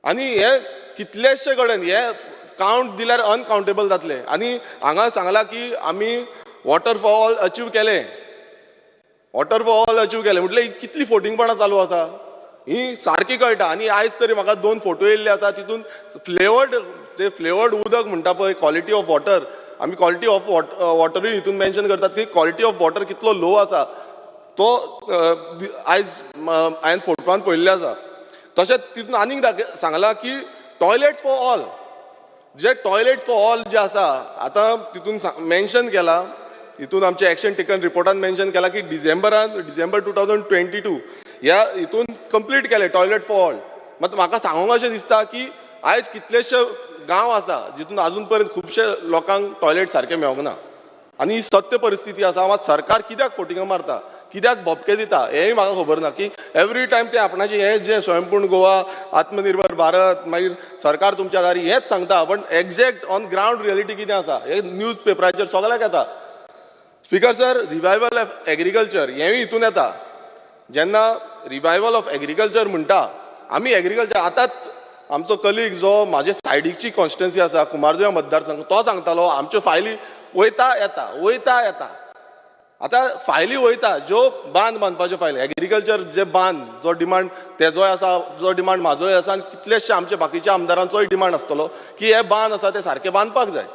आनी हे कितलेशे कडेन हे काउंट दिल्यार अनकाउंटेबल जातले. आनी हांगा सांगलां की आमी वॉटर फॉर ऑल अचीव केले. वॉटर फॉर ऑल अचीव केले म्हटल्यार कितली फोटिंगपणां चालू आसा ही सारकी कळटा. आनी आयज तरी म्हाका 2 फोटो येयल्ले आसा तितून फ्लेवर्ड उदक म्हणटा पळय क्वॉलिटी ऑफ वॉटर, आमी क्वॉलिटी ऑफ वॉटरूय हितून मेन्शन करतात ती क्वॉलिटी ऑफ वॉटर कितलो लो आसा तो आयज हांवें फोटवान पळयल्ले आसा. तशेंच तितून आनीक सांगलां की टॉयलेट्स फॉर ऑल, जे टॉयलेट फॉर ऑल जे आसा आतां तितून मेन्शन केलां, हितून आमचे एक्शन टेकन रिपोर्टान मेन्शन केला की डिसेंबर 2022 ह्या हितून कंप्लीट केले टॉयलेट फॉर ऑल. मात म्हाका सांगूंक अशें दिसता की आयज कितलेशे गांव आसा जितून आजून पर्यंत खुबशे लोकांक टॉयलेट सारके मेळोंक ना. आनी ही सत्य परिस्थिती आसा. मात सरकार कित्याक फोटिंगां मारता, कित्याक भपके दिता हेंय म्हाका खबर ना. की एवरी टायम ते आपणाचें हें जें स्वयंपूर्ण गोवा, आत्मनिर्भर भारत, मागीर सरकार तुमच्या दारी हेंच सांगता, पण एग्जॅक्ट ऑन ग्रावंड रियलिटी कितें आसा हे न्यूज पेपराचेर सगळ्याक येता. Speaker sir, revival of agriculture हेंय हितून येता. जेन्ना रिवायवल ऑफ एग्रीकल्चर म्हणटा आमी एग्रीकल्चर आतांच आमचो कलीग जो म्हाजे सायडीची कॉन्स्टिट्युएन्सी आसा कुमारजुव्यां मतदारसंघ तो सांगतालो आमच्यो फायली वयता येता. आतां फायली वयता ज्यो बांद बांदपाच्यो फायली एग्रीकल्चर जे बांद जो डिमांड तेजोय आसा, जो डिमांड म्हाजोय आसा, आनी कितलेशे आमचे बाकीचे आमदारांचोय डिमांड आसतलो की हे बांद आसा ते सारके बांदपाक जाय.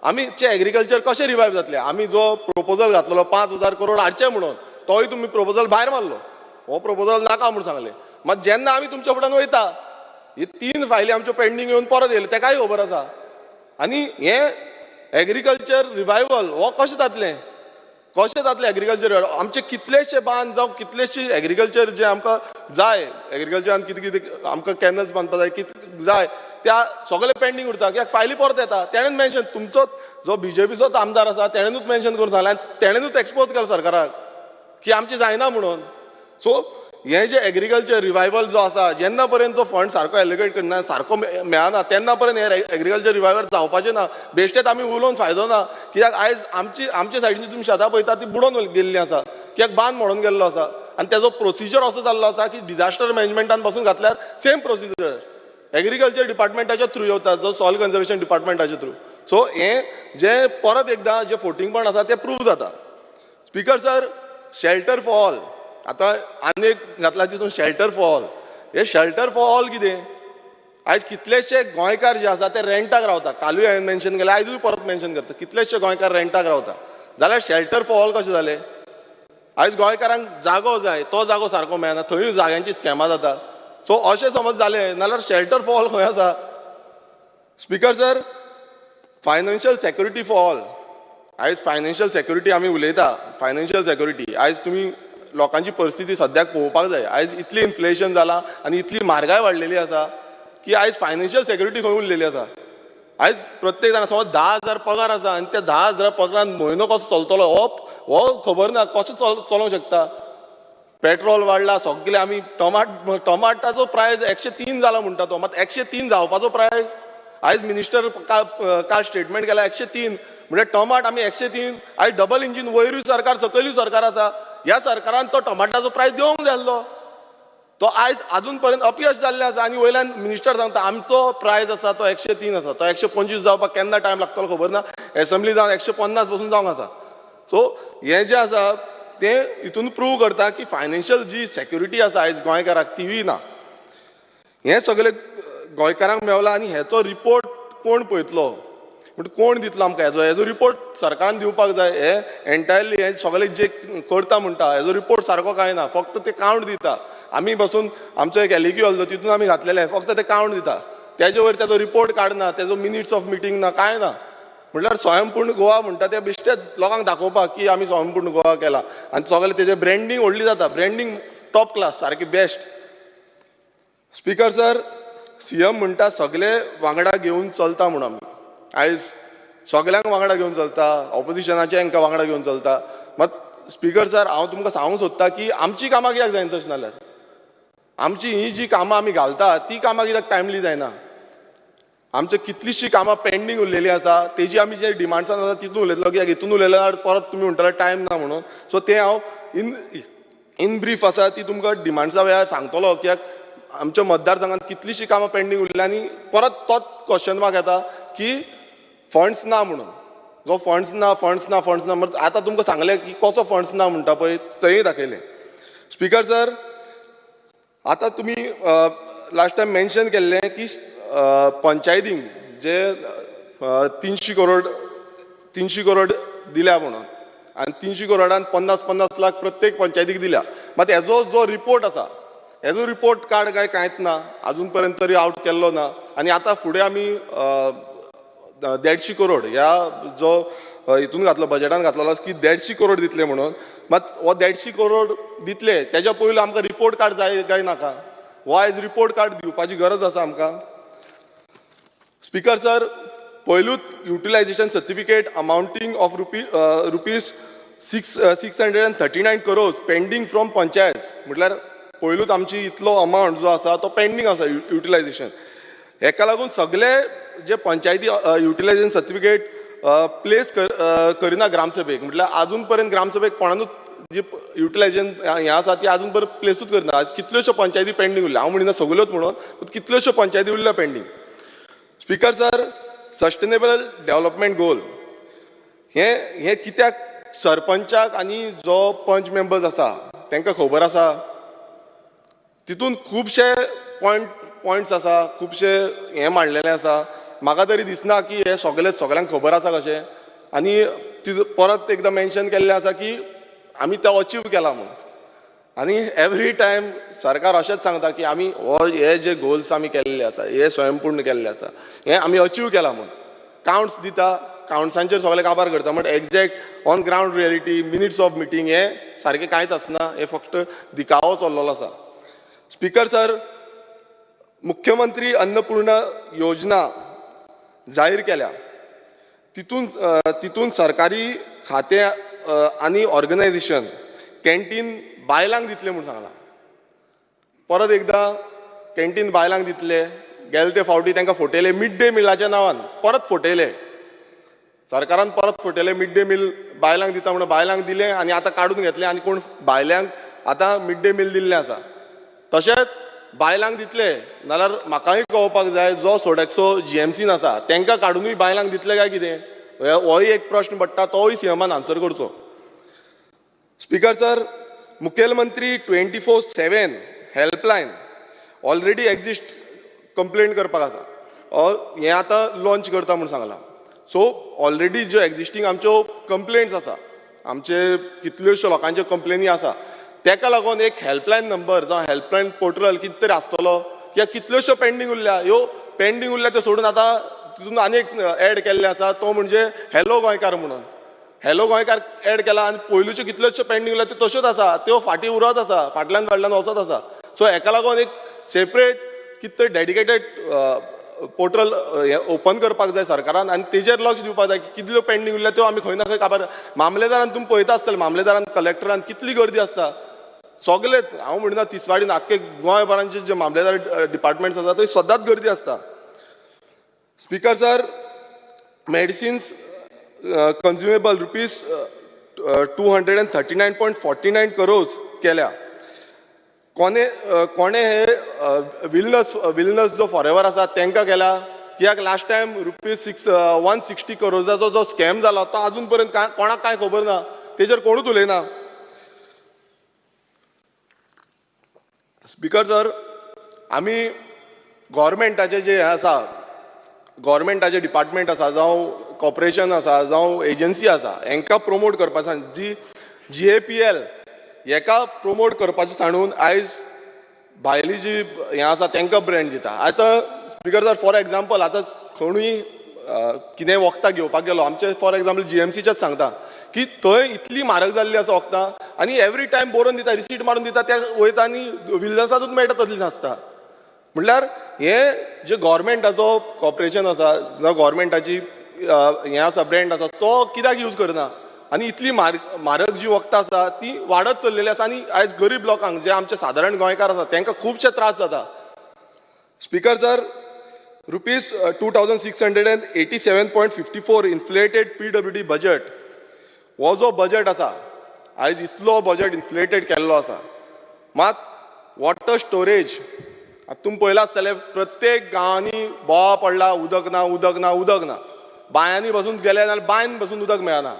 आमीचे एग्रीकल्चर कशें रिवायव जातले. आमी जो प्रपोजल घातलेलो 5,000 करोड हाडचे म्हणून तोय तुमी प्रपोजल भायर मारलो. हो प्रपोजल नाका म्हणून सांगले. मात जेन्ना आमी तुमच्या फुड्यान वयता ही 3 फायली आमच्यो पेंडींग येवन परत येयले तेकाय खबर आसा. आनी हे एग्रीकल्चर रिवायवल हो कशें जातलें एग्रीकल्चर आमचे कितलेशे बांद जावं कितलेशे एग्रीकल्चर जे आमकां जाय एग्रीकल्चरान कितें कितें आमकां कॅनल्स बांदपाक जाय कितें जाय त्या सगळे पेंडींग उरता. कित्याक फायली परत येता. तेणेन मेन्शन तुमचो जो BJPचोच आमदार आसा तेणेनूच मेन्शन करून सांगलें आनी तेणेनूच एक्सपोज केलो सरकाराक की आमची जायना म्हणून. सो हे जे एग्रीकल्चर रिवायवल जो आसा जेन्ना पर्यंत तो फंड सारको एलोकेट करना सारको मेळना तेन्ना पर्यंत हे एग्रीकल्चर रिवायवल जावपाचें ना. बेश्टेच आमी उलोवन फायदो ना. कित्याक आयज आमचे सायडीन तुमी शेतां पळयता ती बुडोवन गेल्लीं आसा. कित्याक बांद मोडून गेल्लो आसा आनी तेजो प्रोसिजर असो जाल्लो आसा की डिजास्टर मॅनेजमेंटान पासून घातल्यार सेम प्रोसिजर एग्रीकल्चर डिपार्टमेंटाच्या थ्रू येता जो सॉयल कन्जर्वेशन डिपार्टमेंटाच्या थ्रू. सो हे जे परत एकदां जे फोटिंगपण आसा ते प्रूव जाता. Speaker sir, shelter for all आतां आनी एक घातला तितून शेल्टर फॉर ऑल. हे शेल्टर फॉर ऑल कितें आयज कितलेशे गोंयकार जे आसा ते रेंटाक रावता. कालूय हांवें मेन्शन केलें आयजूय परत मेन्शन करता कितलेशे गोंयकार रेंटाक रावता. जाल्यार शेल्टर फॉर ऑल कशें जालें. आयज गोंयकारांक जागो जाय तो जागो सारको मेळना थंय जाग्यांची स्कॅमां जाता. सो अशें समज जालें नाल्यार शेल्टर फॉर ऑल खंय आसा. Speaker sir, financial security for all. आयज फायनान्शियल सेक्युरिटी आमी उलयता. फायनान्शियल सेक्युरिटी आयज तुमी लोकांची परिस्थिती सद्याक पळोवपाक जाय. आयज इतली इन्फ्लेशन जाला आनी इतली म्हारगाय वाडलेली आसा की आयज फायनान्शियल सेक्युरिटी खंय उरलेली आसा. आयज प्रत्येक जाण समज 10,000 पगार आसा आनी त्या 10,000 पगारान म्हयनो कसो चलतलो हो खबर ना. कशें चलोवंक शकता. पेट्रोल वाडला सगळे आमी टमाटाचो प्रायस 103 जाला म्हणटा तो. मात 103 जावपाचो प्रायस आयज मिनिस्टर काल स्टेटमेंट केला 103 म्हणजे टमाट आमी 103 आयज डबल इंजीन वयरूय सरकार सकयलूय सरकार आसा. ह्या सरकारान तो टमाटाचो प्रायस दिवंक जाय आसलो. तो आयज आजून पर्यंत अपयश जाल्लें आसा आनी वयल्यान मिनिस्टर सांगता आमचो प्रायस आसा तो 103 आसा. तो 125 जावपाक केन्ना टायम लागतलो खबर ना. एसेंब्ली जावन 150 पासून जावंक आसा. सो हें जें आसा तें हितून प्रूव करता की फायनान्शियल जी सेक्युरिटी आसा आयज गोंयकाराक तीवूय ना. हें सगळें गोंयकारांक मेवलां आनी हेचो रिपोर्ट कोण पळयतलो म्हणजे कोण दितलो आमकां हेजो रिपोर्ट सरकारान दिवपाक जाय. हे एन्टायरली हे सगळें जे करता म्हणटा हेजो रिपोर्ट सारको कांय ना. फक्त ते कावंट दिता. आमी बसून आमचो एक एलिक्यू आसलो तितून आमी घातलेले फक्त ते कावंट दिता. तेजे वयर तेजो रिपोर्ट काडना तेजो मिनिट्स ऑफ मिटींग ना कांय ना. म्हटल्यार स्वयंपूर्ण गोवा म्हणटा ते बेश्टेच लोकांक दाखोवपाक की आमी स्वयंपूर्ण गोवा केला आनी सगळें तेजें ब्रँडींग व्हडली जाता. ब्रँडींग टॉप क्लास सारकी बेस्ट. स्पीकर सर, CM म्हणटा सगळे वांगडा घेवन चलता म्हणून आमी आयज सगळ्यांक वांगडा घेवन चलता. ऑपोजिशनाचे हांकां वांगडा घेवन चलता. मात स्पीकर सर हांव तुमकां सांगूंक सोदता की आमची कामां कित्याक जायना तशें नाल्यार आमची ही जी कामां आमी घालता ती कामां कित्याक टायमली जायना. आमची कितलीशीं कामां पेंडींग उरलेलीं आसा तेजी आमी जे डिमांड्सान आसा तितून उलयतलो कित्याक हितून उलयल्यार परत तुमी म्हणटले टायम ना म्हणून. सो तें हांव इन ब्रीफ आसा ती तुमकां डिमांड्सा वेळार सांगतलो. कित्याक आमच्या मतदारसंघात कितलीशीं कामां पेंडींग उरल्या आनी परत तोच क्वेश्चन मार्क येता की फंड्स ना म्हणून. जो फंड्स ना म्हणून आतां तुमकां सांगलें की कसो फंड्स ना म्हणटा पळय थंय दाखयलें. स्पिकर सर, आतां तुमी लास्ट टायम मेन्शन केल्लें की पंचायतींक जे 300 करोड दिल्या म्हणून आनी 300 करोडान 50 लाख प्रत्येक पंचायतीक दिल्या. मात हेजो जो रिपोर्ट आसा हेजो रिपोर्ट कार्ड कांयच ना अजून पर्यंत तरी आउट केल्लो ना. आनी आतां फुडें आमी 150 करोड ह्या जो हितून घातलो बजेटान घातलेलो की 150 करोड दितले म्हणून. मात हो 150 करोड दितले तेज्या पयलीं आमकां रिपोर्ट कार्ड जाय काय नाका? वायज रिपोर्ट कार्ड दिवपाची गरज आसा आमकां. स्पिकर सर, पयलूच utilisation certificate amounting of rupees 639 crores pending from panchayat म्हटल्यार पयलूच आमची इतलो अमावंट जो आसा तो पेंडींग आसा युटिलायझेशन. हेका लागून सगळे जे पंचायती युटिलायझेशन सर्टिफिकेट प्लेस करिना ग्रामसभेक. म्हटल्यार अजून पर्यंत ग्रामसभेक कोणानूच जी युटिलायझेशन हें आसा ती अजून पर्यंत प्लेसूच करना. कितल्योश्यो पंचायती पेंडींग उरल्या. हांव म्हणिना सगळ्योच म्हणून, कितल्योश्यो पंचायती उरल्या pending. Speaker sir, sustainable development goal हे कित्याक सरपंचाक आनी जो पंच मेंबर्स आसा तांकां खबर आसा. तितून खुबशे पॉयंट्स आसा, खुबशे हें मांडलेलें आसा. म्हाका तरी दिसना की हे सगळ्यांक खबर आसा कशें. आनी परत एकदां मेन्शन केल्लें आसा की आमी तो अचीव केला म्हणून. आनी एवरी टायम सरकार अशेंच सांगता की आमी हे जे गोल्स आमी केल्ले आसा हे स्वयंपूर्ण केल्ले आसा हे आमी अचीव केला म्हणून. काउंट्स दिता, काउंट्सांचेर सगळे काबार करता, but exact on ground reality minutes of meeting हे सारकें कांयच आसना. हे फक्त दिखावो चल्लेलो आसा. स्पिकर सर, मुख्यमंत्री अन्नपूर्णा योजना जाहीर केल्या. तितून सरकारी खाते आनी ऑर्गनायझेशन कॅन्टीन बायलांक दितले म्हणून सांगलां. परत एकदां कॅन्टीन बायलांक दितले. गेले ते फावटी तांकां फटयले मिड डे मिलाच्या नांवान. परत फटयले सरकारान, परत फटयले मिड डे मील बायलांक दिता म्हणून. बायलांक दिले आनी आतां काडून घेतले आनी कोण बायल्यांक आतां मिड डे मील दिल्लें आसा. तशेंच बायलांक दितले नाल्यार म्हाकाय कळोवपाक जाय जो सोडॅक्सो GMCन आसा तांकां काडूनय बायलांक दितले काय कितें? होय एक प्रश्न पडटा, तोय सीएमान आन्सर करचो. स्पिकर सर, मुखेलमंत्री 24/7 हेल्पलायन ऑलरेडी एक्झिस्ट कंप्लेंट करपाक आसा. हें आतां लॉन्च करता म्हणून सांगलां. सो ऑलरेडी ज्यो एक्झिस्टींग आमच्यो कंप्लेंट्स आसा, आमचे कितल्योश्यो लोकांच्यो कंप्लेनी आसा, ताका लागून एक हेल्पलायन नंबर जावं हेल्पलायन पोर्टल कितें तरी आसतलो. ह्या कितल्योश्यो पेंडींग उरल्या, ह्यो पेंडींग उरल्या त्यो सोडून आतां तितून आनी एक एड केल्ले आसा, तो म्हणजे हॅलो गोंयकार म्हणून. हॅलो गोंयकार एड केला आनी पयलींच्यो कितल्योश्यो पेंडींग उरल्या त्यो तश्योच आसा, त्यो फाटीं उरत आसा, फाटल्यान वचत आसा. सो हेका लागून एक सेपरेट कितें तरी डेडिकेटेड पोर्टल ओपन करपाक जाय सरकारान आनी तेजेर लक्ष दिवपाक जाय की कितल्यो पेंडींग उरल्या त्यो आमी खंय ना खंय काबार. मामलेदारान तुमी पळयता आसतले, मामलेदारान कलेक्टरान कितली गर्दी आसता. सगळेच हांव म्हणना तिसवाडीन आख्खे गोंयभरांचे जे मामलेदार डिपार्टमेंट्स आसा थंय सदांच गर्दी आसता. Speaker sir, medicines consumable rupees 239.49 crores केल्या. कोणे हे विलनस जो फॉरेवर आसा तांकां केला. कित्याक लास्ट टायम रुपीज 160 crores जो स्कॅम जालो तो अजून पर्यंत कोणाक कांय खबर ना, तेजेर कोणूच उलयना. स्पिकर सर, आमी गव्हर्मेंटाचे जे आसा, गव्हर्मेंटाचे डिपार्टमेंट आसा जावं कॉर्पोरेशन आसा जावं एजन्सी आसा हांकां प्रमोट करपाक जी GAPL हेका प्रमोट करपाचें सांडून आयज भायली जी हें आसा तांकां ब्रँड दिता. आतां स्पिकर सर, फॉर एग्जाम्पल आतां खंयूय कितें वखदां घेवपाक गेलो, आमचे फॉर एग्जाम्पल GMCचेच सांगता की थंय इतली म्हारग जाल्ली आसा वखदां आनी एवरी टायम बरोवन दिता, रिसीट मारून दिता, त्या वयता आनी विलनसांतूच मेळटा तसली नासता. म्हटल्यार हे जे गव्हर्मेंटाचो कॉर्पोरेशन आसा जावं गव्हर्मेंटाची हें आसा ब्रँड आसा तो कित्याक यूज करना आनी इतली म्हारग जी वखदां आसा ती वाडत चल्लेली आसा आनी आयज गरीब लोकांक जे आमचे सादारण गोंयकार आसा तांकां खुबशे त्रास जाता. Speaker sir, rupees 2687.54 inflated PWD budget हो जो बजेट आसा आयज इतलो बजेट इन्फ्लेटेड केल्लो आसा. मात वॉटर स्टोरेज आतां तुमी पळयलां आसतलें प्रत्येक गांवांनी बोवा पडला उदक ना उदक ना उदक ना. बांयांनी बसून गेले जाल्यार बांयन बसून उदक मेळना.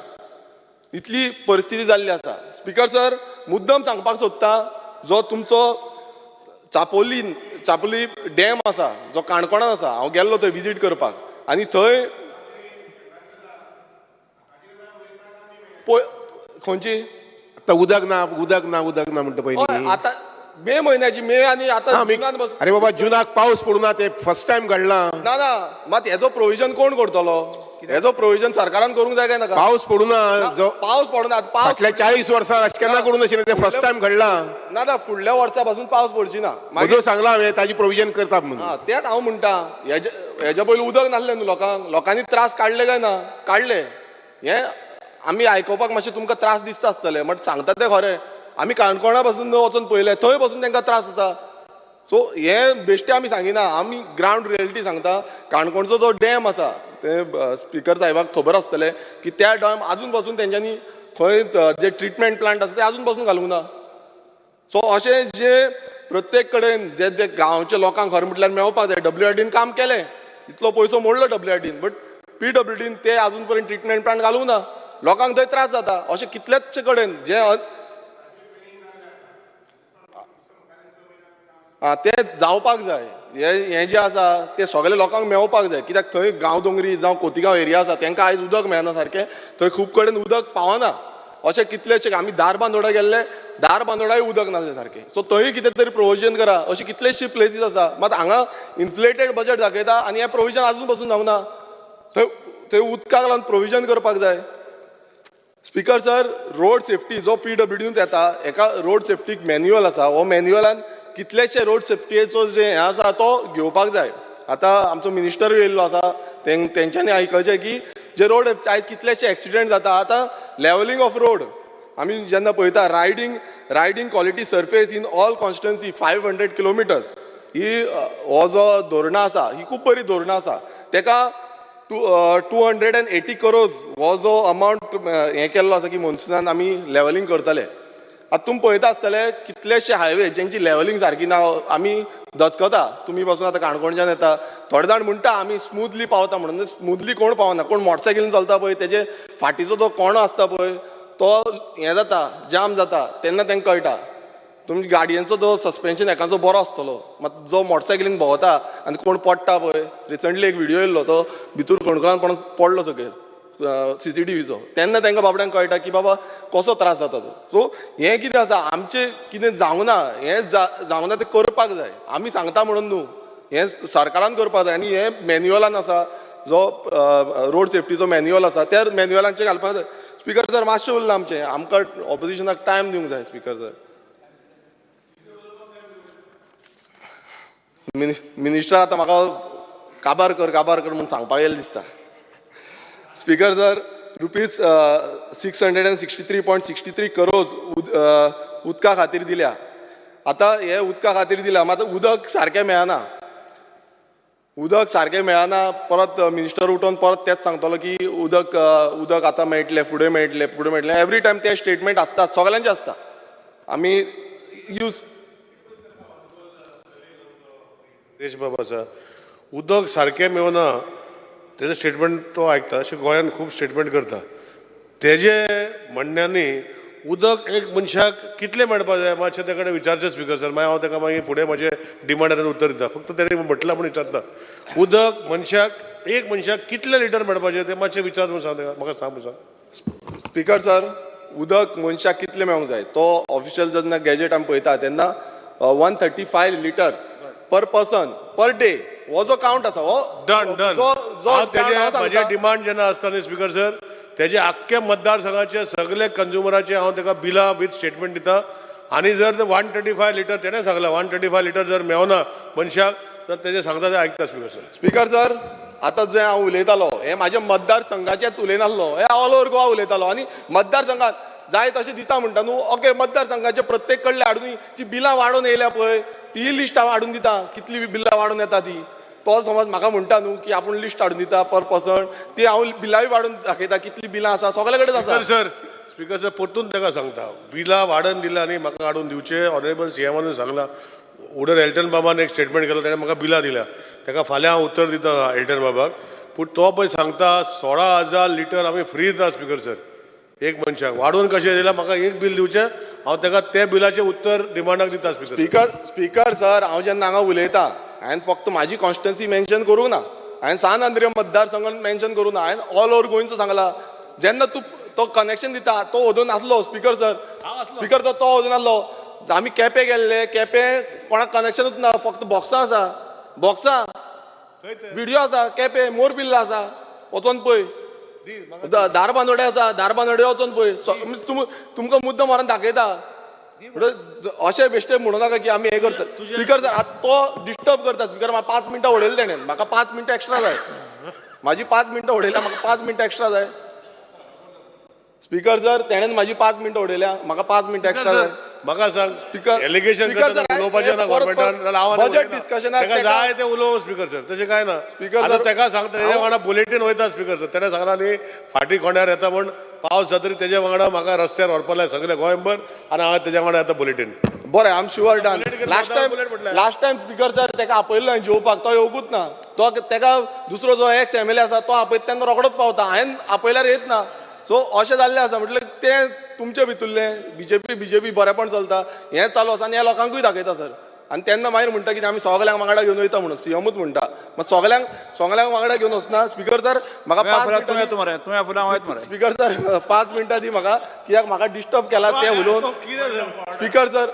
इतली परिस्थिती जाल्ली आसा. स्पीकर सर, मुद्दम सांगपाक सोदता, जो तुमचो चापोली डॅम आसा जो काणकोणान आसा, हांव गेल्लो थंय विजीट करपाक आनी थंय खंयची आतां उदक ना उदक ना उदक ना म्हणटा पयलीं. आतां मे म्हयन्याची मे आनी आतां अरे बाबा जुनाक पावस पडूना ते फर्स्ट टायम घडलां. ना ना मात हेजो प्रोविजन कोण करतलो? हेजो प्रोविजन सरकारान करूंक जाय काय नाका? पावस पडूना जो पावस पडना. पावस फाटल्या 40 वर्सां अशें केन्ना करूं नाशिल्लें ते फर्स्ट टायम घडलां. ना ना फुडल्या वर्सा पासून पावस पडची ना. मागीर सांगलां हांवें ताजी प्रोविजन करता म्हणून. तेंच हांव म्हणटा. हेज्या पयलीं उदक नासलें न्हू लोकांक. लोकांनी त्रास काडले काय ना? काडले. हें आमी आयकोपाक मातशें तुमकां त्रास दिसता आसतलें, बट सांगता तें खरें. आमी काणकोणा पासून वचून पळयलें, थंय पासून तांकां त्रास आसा. सो हें बेश्टें आमी सांगिना, आमी ग्रावंड रियलिटी सांगता. काणकोणचो जो डॅम आसा ते स्पीकर साहेबाक खबर आसतलें की त्या डॅम आजून पासून तेंच्यांनी खंय जे ट्रिटमेंट प्लांट आसा ते आजून पासून घालूंक ना. सो अशें जे प्रत्येक कडेन जे जे गांवच्या लोकांक खरें म्हटल्यार मेळपाक जाय. WRDन काम केलें, इतलो पयसो मोडलो WRDन, बट PWDन ते आजून पर्यंत ट्रिटमेंट प्लांट घालूंक ना. लोकांक थंय त्रास जाता. अशें कितलेच कडेन जे ते जावपाक जाय. हें जें आसा ते सगळे लोकांक मेळपाक जाय. कित्याक थंय गांव दोंगरी जावं खोतीगांव एरिया आसा तांकां आयज उदक मेळना सारकें. थंय खूब कडेन उदक पावना. अशें कितलेशे आमी दारबांदोडा गेल्ले, दारबांदोडाय उदक नासलें सारकें. सो थंय कितें तरी प्रोविजन करा. अशी कितलेशे प्लेसीस आसा. मात हांगा इन्फ्लेटेड बजेट दाखयता आनी हें प्रोविजन आजून पासून जावना. थंय उदकाक लागून प्रोविजन करपाक जाय. स्पीकर सर, रोड सेफ्टी जो PWDन येता, एका रोड सेफ्टीक मॅन्युअल आसा. हो मॅन्युअलान कितलेशे रोड सेफ्टीचो जे हें आसा तो घेवपाक जाय. आतां आमचो मिनिस्टर येयल्लो आसा, तेंच्यांनी आयकचें की जे रोड आयज कितलेशे एक्सिडेंट जाता. आतां लेवलिंग ऑफ रोड आमी जेन्ना पळयता, riding quality surface in all constituency 500 kilometres ही हो जो धोरणां आसा ही खूब बरी धोरणां आसा. तेका 280 crores हो जो अमावंट हें केल्लो आसा की मोन्सुनान आमी लेवलिंग करतले. आतां तुमी पळयता आसतले कितलेशे हायवे जेंची लेवलिंग सारकी ना. आमी दचकता. तुमी पासून आतां काणकोणच्यान येता, थोडे जाण म्हणटा आमी स्मुथली पावता म्हणून. स्मुथली कोण पावना. कोण मोटरसायकलीन चलता पळय तेजे फाटीचो जो कोणो आसता पळय तो हें जाता, जाम जाता, तेन्ना तांकां कळटा. तुमच्या गाडयेचो जो सस्पेन्शन एकाचो बरो आसतलो, मात जो मोटरसायकलीन भोंवता आनी कोण पडटा पळय. रिसंटली एक व्हिडिओ येयल्लो, तो भितूर खणखणान पडलो सकयल CCTVचो. तेन्ना तांकां बाबड्यांक कळटा की बाबा कसो त्रास जाता तो. सो हें कितें आसा, आमचें कितें जावना, हें जावना तें करपाक जाय. आमी सांगता म्हणून न्हू, हें सरकारान करपाक जाय. आनी हें मॅन्युअलान आसा, जो रोड सेफ्टीचो मॅन्युअल आसा त्या मॅन्युअलांचेर घालपाक जाय. स्पीकर सर, मातशें उरलां आमचें. आमकां ऑपोजिशनाक टायम दिवंक जाय. स्पीकर सर, मिनिस्टर आतां म्हाका काबार कर म्हणून सांगपाक येयलें दिसता. स्पीकर सर, रुपीज 663.63 crores उदका खातीर दिल्या. आतां हे उदका खातीर दिल्या, मात उदक सारकें मेळना. उदक सारकें मेळना. परत मिनिस्टर उठोवन परत तेच सांगतलो की उदक आतां मेळटलें, फुडें मेळटलें. एवरी टायम ते स्टेटमेंट आसता, सगळ्यांचे आसता. आमी यूज बाबा आसा, उदक सारकें मेळना तेजें स्टेटमेंट तो आयकता. अशें गोंयान खूब स्टेटमेंट करता. तेजे म्हणण्यांनी उदक एक मनशाक कितलें मेळपाक जाय मातशें ते कडेन विचारचें स्पीकर सर. मागीर हांव ताका मागीर फुडें म्हजें डिमांडान उत्तर दिता. फक्त तेणें म्हटलां म्हणून विचारता, उदक एक मनशाक कितले लिटर मेळपाचें तें मातशें विचार म्हणून सांग. म्हाका सांग म्हणून सांग. स्पीकर सर, उदक मनशाक कितलें मेळूंक जाय तो ऑफिशियल जेन्ना गॅजेट आमी पळयता तेन्ना 135 litre per person per day हो जो काउंट आसा हो डन. म्हजे डिमांड जेन्ना आसता न्ही स्पीकर सर, तेजे आख्खे मतदारसंघाचे सगळे कंज्युमराचे हांव ताका बिलां विथ स्टेटमेंट दिता. आनी जर 135 लिटर तेणें सांगलां 135 लिटर जर मेळना मनशाक तर तेजें सांगता तें आयकता स्पीकर सर. स्पीकर सर, आतां जें हांव उलयतालो हें म्हाज्या मतदारसंघाचेंच उलयनासलो. हें ऑल ओव्हर गोवा उलयतालो. आनी मतदारसंघात जाय तशें दिता म्हणटा न्हू. ओके, मतदारसंघाचे प्रत्येक कडले हाडून जी बिलां वाडोवन येयल्या पळय ती लिस्ट हांव हाडून दिता, कितली बिलां वाडोवन येता ती. तो समज म्हाका म्हणटा न्हू की आपूण लिस्ट हाडून दिता पर पर्सन, ती हांव बिलांय वाडून दाखयता कितली बिलां आसा. सगळे कडेन आसा सर. स्पीकर सर, परतून ताका सांगता बिलां वाडोवन दिलां आनी म्हाका हाडून दिवचे. ऑनरेबल CMानूय सांगलां उडर एल्टन बाबान एक स्टेटमेंट केलो, ताणें म्हाका बिलां दिल्या, ताका फाल्यां हांव उत्तर दिता एल्टन बाबाक. पूण तो पळय सांगता 16,000 लिटर आमी फ्री दिता स्पिकर सर एक मनशाक. वाडोवन कशें दिल्यार म्हाका एक बील दिवचें, हांव ताका त्या बिलाचें उत्तर डिमांडाक दिता स्पिकर. स्पीकर सर, हांव जेन्ना हांगा उलयतां हांवें फक्त म्हाजी कॉन्स्टिट्युन्सी मेन्शन करूंक ना, हांवें सान आंद्रिया मतदारसंघ मेन्शन करूंक ना, हांवें ऑल ओव्हर गोंयचो सांगला. जेन्ना तूं तो कनेक्शन दिता तो ओदून नासलो स्पिकर सर, स्पिकर सर तो ओदून नासलो. आमी केपें गेल्ले, केपें कोणाक कनेक्शनूच ना, फक्त बॉक्सां आसा, बॉक्सां व्हिडिओ आसा, केपें मोर बिल्ला आसा, वचोन पळय. दारबांदोडे आसा, दारबांदोडे वचोन पळय. तुमकां मुद्दम मारून दाखयता. अशें बेश्टे म्हणू नाका की आमी हें करता. स्पिकर सर आतां तो डिस्टर्ब करता. स्पिकर म्हाका 5 मिनटां उडयलें तेणें, म्हाका 5 मिनटां एक्स्ट्रा जाय. म्हाजी 5 मिनटां उडयल्या, म्हाका 5 मिनटां एक्स्ट्रा जाय. स्पिकर सर तेणेन म्हाजी 5 मिनटां उडयल्या, म्हाका 5 मिनटां एक्स्ट्रा जाय. म्हाका सांग स्पिकर एलिगेशन उलोवपाचें ना गव्हर्मेंटान. बजेट डिस्कशनाक जाय ते उलोव स्पिकर सर, तशें काय ना. स्पिकर सर ताका सांगता तेज्या वांगडा बुलेटीन वयता स्पिकर सर. ताणें सांगला न्ही फाटीं कोंड्यार येता म्हण, पावस जातरी तेज्या वांगडा म्हाका रस्त्यार व्हरपा लाय सगळे गोंयभर, आनी हांव तेज्या वांगडा येता बुलेटीन. बरें, I am sure done. Last time speaker sir ताका आपयल्लो हांवें जेवपाक, तो येवंकूच ना. तो ताका दुसरो जो एक्स MLA आसा तो आपयता तेन्ना रोखडोच पावता, हांवें आपयल्यार येत ना. सो अशें जाल्लें आसा. म्हटल्यार तें तुमचे भितरलें बीजेपी बरेपण चलता, हें चालू आसा आनी हें लोकांकूय दाखयता सर. आनी तेन्ना मागीर म्हणटा की आमी सगल्यांक वांगडा घेवन वयता म्हणून सीएमूच म्हणटा. मात सगल्यांक वांगडा घेवन वचना. स्पिकर सर म्हाका 5 मिनटां, स्पिकर सर 5 मिनटां दी म्हाका, कित्याक म्हाका डिस्टर्ब केला तें उलोवन. स्पिकर सर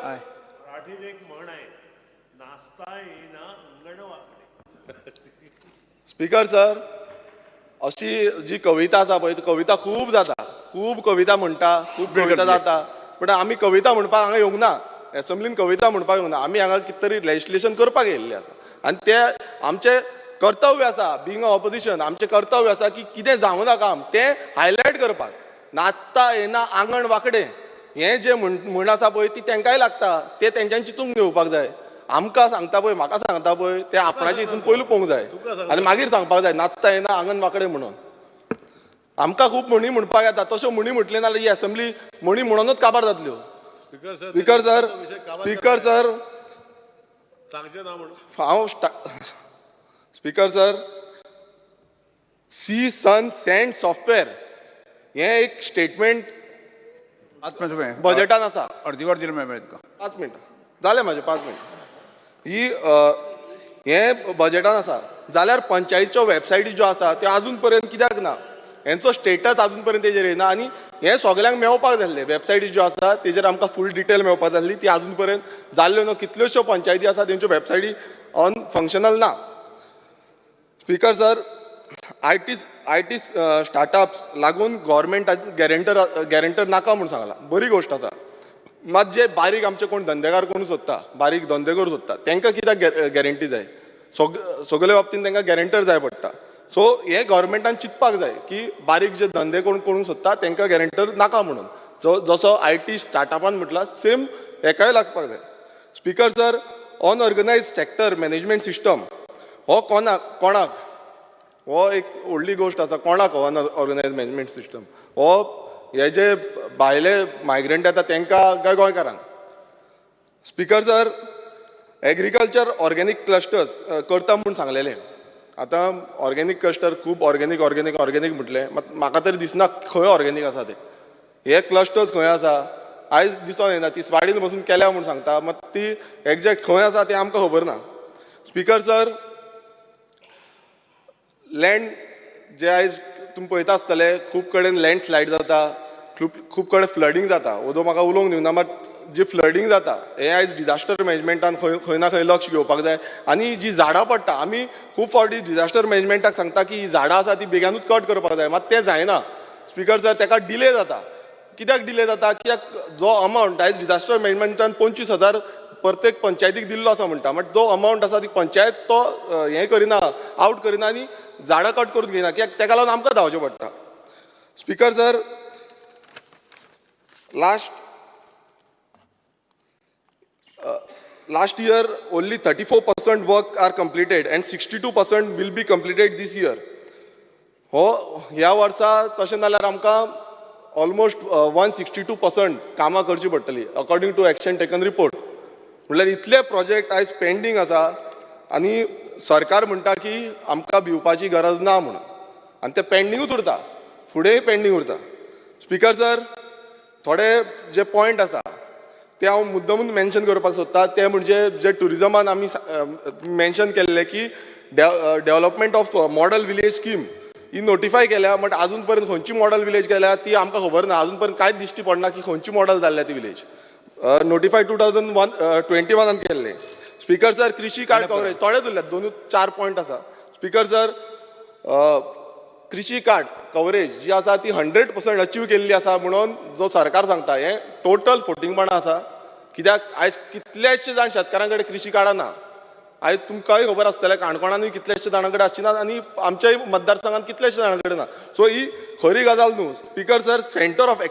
स्पिकर सर अशी जी कविता आसा पळय ती कविता खूब जाता, खूब कविता म्हणटा, खूब कविता जाता, पूण आमी कविता म्हणपाक हांगा येवंक ना. एसेंब्लीन कविता म्हणपाक येवंक ना. आमी हांगा कितें तरी लेजिस्लेशन करपाक येयल्ले आसा आनी तें आमचें कर्तव्य आसा. बिंग अ ऑपोजिशन आमचें कर्तव्य आसा की कितें जावं ना काम तें हायलायट करपाक. नाचता येना आंगण वांकडें हें जें म्हण आसा पळय ती तांकांय लागता, तें तेंच्यांनी चिंतून घेवपाक जाय. आमकां सांगता पळय, म्हाका सांगता पळय, तें आपणाच्या हितून पयलू पळोवंक जाय आनी मागीर सांगपाक जाय नाचता येना आंगण वांकडें म्हणून. आमकां खूब म्हणी म्हणपाक येता, तश्यो म्हणी म्हटल्यो नाल्यार ही असेंब्ली म्हणी म्हणूनच काबार जातल्यो. स्पिकर सर सांगचें ना म्हणून हांव स्पिकर सर सी सन सँड सॉफ्टवेअर हें एक स्टेटमेंट बजेटान आसा. अर्दी वर दिली मेळ्ळें तुका. 5 मिनटां जालें म्हाजें 5 मिनटां. ही हें बजेटान आसा जाल्यार पंचायतीच्यो वेबसायटी ज्यो आसा त्यो आजून पर्यंत कित्याक ना, हेंचो स्टेटस आजून पर्यंत तेजेर येना. आनी हें सगल्यांक मेळपाक जाल्लें. वेबसायटी ज्यो आसा तेजेर आमकां फूल डिटेल मेळपाक जाल्ली, ती आजून पर्यंत जाल्ल्यो न्हू. कितल्योश्यो पंचायती आसा तेंच्यो वेबसायटी ऑन फंक्शनल ना. Speaker sir I T startups लागून गव्हर्मेंटाक गॅरेंटर नाका म्हूण सांगला, बरी गोश्ट आसा. मात जे बारीक आमचे कोण धंदेकार कोण सोदता, बारीक धंदे करूं सोदता तांकां कित्याक गॅरंटी जाय? सगळे बाबतींत तांकां गॅरेंटर जाय पडटा. सो हें गव्हर्मेंटान चिंतपाक जाय की बारीक जे धंदे कोण करूंक सोदता तांकां गॅरेंटर नाका म्हणून. जसो IT स्टार्टअपान म्हटला सेम हेकाय लागपाक जाय. Speaker sir unorganised sector management system हो कोणाक हो एक व्हडली गोश्ट आसा. कोणाक हो अनऑर्गनायज्ड मॅनेजमेंट सिस्टम? हो हे जे भायले मायग्रंट येता तांकां काय गोंयकारांक? Speaker sir agriculture organic clusters करता म्हूण सांगलेलें. आतां ऑर्गेनीक क्लस्टर खूब ऑर्गेनीक म्हटलें, मात म्हाका तरी दिसना खंय ऑर्गेनीक आसा ते. हे क्लस्टर्स खंय आसा आयज दिसून येना. ती स्वाडीन बसून केल्या म्हूण सांगता, मात ती एग्जॅक्ट खंय आसा तें आमकां खबर ना. स्पिकर सर लँड जे आयज तुमी पळयता आसतले खूब कडेन लँडस्लायड जाता, खूब कडेन फ्लडींग जाता. ओदो म्हाका उलोवंक दिवना, मात जी फ्लडींग जाता हें आयज डिजास्टर मॅनेजमेंटान खंय ना खंय लक्ष घेवपाक जाय. आनी जी झाडां पडटा, आमी खूब फावटी डिजास्टर मॅनेजमेंटाक सांगता की ही झाडां आसा ती बेगानूच कट करपाक जाय, मात तें जायना. स्पिकर सर ताका डिले जाता. कित्याक डिले जाता? कित्याक जो अमावंट आयज डिजास्टर मॅनेजमेंटान 25,000 प्रत्येक पंचायतीक दिल्लो आसा म्हणटा, बट जो अमावंट आसा ती पंचायत तो हें करिना, आवट करिना आनी झाडां कट करून घेयना. कित्याक ताका लागून आमकां धांवचें पडटा. Speaker sir last year only 34% work are completed and 62% will be completed this year. ह्या वर्सा तशें जाल्यार आमकां ऑलमोस्ट 162% कामां करची पडटली according to action taken report. म्हणल्यार इतले प्रोजेक्ट आयज पेंडींग आसा आनी सरकार म्हणटा की आमकां भिवपाची गरज ना म्हणून आनी ते पेंडींगूच उरता फुडेंय पेंडींग उरता. स्पिकर सर, थोडे जे पॉयंट आसा ते हांव मुद्दमून मेन्शन करपाक सोदता. ते म्हणजे जे टुरिजमान आमी मेन्शन केल्ले की development of model village scheme he notify केल्या, बट आजून पर्यंत खंयची मॉडल विलेज केल्या ती आमकां खबर ना. आजून पर्यंत कांयच दिश्टी पडना की खंयची मॉडल जाल्ल्या ती विलेज. नोटिफाय 2021 केल्ले. स्पिकर सर, कृषी कार्ड कवरेज थोडेच उरल्यात, 2-4 पॉयंट आसा. स्पिकर सर, कृषी कार्ड कवरेज जी आसा ती 100% अचीव केल्ली आसा म्हणून जो सरकार सांगता हें टोटल फोटिंगपणां आसा. कित्याक आयज कितलेशे जाण शेतकारां कडेन कृषी कार्डां ना. आयज तुमकांय खबर आसतलें काणकोणानूय कितलेशे जाणां कडेन आसची ना आनी आमच्याय मतदारसंघात कितलेशे जाणां कडेन ना. सो ही खरी गजाल न्हू. Speaker sir, centre of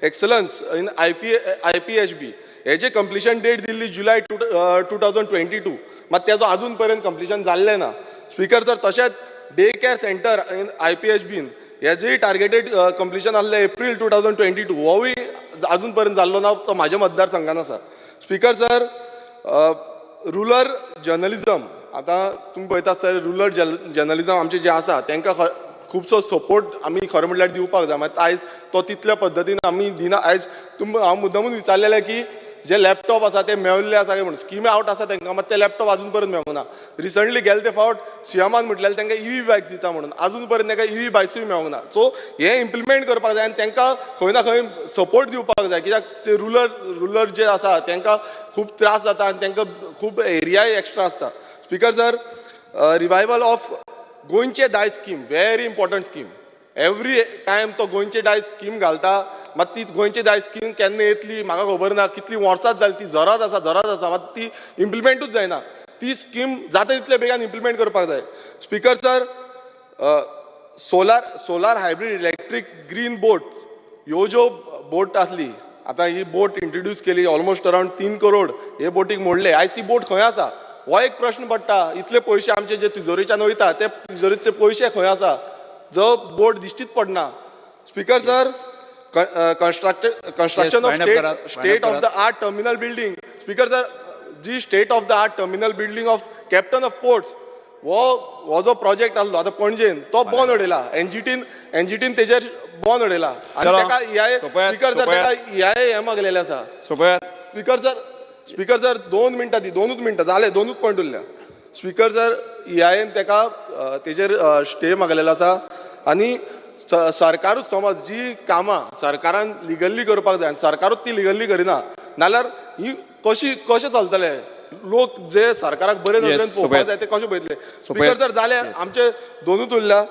excellence in IPHB हेजे कंप्लिशन डेट दिल्ली जुलय 2022, मात तेजो आजून पर्यंत कंप्लिशन जाल्लें ना. स्पिकर सर, तशेंच डे केअर सेंटर इन IPHBन हेजेय टार्गेटेड कंप्लिशन आसलें एप्रील 2022, होवूय आजून पर्यंत जाल्लो ना. तो म्हाज्या मतदारसंघान आसा. स्पिकर सर, रुरल जर्नलिझम, आतां तुमी पळयता आसतलें रुरल जर्नलिझम आमचे जे आसा तांकां खुबसो सपोर्ट आमी खरें म्हणल्यार दिवपाक जाय. मात आयज तो तितल्या पद्दतीन आमी दिना. आयज हांव मुद्दमून विचारलेलें की जे लॅपटॉप आसा ते मेळिल्ले आसा काय म्हणून. स्किमी आउट आसा तांकां, मात ते लॅपटॉप आजून पर्यंत मेळूंक ना. रिसंटली गेले ते फावट सीएमान म्हटलेलें तांकां EV बायक्स दिता म्हणून, आजून पर्यंत तांकां EV बायक्सूय मेळूंक ना. सो हें इम्प्लिमेंट करपाक जाय आनी तांकां खंय ना खंय सपोर्ट दिवपाक जाय. कित्याक ते रुरल जे आसा तांकां खूब त्रास जाता आनी तांकां खूब एरियाय एक्स्ट्रा आसता. स्पिकर सर, रिवायवल ऑफ गोंयचे दाय scheme, very important scheme. Every time तो गोंयचे दाय स्कीम घालता, मात ती गोंयची दाय स्कीम केन्ना येतली म्हाका खबर ना. कितली वर्सांच जाली ती जोरात आसा, मात ती इम्प्लिमेंटूच जायना. ती स्कीम जाता तितले बेगान इम्प्लिमेंट करपाक जाय. Speaker sir, solar hybrid electric green boats ह्यो ज्यो बोट आसली, आतां ही बोट इंट्रोड्यूस केली, ऑलमोस्ट अरावंड 3 करोड हे बोटीक मोडले. आयज ती बोट खंय आसा हो एक प्रश्न पडटा. इतले पयशे आमचे जे तिजोरीच्यान वयता ते तिजोरीचे पयशे खंय आसा, जो बोट दिश्टीच पडना. Speaker sir, construction of state of the art terminal building. Speaker sir, जी state of the art terminal building of captain of ports हो जो प्रोजेक्ट आसलो आतां पणजेन तो बंद उडयला. एनजीटीन तेजेर बंद उडयला आनी ताका स्पिकर सर ताका हे मागलेले आसा. स्पिकर सर 2 मिनटां दी, 2च मिनटां जाले, 2च पॉयंट उरल्या. स्पिकर सर, EIN ताका तेजेर स्टे मागलेलो आसा आनी सरकारूच समज जी कामां सरकारान लिगल्ली करपाक जाय, सरकारूच ती लिगल्ली करिना नाल्यार ही कशें चलतले. लोक जे सरकाराक बरे नदरेन पळोवपाक जाय ते कशें पळयतले. स्पिकर सर, जाले आमचे 2च उरल्या.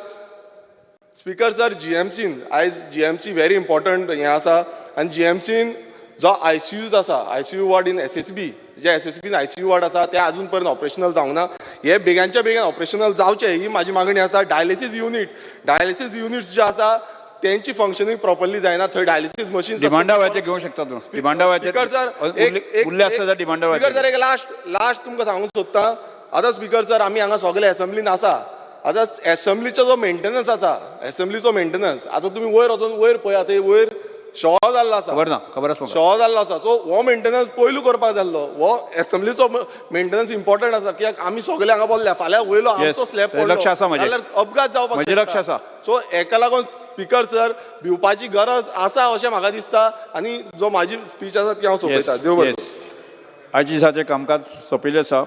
स्पिकर सर, GMCन आयज GMC व्हेरी इम्पॉर्टंट हें आसा आनी GMCन जो ICUज आसा, ICU वॉर्ड इन SSB, जे SSBन ICU वॉर्ड आसा ते आजून पर्यंत ऑपरेशनल जावंक ना. हे बेगानच्या बेगीन ऑपरेशनल जावचे ही म्हाजी मागणी आसा. डायलिसीस युनिट्स जे आसा त्यांची फंक्शनिंग प्रॉपरली जायना. थंय डायलिसीस मशीन्स डिमांडावाचे घेवं शकता तूं. डिमांडावाचे स्पिकर सर, उरले आसता जाल्यार डिमांडावाचे. स्पिकर सर, एक लास्ट तुमकां सांगूंक सोदता. आतां स्पिकर सर, आमी हांगा सगळे एसेंब्लीन आसा. आतां एसेंब्लीचो जो मेंटेनन्स आसा, एसेंब्लीचो मेंटेनन्स, आतां तुमी वयर वचून वयर पळयात, थंय वयर शॉ जाल्लो आसा, शॉ जाल्लो आसा. सो हो मेंटेनन्स पयलू करपाक जाल्लो. हो एसेंब्लीचो मेंटेनन्स इम्पॉर्टंट आसा. कित्याक आमी सगळे हांगा बोल्ल्या, फाल्यां वयलो आमचो स्लॅब पडलो जाल्यार अपघात जावपाक शकता. सो हेका लागून स्पिकर सर, भिवपाची गरज आसा अशें म्हाका दिसता आनी जो म्हाजी स्पीच आसा ती हांव सोंपयतां. देव बरें. आयज दिसाचें कामकाज सोंपिल्लें आसा.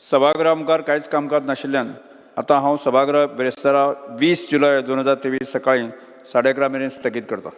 सभागृह मुखार कांयच कामकाज नाशिल्ल्यान आतां हांव सभागृह बेरेस्तारा 20 जुलय 2023 सकाळीं 11:30 मेरेन स्थगीत करता.